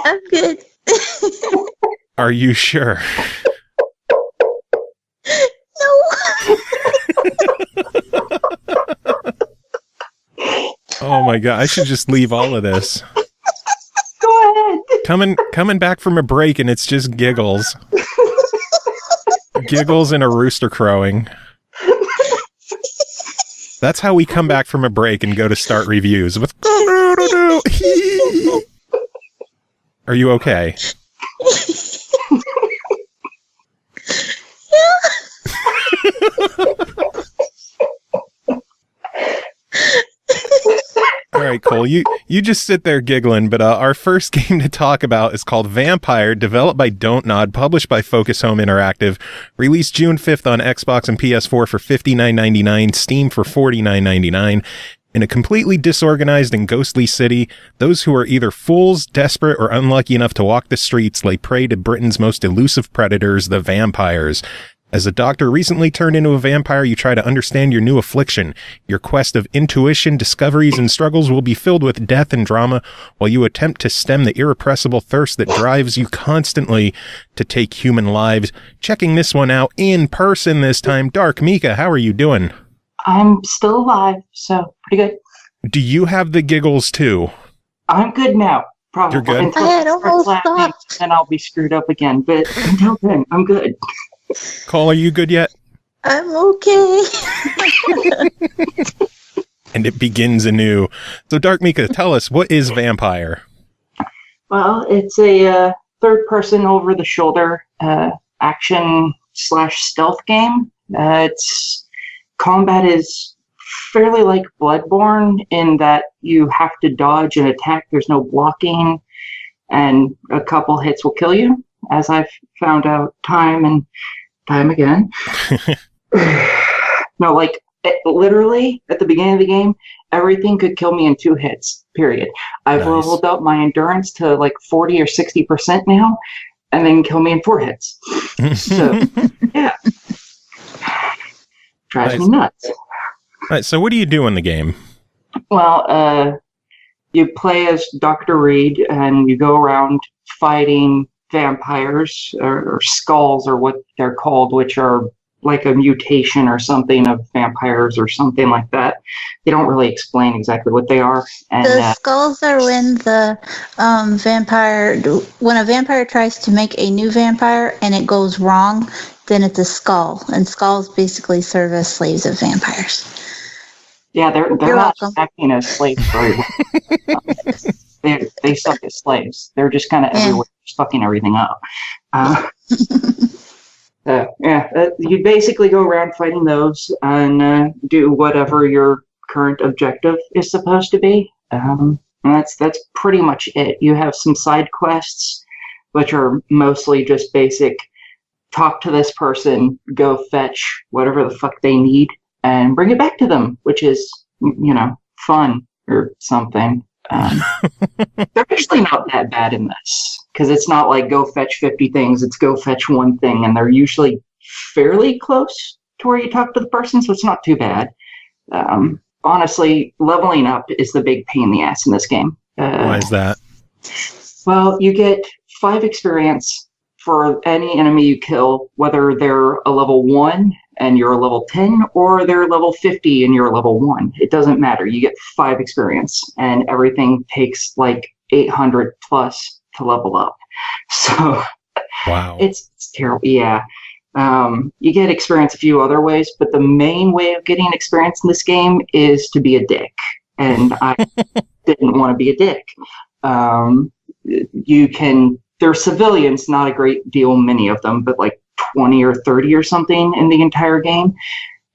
I'm good. Are you sure? No. Oh my god, I should just leave all of this. Go ahead. Coming back from a break and it's just giggles. Giggles and a rooster crowing. That's how we come back from a break and go to start reviews with Are you okay? All right, Cole, you just sit there giggling, but our first game to talk about is called Vampyr, developed by DONTNOD, published by Focus Home Interactive, released June 5th on Xbox and PS4 for $59.99, Steam for $49.99. In a completely disorganized and ghostly city, those who are either fools, desperate, or unlucky enough to walk the streets lay prey to Britain's most elusive predators, the vampires. As a doctor recently turned into a vampire, you try to understand your new affliction. Your quest of intuition, discoveries, and struggles will be filled with death and drama while you attempt to stem the irrepressible thirst that drives you constantly to take human lives. Checking this one out in person this time. DarkMika, how are you doing? I'm still alive, so pretty good. Do you have the giggles too? I'm good now. Probably. You're good? Until I had it starts almost laughing, stopped. then I'll be screwed up again. But until then, I'm good. Cole, are you good yet? I'm okay. And it begins anew. So, DarkMika, tell us, what is Vampyr? Well, it's a third-person over-the-shoulder action/stealth game. Its combat is fairly like Bloodborne in that you have to dodge and attack. There's no blocking, and a couple hits will kill you, as I've found out time and time again. No, like, literally, at the beginning of the game, everything could kill me in 2 hits, period. I've Nice. leveled up my endurance to like 40 or 60% now, and then kill me in 4 hits. So, yeah. Drives me nuts. All right, so what do you do in the game? Well, you play as Dr. Reed, and you go around fighting vampires, or skulls, or what they're called, which are like a mutation or something of vampires or something like that. They don't really explain exactly what they are. And The skulls are when the when a vampire tries to make a new vampire and it goes wrong, then it's a skull. And skulls basically serve as slaves of vampires. yeah, they're You're not welcome. acting as slaves very well. They suck as slaves. They're just kind of Yeah. everywhere, just fucking everything up. You basically go around fighting those and do whatever your current objective is supposed to be. And that's pretty much it. You have some side quests, which are mostly just basic. Talk to this person, go fetch whatever the fuck they need, and bring it back to them, which is, fun or something. They're actually not that bad in this, because it's not like go fetch 50 things, it's go fetch one thing, and they're usually fairly close to where you talk to the person, so it's not too bad. Honestly, leveling up is the big pain in the ass in this game. Why is that? Well, you get 5 experience for any enemy you kill, whether they're a level 1 and you're a level 10, or they're level 50 and you're a level 1. It doesn't matter. You get 5 experience, and everything takes like 800 plus to level up. So Wow. it's terrible. Yeah. You get experience a few other ways, but the main way of getting experience in this game is to be a dick. And I didn't want to be a dick. They're civilians, not a great deal, many of them, but like 20 or 30 or something in the entire game.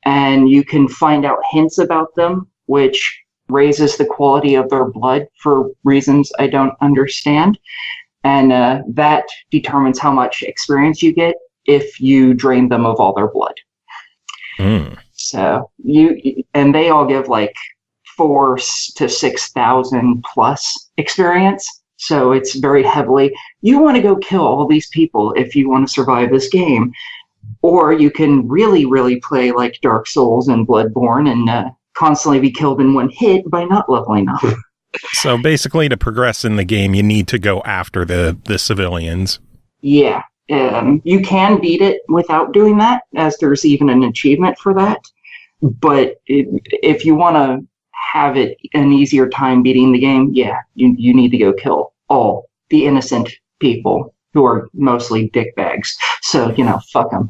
And you can find out hints about them, which raises the quality of their blood for reasons I don't understand. And that determines how much experience you get if you drain them of all their blood. So and they all give like 4,000 to 6,000 plus experience. So it's very heavily, you want to go kill all these people if you want to survive this game. Or you can really, really play like Dark Souls and Bloodborne and constantly be killed in one hit by not leveling up. So basically, to progress in the game, you need to go after the civilians. Yeah. You can beat it without doing that, as there's even an achievement for that. But if you want to have it an easier time beating the game, yeah, you need to go kill all the innocent people who are mostly dickbags. So, fuck them.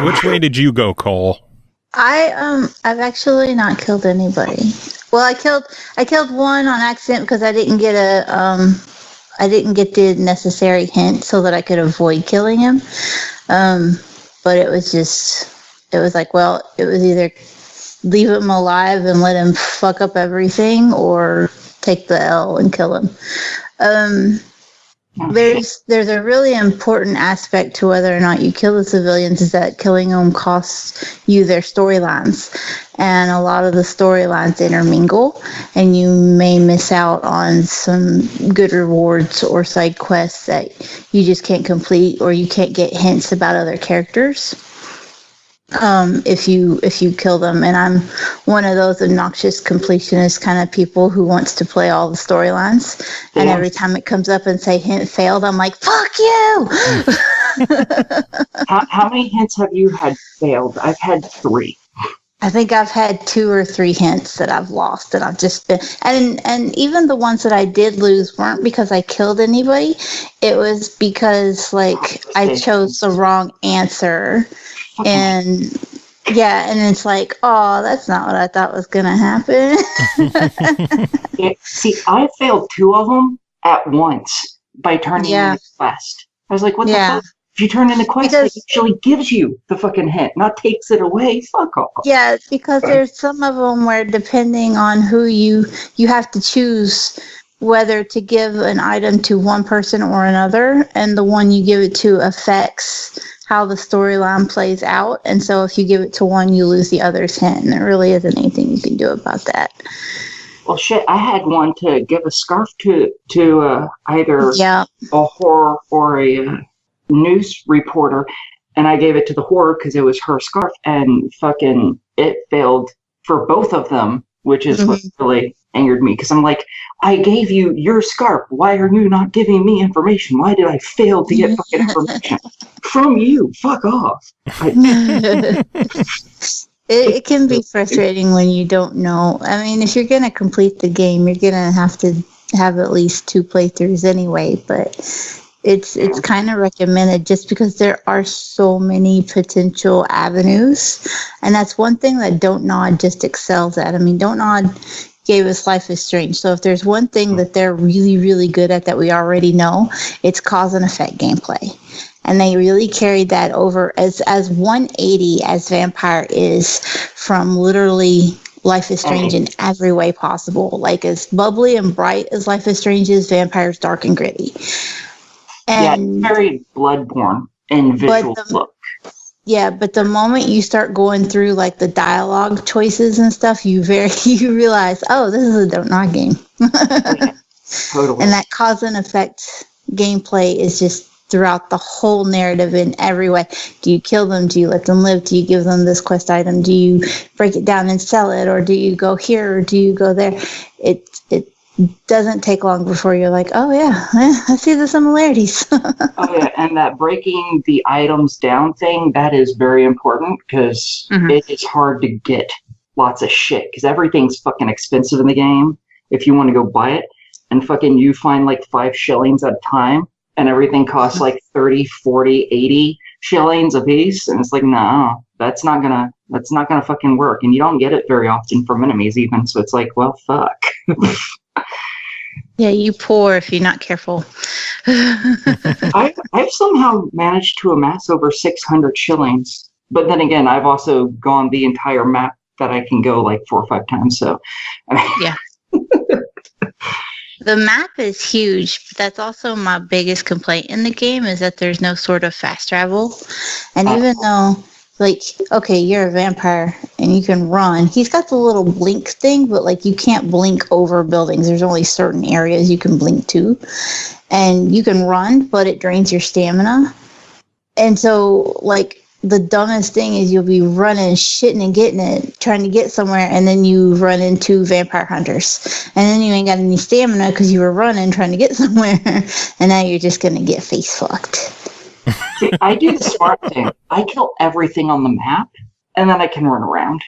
Which way did you go, Cole? I've actually not killed anybody. Well, I killed one on accident because I didn't get the necessary hint so that I could avoid killing him. But it was like, well, it was either leave him alive and let him fuck up everything, or take the L and kill him. There's a really important aspect to whether or not you kill the civilians, is that killing them costs you their storylines. And a lot of the storylines intermingle, and you may miss out on some good rewards or side quests that you just can't complete, or you can't get hints about other characters if you kill them. And I'm one of those obnoxious completionist kind of people who wants to play all the storylines. And every time it comes up and say hint failed, I'm like, fuck you. How many hints have you had failed? I've had 3. I think I've had 2 or 3 hints that I've lost, and I've just been, and even the ones that I did lose weren't because I killed anybody. It was because like I chose the wrong answer, and yeah, and it's like, oh, that's not what I thought was gonna happen. See, I failed 2 of them at once by turning in the quest. I was like, what the fuck? If you turn in the quest, it actually gives you the fucking hint, not takes it away. Fuck off. Yeah, it's because there's some of them where depending on who you have to choose whether to give an item to one person or another, and the one you give it to affects how the storyline plays out. And so if you give it to one, you lose the other's hint, and there really isn't anything you can do about that. Well, shit, I had one to give a scarf to either a whore or a news reporter, and I gave it to the whore because it was her scarf, and fucking it failed for both of them, which is what really angered me, because I'm like, I gave you your scarf, why are you not giving me information? Why did I fail to get fucking information from you? Fuck off. It can be frustrating when you don't know. I mean, if you're going to complete the game, you're going to have at least 2 playthroughs anyway, but it's kind of recommended just because there are so many potential avenues, and that's one thing that DONTNOD just excels at. I mean, DONTNOD gave us Life is Strange, so if there's one thing that they're really, really good at that we already know, it's cause and effect gameplay. And they really carried that over as 180 as Vampyr is from literally Life is Strange in every way possible. Like as bubbly and bright as Life is Strange is, Vampyr's dark and gritty. And it's very Bloodborne in visual look. Yeah, but the moment you start going through like the dialogue choices and stuff, you realize, oh, this is a DONTNOD game. Totally. And that cause and effect gameplay is just throughout the whole narrative in every way. Do you kill them? Do you let them live? Do you give them this quest item? Do you break it down and sell it? Or do you go here or do you go there? It doesn't take long before you're like, oh yeah, I see the similarities. Oh yeah, and that breaking the items down thing, that is very important because it is hard to get lots of shit because everything's fucking expensive in the game if you want to go buy it, and fucking you find like 5 shillings at a time and everything costs like 30, 40, 80 shillings a piece, and it's like, no, that's not gonna fucking work, and you don't get it very often from enemies even, so it's like, well, fuck. Yeah, you poor if you're not careful. I've somehow managed to amass over 600 shillings, but then again, I've also gone the entire map that I can go like 4 or 5 times. So, yeah, the map is huge. But that's also my biggest complaint in the game is that there's no sort of fast travel, and even though. Like, okay, you're a vampire and you can run. He's got the little blink thing, but like you can't blink over buildings. There's only certain areas you can blink to. And you can run, but it drains your stamina. And so, like, the dumbest thing is you'll be running, shitting and getting it, trying to get somewhere, and then you run into vampire hunters. And then you ain't got any stamina because you were running, trying to get somewhere. And now you're just going to get face fucked. See, I do the smart thing. I kill everything on the map, and then I can run around.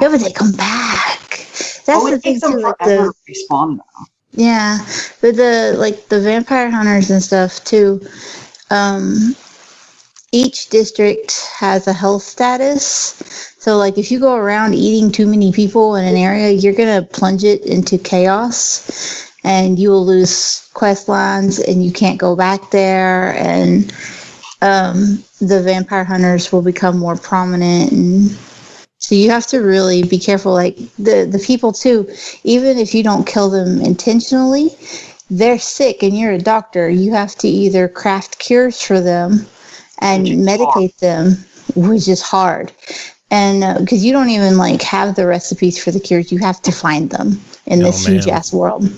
Yeah, but they come back. That's the thing too. Like to respawn though. Yeah, but the vampire hunters and stuff too. Each district has a health status. So like if you go around eating too many people in an area, you're gonna plunge it into chaos, and you will lose quest lines, and you can't go back there, and the vampire hunters will become more prominent, and so you have to really be careful. Like the people too, even if you don't kill them intentionally, they're sick and you're a doctor. You have to either craft cures for them and medicate them, which is hard. And because you don't even like have the recipes for the cures, you have to find them in this huge ass world.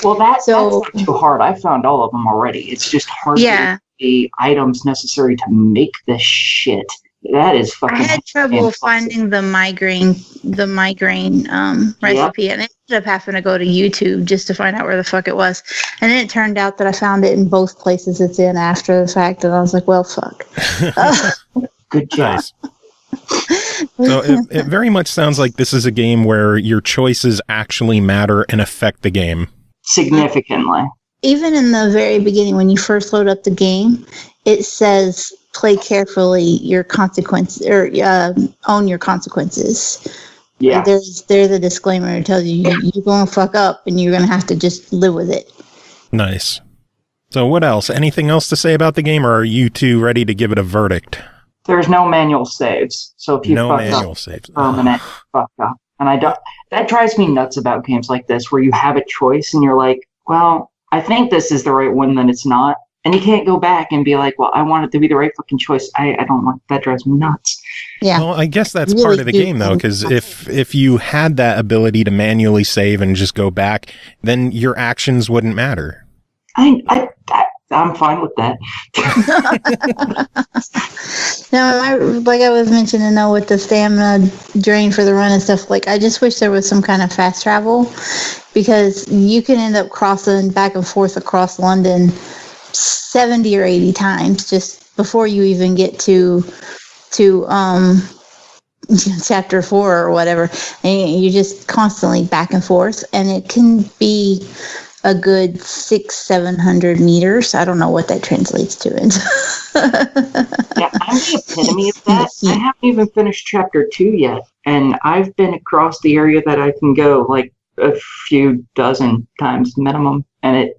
Well, that's not too hard. I found all of them already. It's just hard to get the items necessary to make this shit. That is fucking. I had trouble finding the migraine recipe, and I ended up having to go to YouTube just to find out where the fuck it was. And then it turned out that I found it in both places it's in after the fact, and I was like, well, fuck. Good job. Nice. So it very much sounds like this is a game where your choices actually matter and affect the game. Significantly. Even in the very beginning, when you first load up the game, it says play carefully your consequences, or own your consequences. Yeah. Like there's a disclaimer that tells you you're going to fuck up and you're going to have to just live with it. Nice. So what else? Anything else to say about the game, or are you two ready to give it a verdict? There's no manual saves. So if you no fuck manual up, saves. permanent fuck up. And that drives me nuts about games like this, where you have a choice and you're like, well, I think this is the right one, then it's not. And you can't go back and be like, well, I want it to be the right fucking choice. I don't want that. Drives me nuts. Yeah. Well, I guess that's Really part of the game, though, because if you had that ability to manually save and just go back, then your actions wouldn't matter. I'm fine with that. Now, like I was mentioning, though, with the stamina drain for the run and stuff, like I just wish there was some kind of fast travel, because you can end up crossing back and forth across London 70 or 80 times just before you even get to chapter 4 or whatever, and you're just constantly back and forth, and it can be a good 600-700 meters. I don't know what that translates to. Yeah, I'm the epitome of that. I haven't even finished chapter 2 yet, and I've been across the area that I can go like a few dozen times minimum, and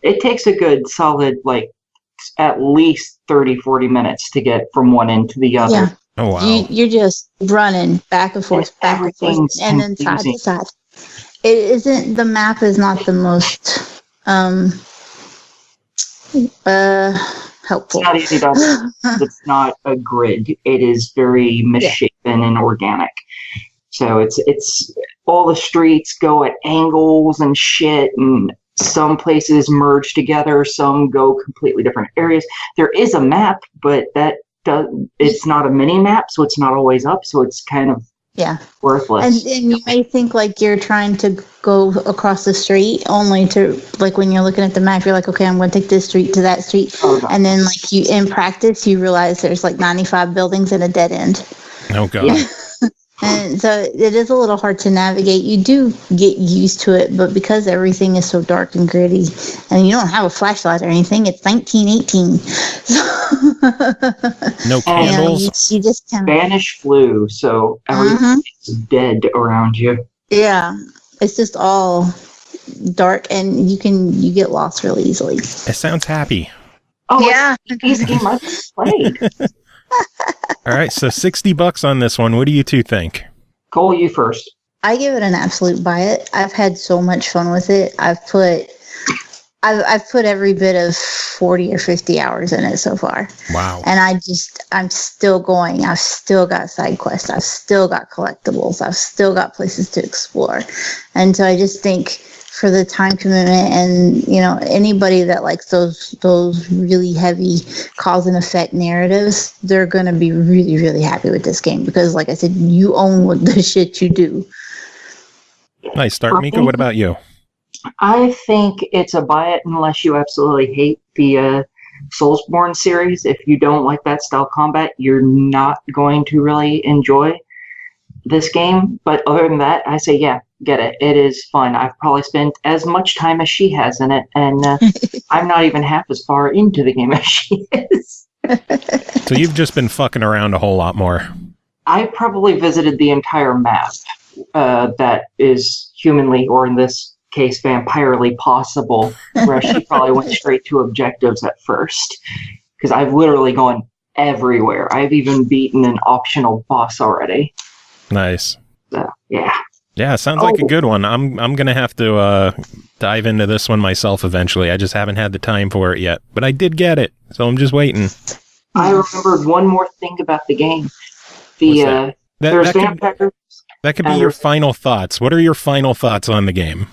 it takes a good solid like at least 30-40 minutes to get from one end to the other. Yeah. Oh wow. You're just running back and forth, and then side to side. It isn't, the map is not the most helpful. It's not easy to understand. It's not a grid. It is very misshapen and organic. So it's all the streets go at angles and shit, and some places merge together, some go completely different areas. There is a map, but it's not a mini map, so it's not always up, so it's kind of worthless. And you may think like you're trying to go across the street, only to, like, when you're looking at the map, you're like, okay, I'm going to take this street to that street. Oh, no. And then like you, in practice, you realize there's like 95 buildings and a dead end. Oh god. Yeah. And so it is a little hard to navigate. You do get used to it, but because everything is so dark and gritty, and you don't have a flashlight or anything, it's 1918. No candles. You just kind of Spanish flu, so everything's dead around you. Yeah, it's just all dark, and you get lost really easily. It sounds happy. Oh Yeah. it's the game I've played. All right, so $60 on this one. What do you two think? Cole, you first. I give it an absolute buy it. I've had so much fun with it. I've put every bit of 40 or 50 hours in it so far. Wow. And I'm still going. I've still got side quests. I've still got collectibles. I've still got places to explore. And so I just think, for the time commitment, and anybody that likes those really heavy cause and effect narratives, they're going to be really, really happy with this game, because like I said, you own the shit you do. Nice. DarkMika, what about you? I think it's a buy it unless you absolutely hate the Soulsborne series. If you don't like that style combat, you're not going to really enjoy this game. But other than that, I say get it. It is fun. I've probably spent as much time as she has in it, and I'm not even half as far into the game as she is. So you've just been fucking around a whole lot more. I probably visited the entire map that is humanly, or in this case, vampirely possible, where she probably went straight to objectives at first, because I've literally gone everywhere. I've even beaten an optional boss already. Nice. Yeah. Yeah, sounds like a good one. I'm gonna have to dive into this one myself eventually. I just haven't had the time for it yet, but I did get it, so I'm just waiting. I remembered one more thing about the game. There's vampires. That could be your final thoughts. What are your final thoughts on the game?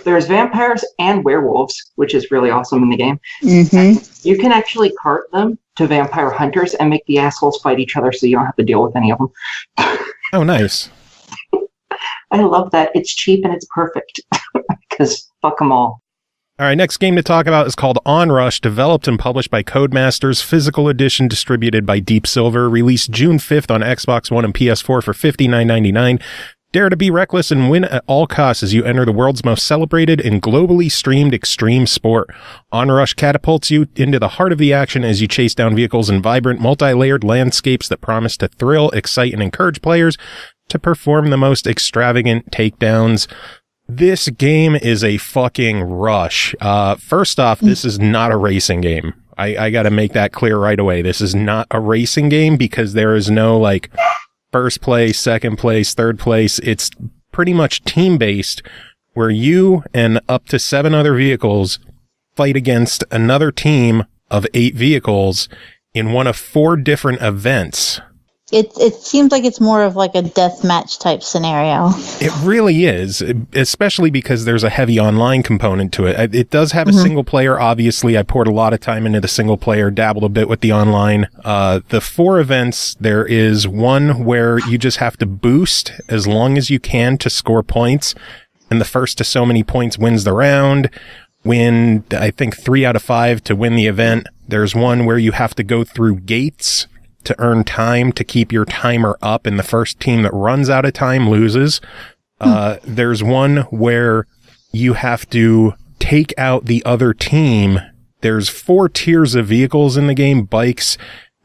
There's vampires and werewolves, which is really awesome in the game. Mm-hmm. You can actually cart them to vampire hunters and make the assholes fight each other, so you don't have to deal with any of them. Oh, nice. I love that. It's cheap and it's perfect. Because fuck them all. All right, next game to talk about is called ONRUSH, developed and published by Codemasters, physical edition distributed by Deep Silver, released June 5th on Xbox One and PS4 for $59.99. Dare to be reckless and win at all costs as you enter the world's most celebrated and globally streamed extreme sport. ONRUSH catapults you into the heart of the action as you chase down vehicles in vibrant, multi-layered landscapes that promise to thrill, excite, and encourage players to perform the most extravagant takedowns. This game is a fucking rush. First off, this is not a racing game. I got to make that clear right away. This is not a racing game because there is no like first place, second place, third place. It's pretty much team-based where you and up to 7 other vehicles fight against another team of 8 vehicles in one of 4 different events. It seems like it's more of like a deathmatch type scenario. It really is, especially because there's a heavy online component to it. It does have a single player, obviously. I poured a lot of time into the single player, dabbled a bit with the online. The 4 events, there is one where you just have to boost as long as you can to score points. And the first to so many points wins the round. Win, I think, 3 out of 5 to win the event. There's one where you have to go through gates to earn time to keep your timer up, and the first team that runs out of time loses. There's one where you have to take out the other team. There's 4 tiers of vehicles in the game, bikes,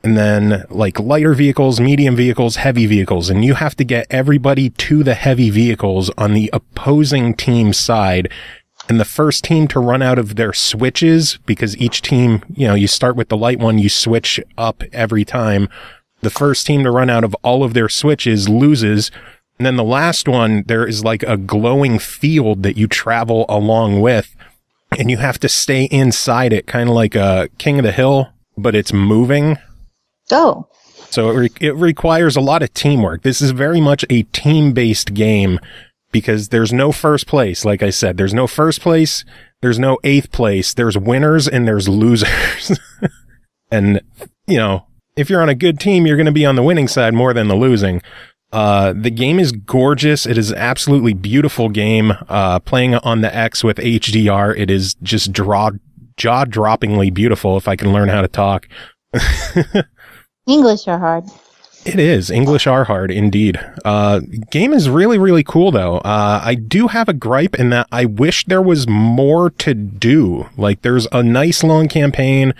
and then like lighter vehicles, medium vehicles, heavy vehicles, and you have to get everybody to the heavy vehicles on the opposing team's side. And the first team to run out of their switches, because each team, you know, you start with the light one, you switch up every time. The first team to run out of all of their switches loses. And then the last one, there is like a glowing field that you travel along with, and you have to stay inside it, kind of like a King of the Hill, but it's moving. Oh. So it requires a lot of teamwork. This is very much a team-based game, because there's no first place. Like I said, there's no first place. There's no 8th place. There's winners and there's losers. And, you know, if you're on a good team, you're going to be on the winning side more than the losing. The game is gorgeous. It is an absolutely beautiful game. Playing on the X with HDR, it is just jaw-droppingly beautiful, if I can learn how to talk. English are hard. It is. English are hard, indeed. Game is really, really cool, though. I do have a gripe in that I wish there was more to do. Like, there's a nice long campaign.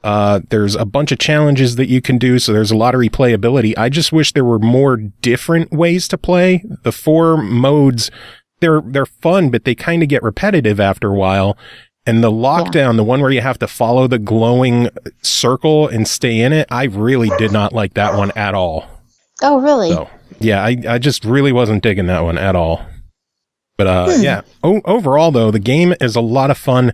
There's a bunch of challenges that you can do, so there's a lot of replayability. I just wish there were more different ways to play. The 4 modes, they're fun, but they kind of get repetitive after a while. And the lockdown, the one where you have to follow the glowing circle and stay in it, I really did not like that one at all. Oh, really? So, yeah, I just really wasn't digging that one at all. But yeah, overall, though, the game is a lot of fun.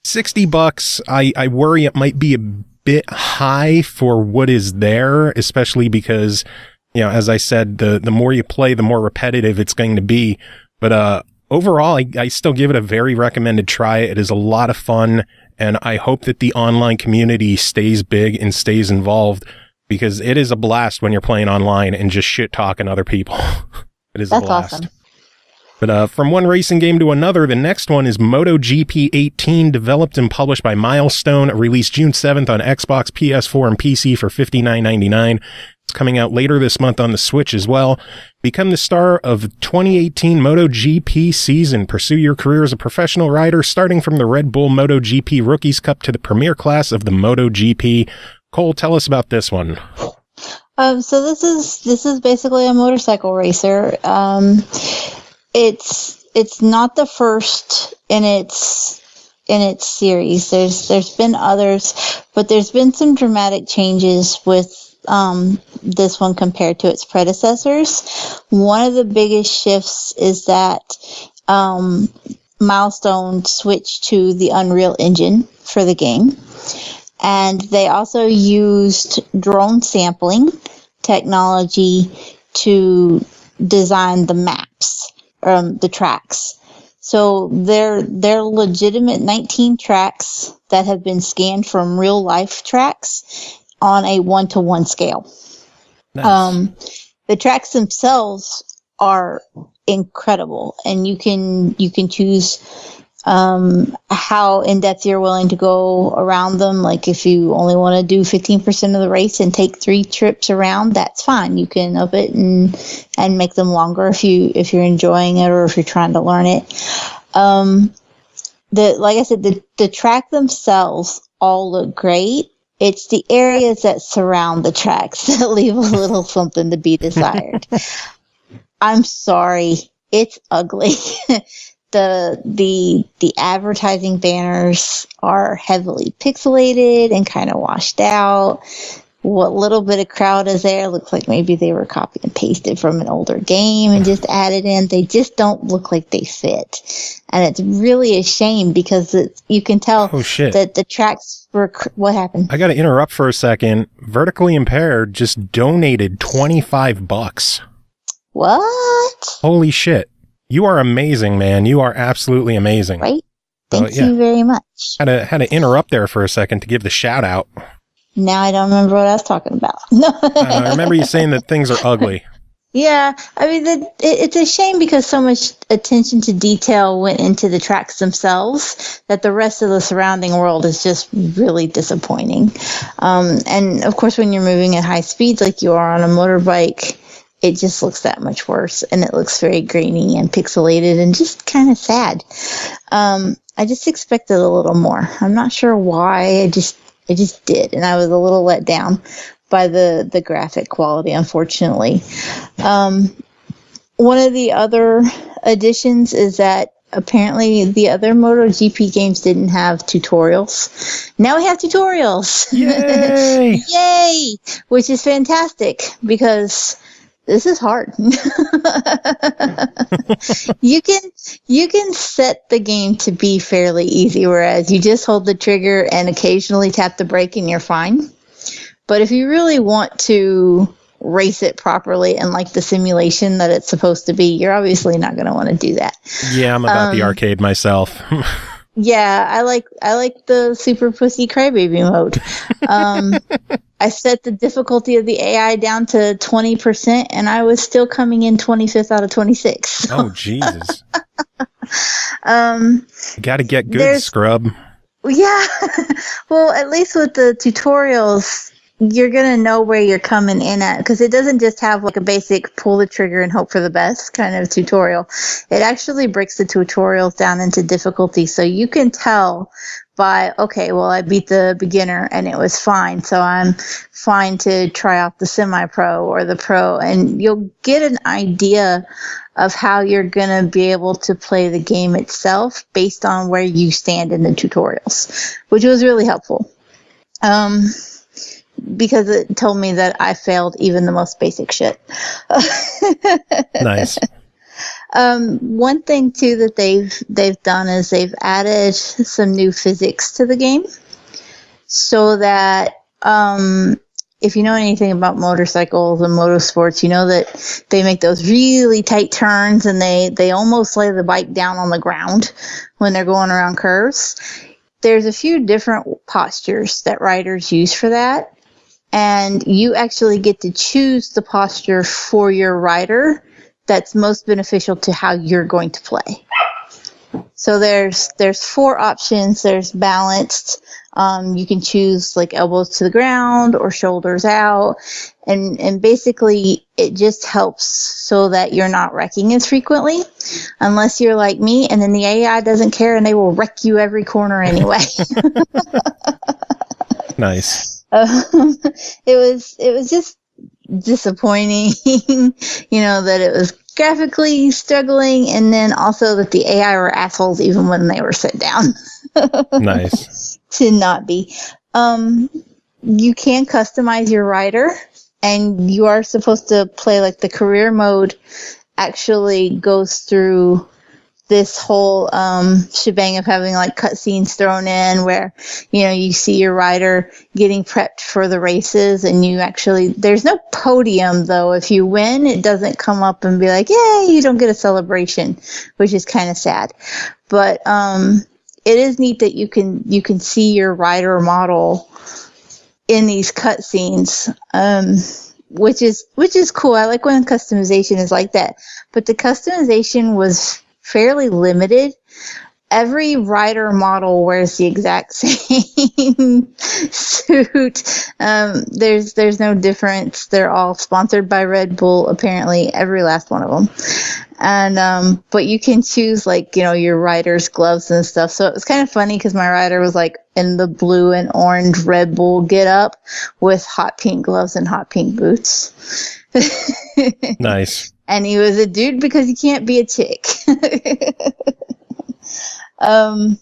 $60. I worry it might be a bit high for what is there, especially because, you know, as I said, the more you play, the more repetitive it's going to be. But overall, I still give it a very recommended try. It is a lot of fun, and I hope that the online community stays big and stays involved, because it is a blast when you're playing online and just shit-talking other people. It is a blast. Awesome. But from one racing game to another, the next one is MotoGP 18, developed and published by Milestone, released June 7th on Xbox, PS4, and PC for $59.99. It's coming out later this month on the Switch as well. Become the star of 2018 MotoGP season. Pursue your career as a professional rider, starting from the Red Bull MotoGP Rookies Cup to the premier class of the MotoGP. Cole, tell us about this one. So this is basically a motorcycle racer. It's not the first in its series. There's been others, but there's been some dramatic changes with this one compared to its predecessors. One of the biggest shifts is that Milestone switched to the Unreal Engine for the game, and they also used drone sampling technology to design the maps, the tracks. So they're legitimate 19 tracks that have been scanned from real life tracks on a 1-to-1 scale. Nice. The tracks themselves are incredible, and you can choose how in depth you're willing to go around them. Like if you only want to do 15% of the race and take 3 trips around, that's fine. You can up it and make them longer if you're enjoying it or if you're trying to learn it. Like I said, the track themselves all look great. It's the areas that surround the tracks that leave a little something to be desired. I'm sorry, it's ugly. The advertising banners are heavily pixelated and kind of washed out. What little bit of crowd is there looks like maybe they were copied and pasted from an older game and just added in. They just don't look like they fit. And it's really a shame because you can tell that the tracks were... What happened? I got to interrupt for a second. Vertically Impaired just donated $25. What? Holy shit. You are amazing, man. You are absolutely amazing. Right? Thank you very much. Had to interrupt there for a second to give the shout out. Now I don't remember what I was talking about. I remember you saying that things are ugly. Yeah, I mean, it's a shame because so much attention to detail went into the tracks themselves that the rest of the surrounding world is just really disappointing. And of course, when you're moving at high speeds like you are on a motorbike, it just looks that much worse, and it looks very grainy and pixelated and just kind of sad. I just expected a little more. I'm not sure why. I just did, and I was a little let down by the graphic quality, unfortunately. One of the other additions is that apparently the other MotoGP games didn't have tutorials. Now we have tutorials. Yay! Yay! Which is fantastic because this is hard. You can set the game to be fairly easy, whereas you just hold the trigger and occasionally tap the brake and you're fine. But if you really want to race it properly and like the simulation that it's supposed to be, you're obviously not going to want to do that. Yeah, I'm about the arcade myself. Yeah, I like the super pussy crybaby mode. I set the difficulty of the AI down to 20%, and I was still coming in 25th out of 26. Oh, Jesus. Got to get good, scrub. Yeah. Well, at least with the tutorials, you're going to know where you're coming in at, because it doesn't just have like a basic pull the trigger and hope for the best kind of tutorial. It actually breaks the tutorials down into difficulty, so you can tell by, okay, well, I beat the beginner and it was fine, so I'm fine to try out the semi-pro or the pro, and you'll get an idea of how you're going to be able to play the game itself based on where you stand in the tutorials, which was really helpful. Because it told me that I failed even the most basic shit. Nice. One thing too that they've done is they've added some new physics to the game, so that if you know anything about motorcycles and motorsports, you know that they make those really tight turns and they almost lay the bike down on the ground when they're going around curves. There's a few different postures that riders use for that. And you actually get to choose the posture for your rider that's most beneficial to how you're going to play. So there's 4 options. There's balanced. You can choose like elbows to the ground or shoulders out. And basically it just helps so that you're not wrecking as frequently, unless you're like me, and then the AI doesn't care and they will wreck you every corner anyway. Nice. It was just disappointing, that it was graphically struggling, and then also that the AI were assholes even when they were set down. Nice. To not be. You can customize your rider, and you are supposed to play like the career mode actually goes through this whole shebang of having like cutscenes thrown in where you see your rider getting prepped for the races, and there's no podium though. If you win, it doesn't come up and be like, yay, you don't get a celebration, which is kind of sad. But it is neat that you can see your rider model in these cutscenes, which is cool. I like when customization is like that, but the customization was fairly limited. every rider model wears the exact same suit. There's no difference. They're all sponsored by Red Bull, apparently, every last one of them. And but you can choose, like, you know, your rider's gloves and stuff. So it was kind of funny because my rider was like in the blue and orange Red Bull get up with hot pink gloves and hot pink boots. Nice. And he was a dude because you can't be a chick. Other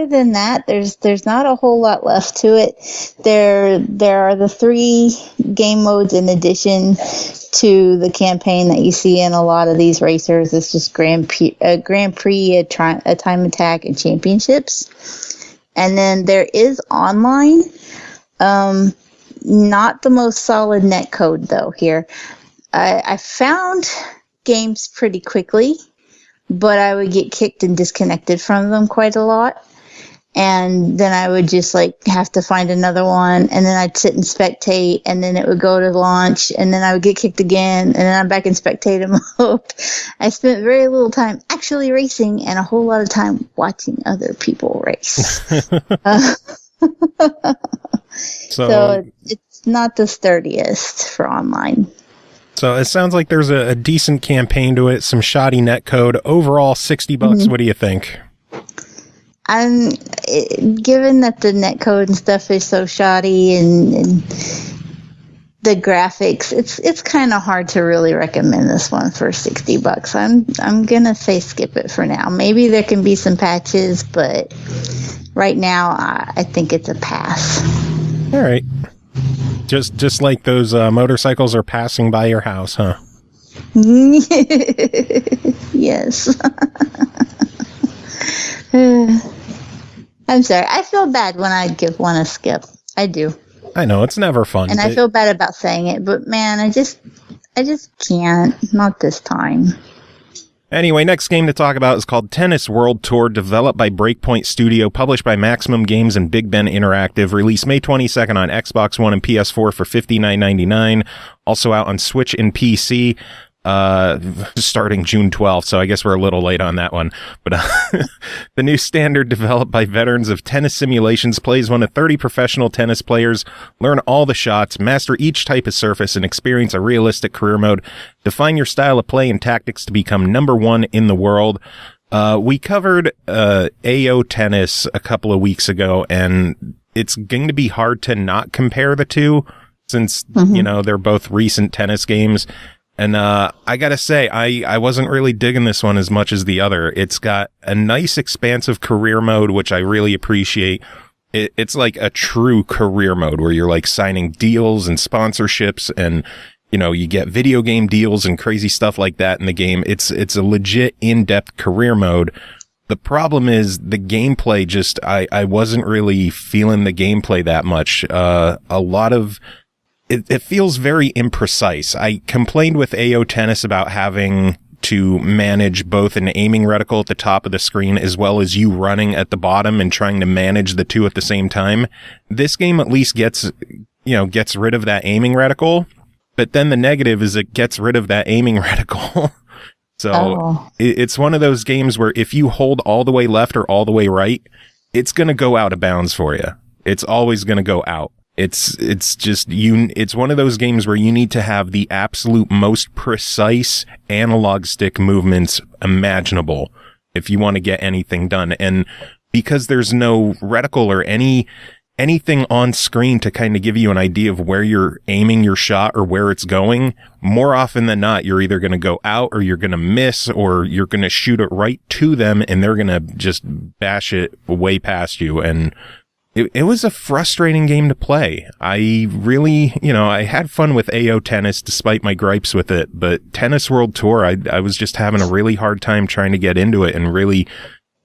than that, there's not a whole lot left to it. There are the 3 game modes in addition to the campaign that you see in a lot of these racers. It's just Grand Prix, a time attack, and championships. And then there is online. Not the most solid net code though here. I found games pretty quickly, but I would get kicked and disconnected from them quite a lot. And then I would just like have to find another one, and then I'd sit and spectate, and then it would go to launch, and then I would get kicked again, and then I'm back in spectator mode. I spent very little time actually racing and a whole lot of time watching other people race. So it's not the sturdiest for online. So it sounds like there's a decent campaign to it, some shoddy net code. Overall, $60. Mm-hmm. What do you think? Given that the net code and stuff is so shoddy and the graphics, it's kind of hard to really recommend this one for $60. I'm gonna say skip it for now. Maybe there can be some patches, but right now I think it's a pass. All right. Just like those motorcycles are passing by your house, huh? Yes. I'm sorry. I feel bad when I give one a skip. I do. I know, it's never fun. And I feel bad about saying it, but man, I just can't. Not this time. Anyway, next game to talk about is called Tennis World Tour, developed by Breakpoint Studio, published by Maximum Games and Bigben Interactive, released May 22nd on Xbox One and PS4 for $59.99, also out on Switch and PC, starting June 12th, so I guess we're a little late on that one. But the new standard, developed by veterans of tennis simulations, plays one of 30 professional tennis players, learn all the shots, master each type of surface, and experience a realistic career mode. Define your style of play and tactics to become #1 in the world. We covered AO tennis a couple of weeks ago, and it's going to be hard to not compare the two, since, you know, they're both recent tennis games. And I gotta say, I wasn't really digging this one as much as the other. It's got a nice expansive career mode, which I really appreciate. It's like a true career mode where you're like signing deals and sponsorships, and you know, you get video game deals and crazy stuff like that in the game. It's a legit in-depth career mode. The problem is the gameplay just, I wasn't really feeling the gameplay that much. A lot of it feels very imprecise. I complained with AO Tennis about having to manage both an aiming reticle at the top of the screen as well as you running at the bottom and trying to manage the two at the same time. This game at least gets rid of that aiming reticle, but then the negative is it gets rid of that aiming reticle. So it's one of those games where if you hold all the way left or all the way right, it's going to go out of bounds for you. It's always going to go out. It's one of those games where you need to have the absolute most precise analog stick movements imaginable if you want to get anything done. And because there's no reticle or anything on screen to kind of give you an idea of where you're aiming your shot or where it's going, more often than not, you're either going to go out or you're going to miss or you're going to shoot it right to them and they're going to just bash it way past you. And it was a frustrating game to play. I really, I had fun with AO Tennis despite my gripes with it, but Tennis World Tour, I was just having a really hard time trying to get into it and really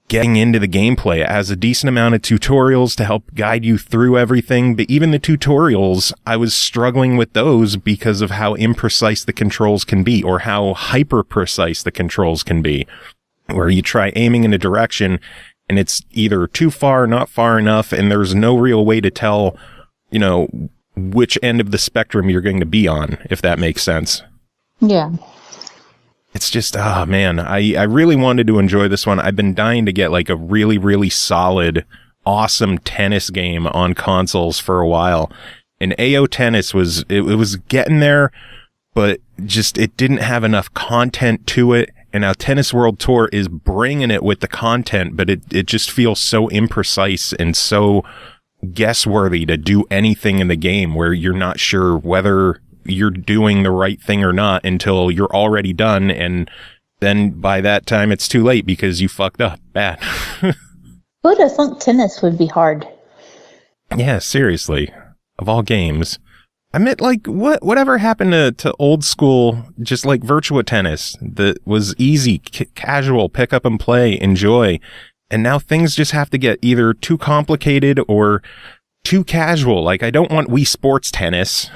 getting into the gameplay. It has a decent amount of tutorials to help guide you through everything, but even the tutorials, I was struggling with those because of how imprecise the controls can be or how hyper-precise the controls can be, where you try aiming in a direction and it's either too far, not far enough, and there's no real way to tell, which end of the spectrum you're going to be on, if that makes sense. Yeah. it's just, oh man, I really wanted to enjoy this one. I've been dying to get like a really, really solid, awesome tennis game on consoles for a while. And AO Tennis was getting there, but just it didn't have enough content to it. And now Tennis World Tour is bringing it with the content, but it just feels so imprecise and so guessworthy to do anything in the game where you're not sure whether you're doing the right thing or not until you're already done. And then by that time, it's too late because you fucked up bad. Who'd have thunk tennis would be hard? Yeah, seriously. Of all games. I meant, like, whatever happened to old school, just like Virtua Tennis that was easy, casual, pick up and play, enjoy. And now things just have to get either too complicated or too casual. Like, I don't want Wii Sports Tennis.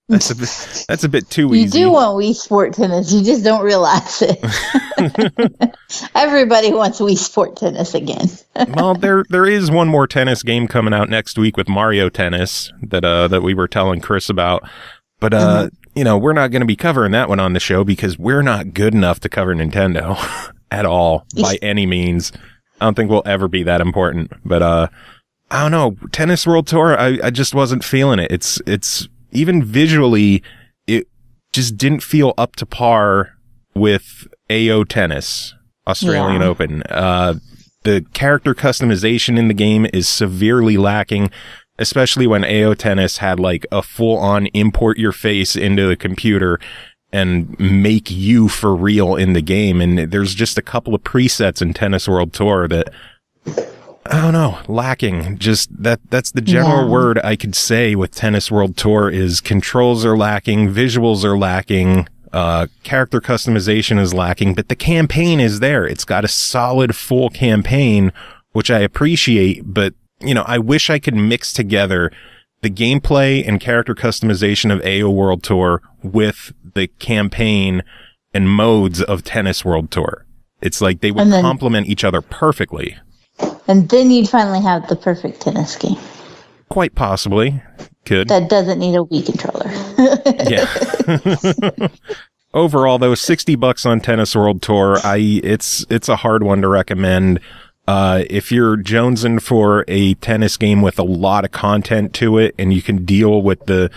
That's a bit too easy. You do want Wii Sport Tennis. You just don't realize it. Everybody wants Wii Sport Tennis again. Well, there is one more tennis game coming out next week with Mario Tennis that we were telling Kris about. But, you know, we're not going to be covering that one on the show because we're not good enough to cover Nintendo at all by any means. I don't think we'll ever be that important. But, I don't know. Tennis World Tour, I just wasn't feeling it. It's even visually, it just didn't feel up to par with AO Tennis, Australian Open. The character customization in the game is severely lacking, especially when AO Tennis had like a full-on import your face into the computer and make you for real in the game. And there's just a couple of presets in Tennis World Tour that, I don't know, lacking. Just that's the general word I could say with Tennis World Tour is controls are lacking, visuals are lacking, character customization is lacking, but the campaign is there. It's got a solid full campaign, which I appreciate, but you know, I wish I could mix together the gameplay and character customization of AO World Tour with the campaign and modes of Tennis World Tour. It's like they would complement each other perfectly. And then you'd finally have the perfect tennis game. Quite possibly. Could. That doesn't need a Wii controller. Yeah. Overall, though, $60 on Tennis World Tour. It's a hard one to recommend. If you're jonesing for a tennis game with a lot of content to it and you can deal with the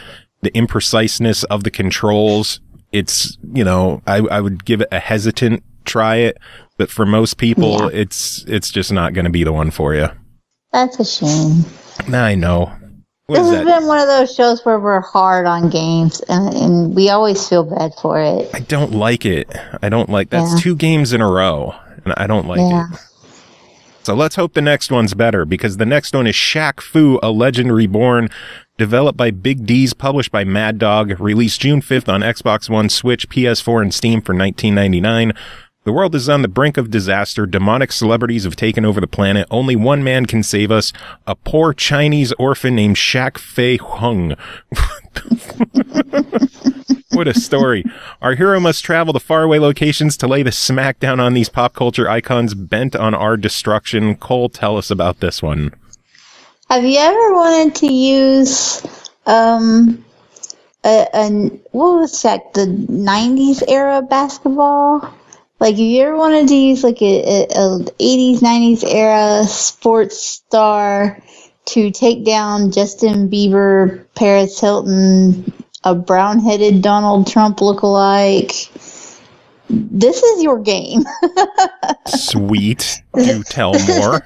impreciseness of the controls, it's, you know, I would give it a hesitant try it. But for most people, it's just not going to be the one for you. That's a shame. I know. This has been one of those shows where we're hard on games, and we always feel bad for it. I don't like it. That's 2 games in a row, and I don't like it. So let's hope the next one's better, because the next one is Shaq Fu, A Legend Reborn, developed by Big Deez, published by Mad Dog, released June 5th on Xbox One, Switch, PS4, and Steam for $19.99. The world is on the brink of disaster. Demonic celebrities have taken over the planet. Only one man can save us. A poor Chinese orphan named Shaq Fei Hung. What a story. Our hero must travel to faraway locations to lay the smackdown on these pop culture icons bent on our destruction. Cole, tell us about this one. Have you ever wanted to use what was that, the 90s era basketball? Like, if you ever wanted to use like a 80s, 90s era sports star to take down Justin Bieber, Paris Hilton, a brown-headed Donald Trump lookalike, this is your game. Sweet. Do tell more.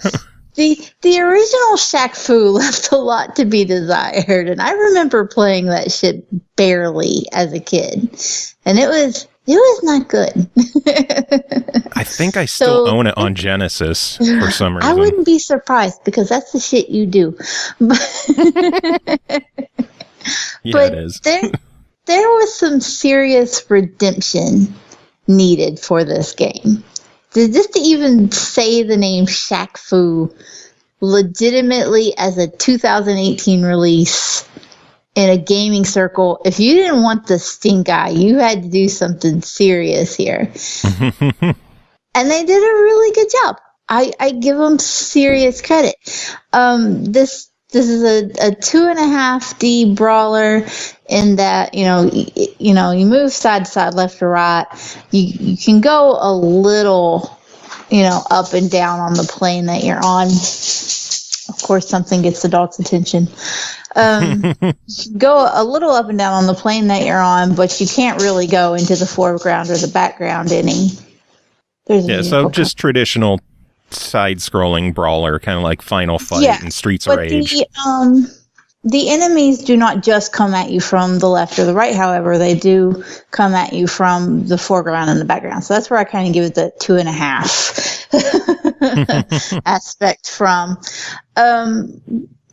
The original Shaq Fu left a lot to be desired, and I remember playing that shit barely as a kid, and it was not good. I think I still own it on Genesis for some reason. I wouldn't be surprised because that's the shit you do. It is. there was some serious redemption needed for this game. Just to even say the name Shaq Fu legitimately as a 2018 release in a gaming circle, if you didn't want the stink eye, you had to do something serious here. And they did a really good job. I give them serious credit. This is a 2.5D brawler. in that, you move side to side, left to right. You can go a little, up and down on the plane that you're on. Of course, something gets the dog's attention. Go a little up and down on the plane that you're on, but you can't really go into the foreground or the background any. So just traditional side-scrolling brawler, kind of like Final Fight and Streets of Rage. The enemies do not just come at you from the left or the right, however, they do come at you from the foreground and the background. So that's where I kind of give it the 2.5 aspect from.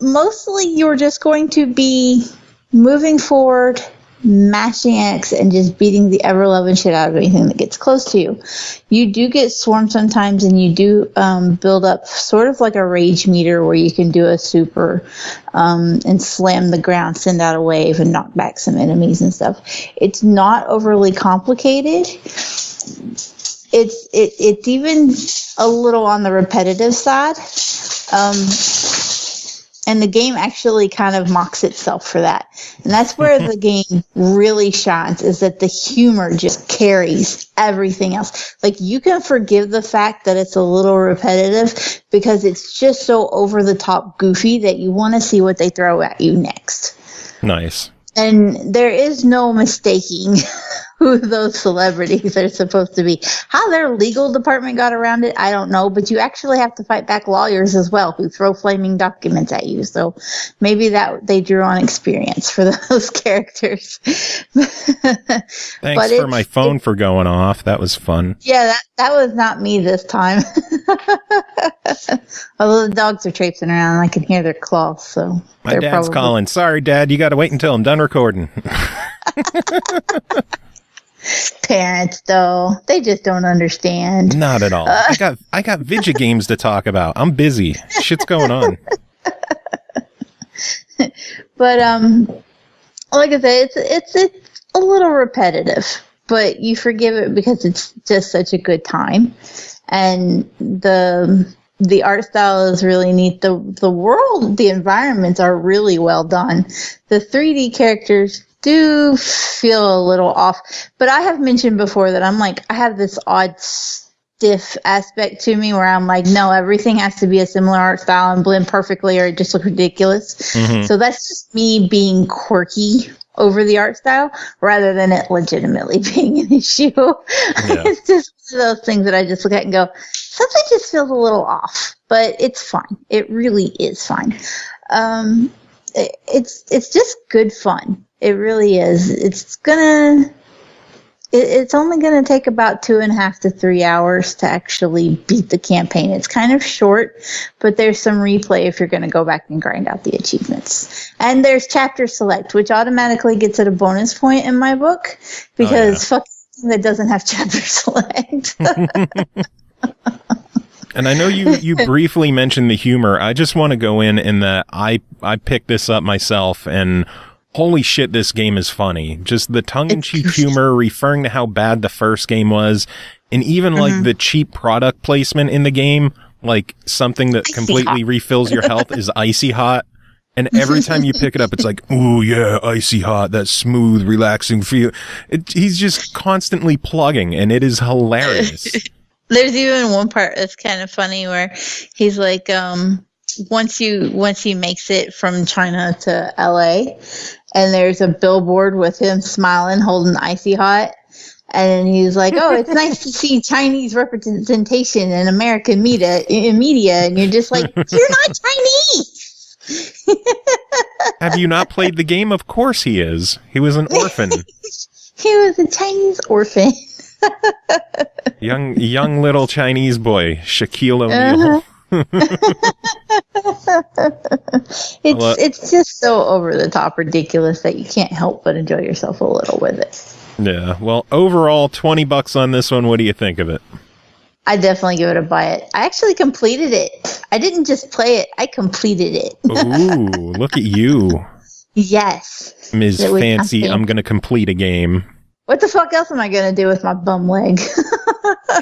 Mostly you're just going to be moving forward, mashing X, and just beating the ever-loving shit out of anything that gets close to you. You do get swarmed sometimes, and you do build up sort of like a rage meter where you can do a super and slam the ground, send out a wave, and knock back some enemies and stuff. It's not overly complicated. It's even a little on the repetitive side. And the game actually kind of mocks itself for that. And that's where the game really shines, is that the humor just carries everything else. Like, you can forgive the fact that it's a little repetitive because it's just so over the top goofy that you want to see what they throw at you next. Nice. And there is no mistaking who those celebrities are supposed to be. How their legal department got around it, I don't know. But you actually have to fight back lawyers as well who throw flaming documents at you. So maybe that they drew on experience for those characters. Thanks for my phone for going off. That was fun. Yeah, that was not me this time. Although the dogs are traipsing around and I can hear their claws. So my dad's calling. Sorry, Dad. You got to wait until I'm done recording. Parents, though, they just don't understand. Not at all. I got video games to talk about. I'm busy. Shit's going on. But like I said, it's a little repetitive, but you forgive it because it's just such a good time, and the art style is really neat. The world, the environments are really well done. The 3D characters do feel a little off, but I have mentioned before that I have this odd stiff aspect to me where I'm like, no, everything has to be a similar art style and blend perfectly or it just looks ridiculous. Mm-hmm. So that's just me being quirky over the art style rather than it legitimately being an issue. Yeah. It's just one of those things that I just look at and go, something just feels a little off, but it's fine. It really is fine. It's just good fun. It really is. It's only gonna take about 2.5 to 3 hours to actually beat the campaign. It's kind of short, but there's some replay if you're gonna go back and grind out the achievements. And there's chapter select, which automatically gets it a bonus point in my book because fuck that doesn't have chapter select. And I know you briefly mentioned the humor. I just want to go in that I picked this up myself, and holy shit, this game is funny. Just the tongue-in-cheek humor, referring to how bad the first game was, and even like the cheap product placement in the game, like something that completely refills your health is Icy Hot. And every time you pick it up, it's like, ooh, yeah, Icy Hot, that smooth, relaxing feel. He's just constantly plugging, and it is hilarious. There's even one part that's kind of funny where he's like, once he makes it from China to LA, and there's a billboard with him smiling, holding Icy Hot, and he's like, "Oh, it's nice to see Chinese representation in American media," and you're just like, "You're not Chinese." Have you not played the game? Of course he is. He was an orphan. He was a Chinese orphan. young little Chinese boy, Shaquille O'Neal. It's just so over the top ridiculous that you can't help but enjoy yourself a little with it. Yeah. Well, overall, $20 on this one. What do you think of it? I definitely give it a buy it. I actually completed it. I didn't just play it. I completed it. Ooh, look at you. Yes. Ms. Fancy, I'm going to complete a game. What the fuck else am I going to do with my bum leg?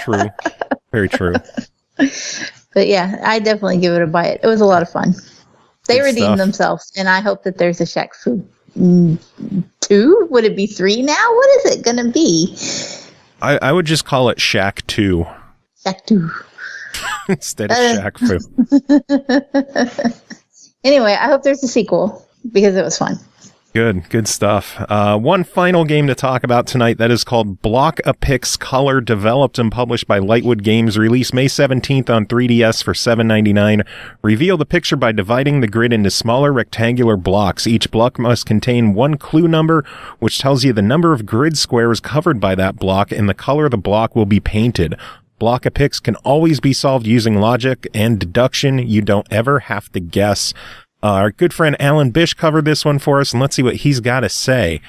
True. Very true. But yeah, I definitely give it a buy it. It was a lot of fun. They redeemed themselves, and I hope that there's a Shaq Fu 2? Would it be 3 now? What is it going to be? I would just call it Shaq 2. Shaq 2. Instead of Shaq Fu. Anyway, I hope there's a sequel because it was fun. Good stuff. One final game to talk about tonight that is called Block-A-Pix Color, developed and published by Lightwood Games, released May 17th on 3DS for $7.99. Reveal the picture by dividing the grid into smaller rectangular blocks. Each block must contain one clue number, which tells you the number of grid squares covered by that block and the color the block will be painted. Block-A-Pix can always be solved using logic and deduction. You don't ever have to guess. Our good friend Alan Bish covered this one for us, and let's see what he's got to say.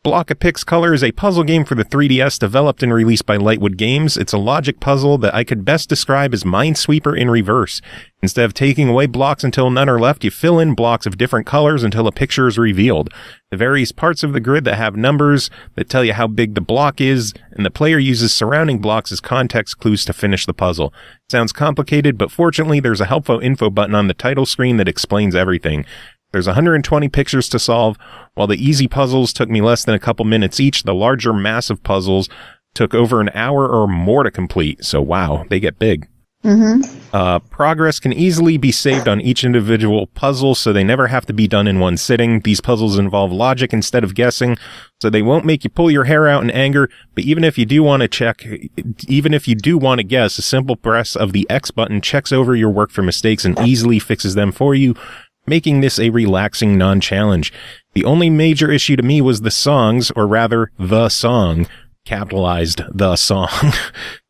Block-A-Pix Color is a puzzle game for the 3DS developed and released by Lightwood Games. It's a logic puzzle that I could best describe as Minesweeper in reverse. Instead of taking away blocks until none are left, you fill in blocks of different colors until a picture is revealed. The various parts of the grid that have numbers that tell you how big the block is, and the player uses surrounding blocks as context clues to finish the puzzle. It sounds complicated, but fortunately there's a helpful info button on the title screen that explains everything. There's 120 pictures to solve. While the easy puzzles took me less than a couple minutes each, the larger, massive puzzles took over an hour or more to complete. So wow, they get big. Progress can easily be saved on each individual puzzle, so they never have to be done in one sitting. These puzzles involve logic instead of guessing, so they won't make you pull your hair out in anger. But even if you do want to guess, a simple press of the X button checks over your work for mistakes and easily fixes them for you, making this a relaxing non-challenge. The only major issue to me was the songs, or rather, the song, capitalized the song.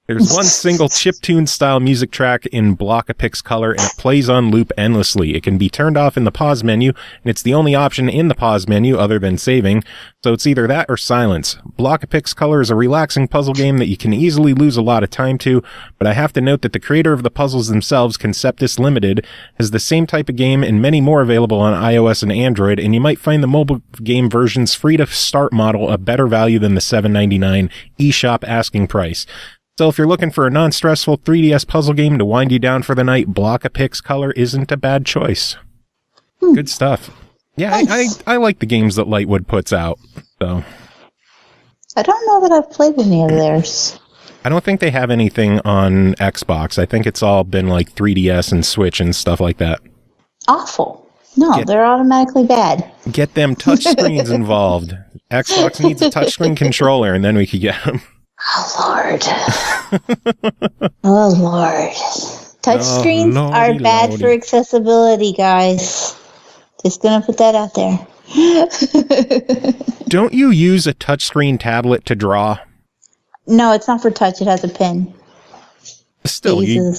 There's one single chiptune style music track in Block-A-Pix Color, and it plays on loop endlessly. It can be turned off in the pause menu, and it's the only option in the pause menu other than saving, so it's either that or silence. Block-A-Pix Color is a relaxing puzzle game that you can easily lose a lot of time to, but I have to note that the creator of the puzzles themselves, Conceptus Limited, has the same type of game and many more available on iOS and Android, and you might find the mobile game version's free-to-start model a better value than the $7.99 eShop asking price. So if you're looking for a non-stressful 3DS puzzle game to wind you down for the night, Block-A-Pix Color isn't a bad choice. Good stuff. Yeah, Nice. I like the games that Lightwood puts out. So I don't know that I've played any of theirs. I don't think they have anything on Xbox. I think it's all been like 3DS and Switch and stuff like that. Awful. No, they're automatically bad. Get them touchscreens involved. Xbox needs a touchscreen controller, and then we could get them. Oh, Lord. Oh, Lord. Touchscreens are bad for accessibility, guys. Just gonna put that out there. Don't you use a touchscreen tablet to draw? No, it's not for touch. It has a pen. Still, it uses a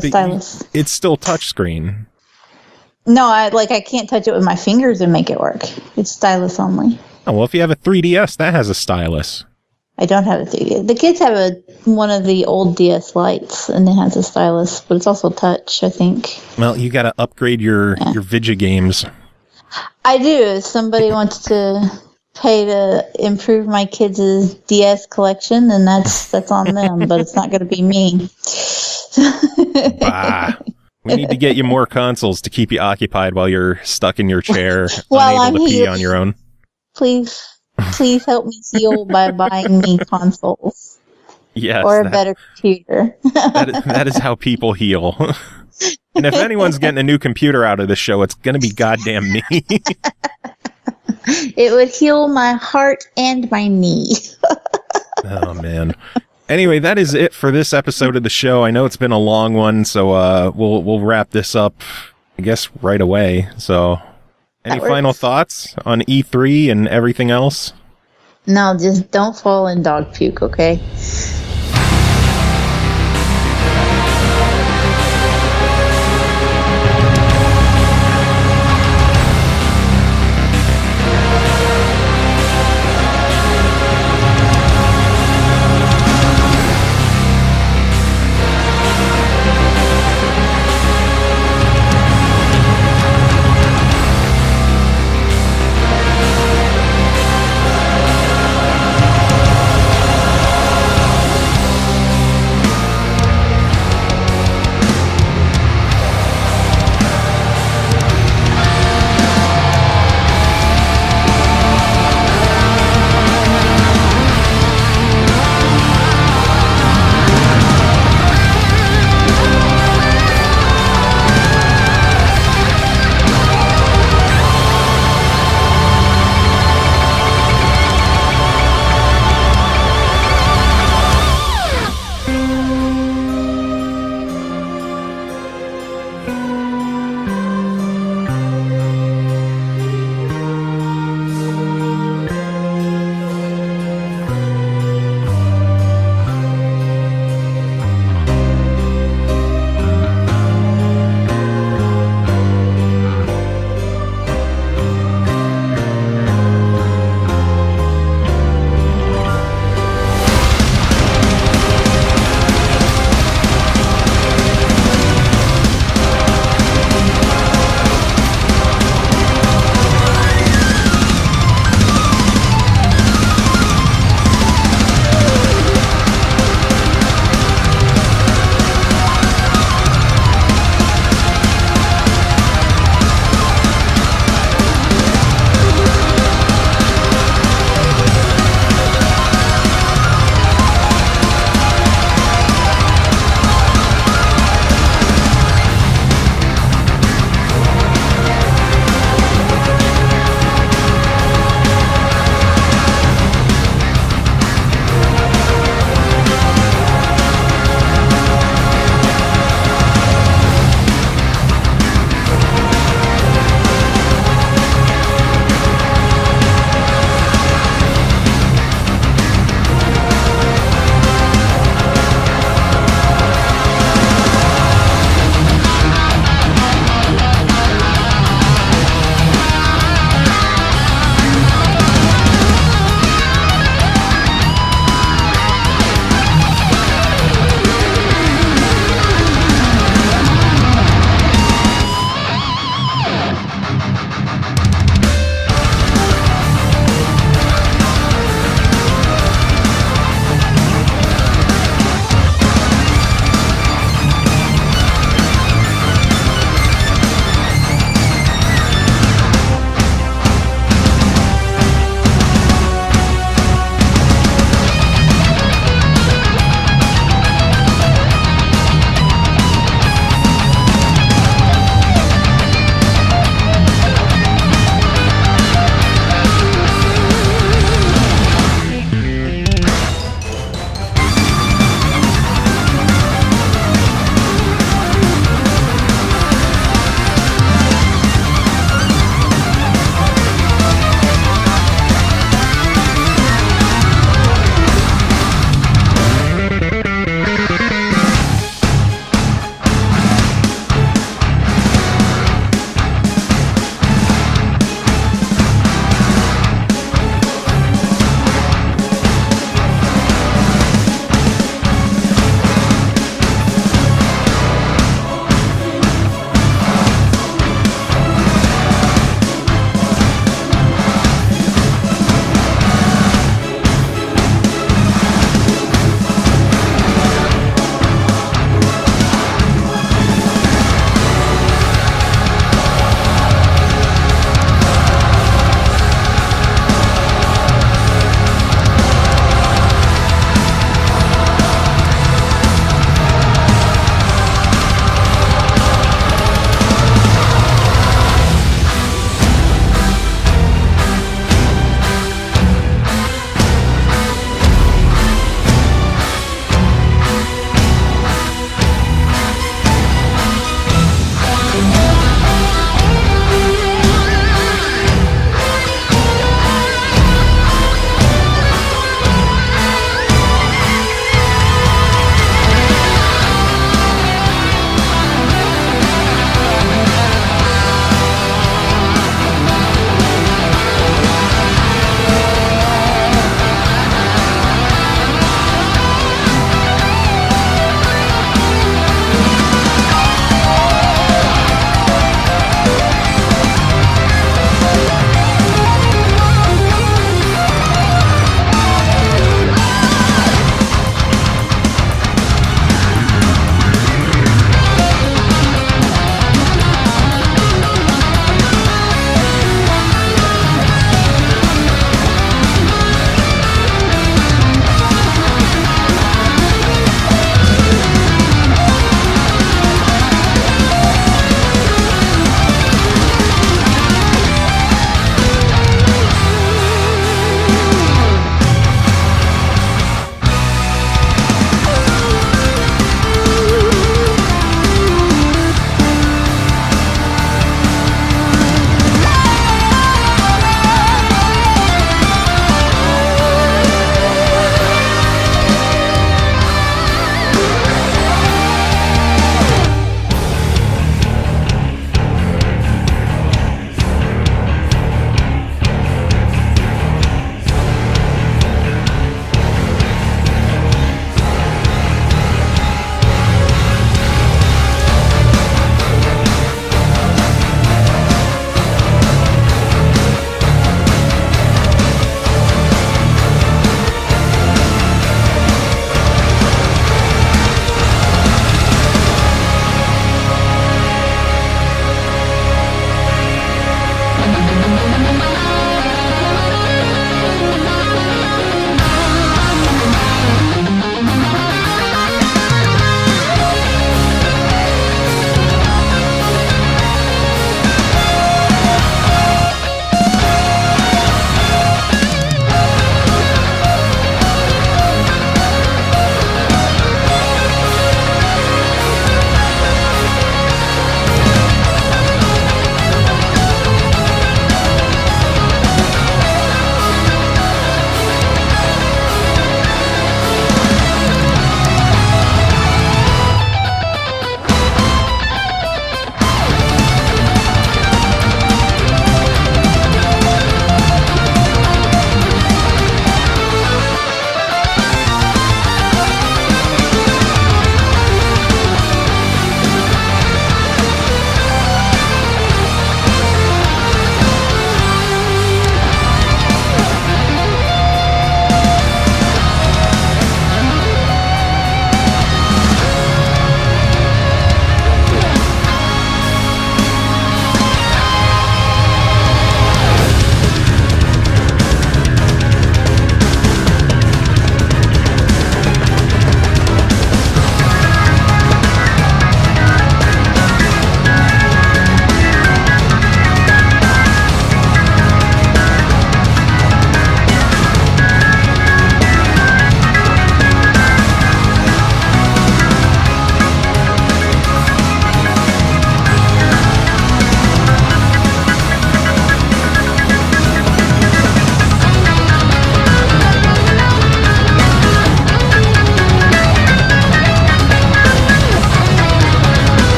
stylus. It's still touchscreen. No, I can't touch it with my fingers and make it work. It's stylus only. Oh, well, if you have a 3DS, that has a stylus. I don't have a 3DS. The kids have one of the old DS Lites, and it has a stylus, but it's also touch, I think. Well, you got to upgrade your Vidya games. I do. If somebody wants to pay to improve my kids' DS collection, then that's on them, but it's not going to be me. Bah. We need to get you more consoles to keep you occupied while you're stuck in your chair, While unable to pee on your own. Please help me heal by buying me consoles. Yes. Or a better computer. that is how people heal. And if anyone's getting a new computer out of this show, it's going to be goddamn me. It would heal my heart and my knee. Oh, man. Anyway, that is it for this episode of the show. I know it's been a long one, so we'll wrap this up, I guess, right away. So, any final thoughts on E3 and everything else? No, just don't fall in dog puke, okay?